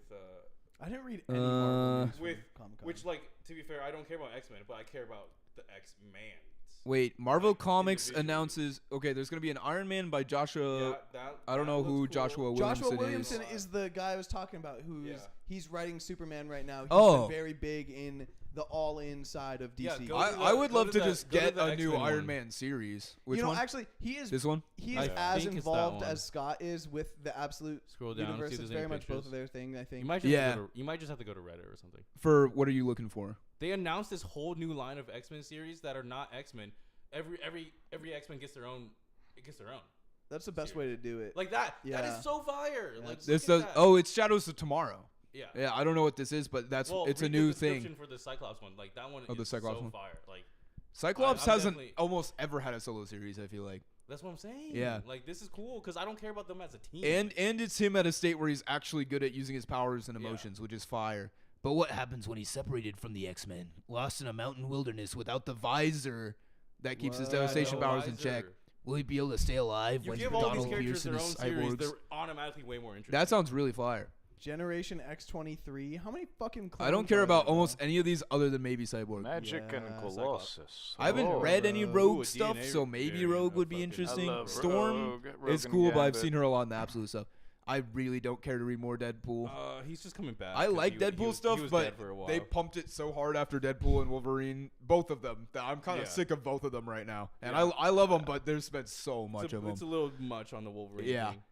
I didn't read any Marvel news with from Comic-Con. Which, like, to be fair, I don't care about X-Men, but I care about the X-Mans. Wait, Marvel Like, Comics individually. announces. Okay, there's gonna be an Iron Man by Joshua. I don't that know looks who cool. Joshua Joshua Williamson Williamson is. is the guy I was talking about who's Yeah. he's writing Superman right now. He's Oh. been very big in the all-in side of DC. Yeah, go I, to I would go love to to that- just go to get the a new X-Men Iron one. Man series. Which you know, one? actually, he is This one? he I is as think it's that involved one. as Scott is with the Absolute Scroll down, universe. see if It's there's very any much both pictures. of their thing. I think. You might just Yeah. have to go to, you might just have to go to Reddit or something. For what are you looking for? They announced this whole new line of X-Men series that are not X-Men. Every X-Men gets their own. It gets their own. That's the best way to do it. Like that. That Yeah. is so fire. Like This look does. at that. Oh, it's Shadows of Tomorrow. Yeah. Yeah, I don't know what this is, but it's Well, a read the new thing. description for the Cyclops one. Like that one Oh, the is Cyclops so one. fire. Like Cyclops I'm hasn't definitely- almost ever had a solo series. I feel like, that's what I'm saying. Yeah. Like this is cool because I don't care about them as a team. and it's him at a state where he's actually good at using his powers and Yeah. emotions, which is fire. But what happens when he's separated from the X-Men, lost in a mountain wilderness Without the visor that keeps his What? devastation No powers in check. visor. Will he be able to stay alive You when give all these Donald characters Pearson their own is series, cyborgs. they're automatically way more interesting. That sounds really fire. Generation X-23. How many fucking? I don't clones care are about there, almost bro? any of these other than maybe Cyborg. Magic Yeah, and Cyclops. Colossus. I haven't Oh, read any Rogue. Rogue Ooh, a stuff, DNA so maybe variant Rogue of would be fucking- interesting. I love Storm Rogue is and cool, but I've Gambit. seen her a lot in the Absolute stuff. I really don't care to read more Deadpool. He's just coming back. I 'cause like he Deadpool was- stuff, he was but dead for a while. they pumped it so hard after Deadpool and Wolverine, both of them, that I'm kind of Yeah. sick of both of them right now. And Yeah. I love them, but there's been so much it's a, of them. It's a little much on the Wolverine. Yeah. thing.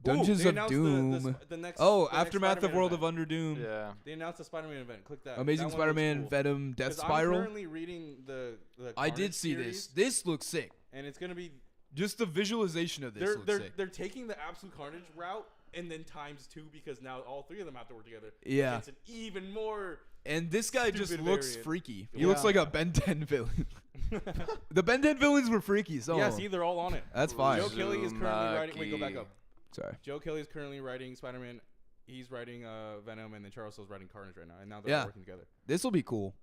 Dungeons Ooh, of they announced Doom. The next, Oh, the next Aftermath of Spider-Man World event. of Underdoom. Yeah. They announced the Spider-Man event. Click that. Amazing That one looks Spider-Man, cool. Venom, Death 'Cause I'm Spiral. currently reading the I did Carnage see series, this. This looks sick. and it's gonna be Just the visualization of this looks sick. they're taking the Absolute Carnage route and then ×2 because now all three of them have to work together. Yeah. It's an even more. And this guy just Stupid looks variant. freaky. He Yeah. looks like a Ben 10 villain. The Ben 10 villains were freaky. So Yeah, see, they're all on it. that's fine. Joe Kelly is currently writing. Wait, go back Uzumaki. up. Sorry. Joe Kelly is currently writing Spider-Man. He's writing Venom, and then Charles Hill's writing Carnage right now, and now they're Yeah. all working together. This will be cool.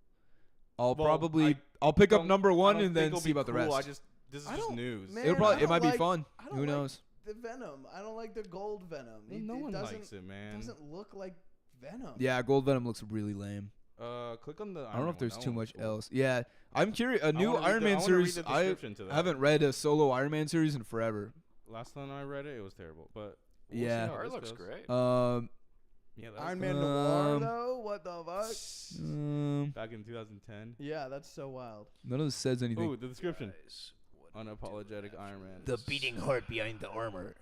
I'll Well, probably I'll pick up Don't- number I one don't and think then it'll see be about the cool, rest. This is I just don't- news. man, It'll I probably it don't might be like- fun. I don't Who like knows? The Venom. I don't like the gold Venom. Well, It- no it one doesn't, likes it, man. doesn't look like Venom. Yeah, Gold Venom looks really lame. Click on the. I don't know if there's too much else. Yeah, I'm curious. A new wanna read Iron the- Man I wanna read series. the I description to that. haven't read a solo Iron Man series in forever. Last time I read it was terrible, but we'll Yeah. see how Art this looks goes. great. Yeah, that Iron was Man Um, Noir though. What the fuck? back in 2010. Yeah, that's so wild. None of this says anything. Ooh, the description. Guys, what Unapologetic do Iron Man. The beating heart behind the armor.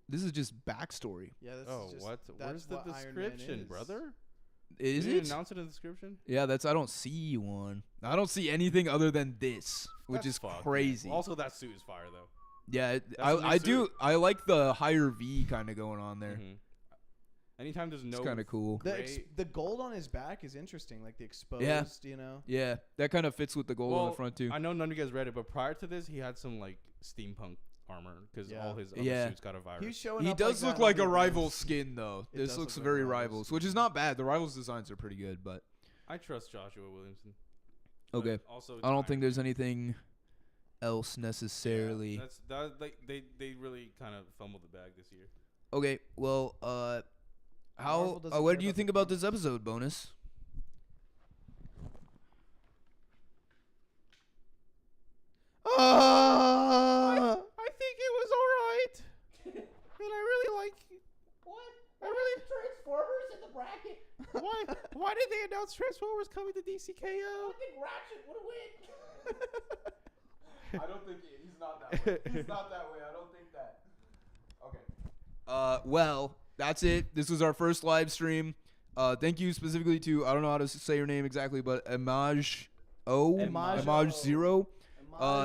This is just backstory. Yeah, this Oh, is just, what? That's Where's the what Iron Man description, is. brother? Is Did you it? announce it in the description? Yeah, that's. I don't see one. I don't see anything other than this, which That's is fucked, man. crazy. Also, that suit is fire though. Yeah, That's a new I do. suit. I like the higher V kind of going on there. Mhm. Anytime there's no. It's kind of cool. The gold on his back is interesting, like the exposed. Yeah. You know. Yeah, that kind of fits with the gold on the front too. I know none of you guys read it, but prior to this, he had some like steampunk armor because Yeah. all his other Yeah. suits got a virus. He's showing. He up does like look that like on a the rival events. skin though. It This does looks look like very a rival rivals, skin. which is not bad. The rivals designs are pretty good, but I trust Joshua Williamson. but okay. Also, it's I don't Iron think Man. there's anything else Yeah, necessarily. that like they really kind of fumbled the bag this year. Okay, well, how? Marvel doesn't What care do you about think the about this episode, Bonus? I think it was alright. And I really like. What? I really Transformers in the bracket. Why did they announce Transformers coming to DCKO? Ratchet would win. I don't think he's not that way. He's not that way. I don't think that. Okay. Well, that's it. This was our first live stream. Thank you specifically to, I don't know how to say your name exactly, but Imaj Zero.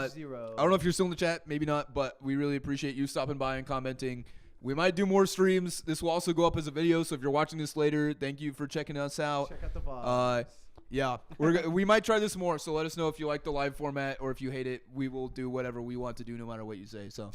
Zero. I don't know if you're still in the chat, maybe not, but we really appreciate you stopping by and commenting. We might do more streams. This will also go up as a video, so if you're watching this later, thank you for checking us out. Check out the vlogs. Yeah, we might try this more, so let us know if you like the live format or if you hate it. We will do whatever we want to do no matter what you say. So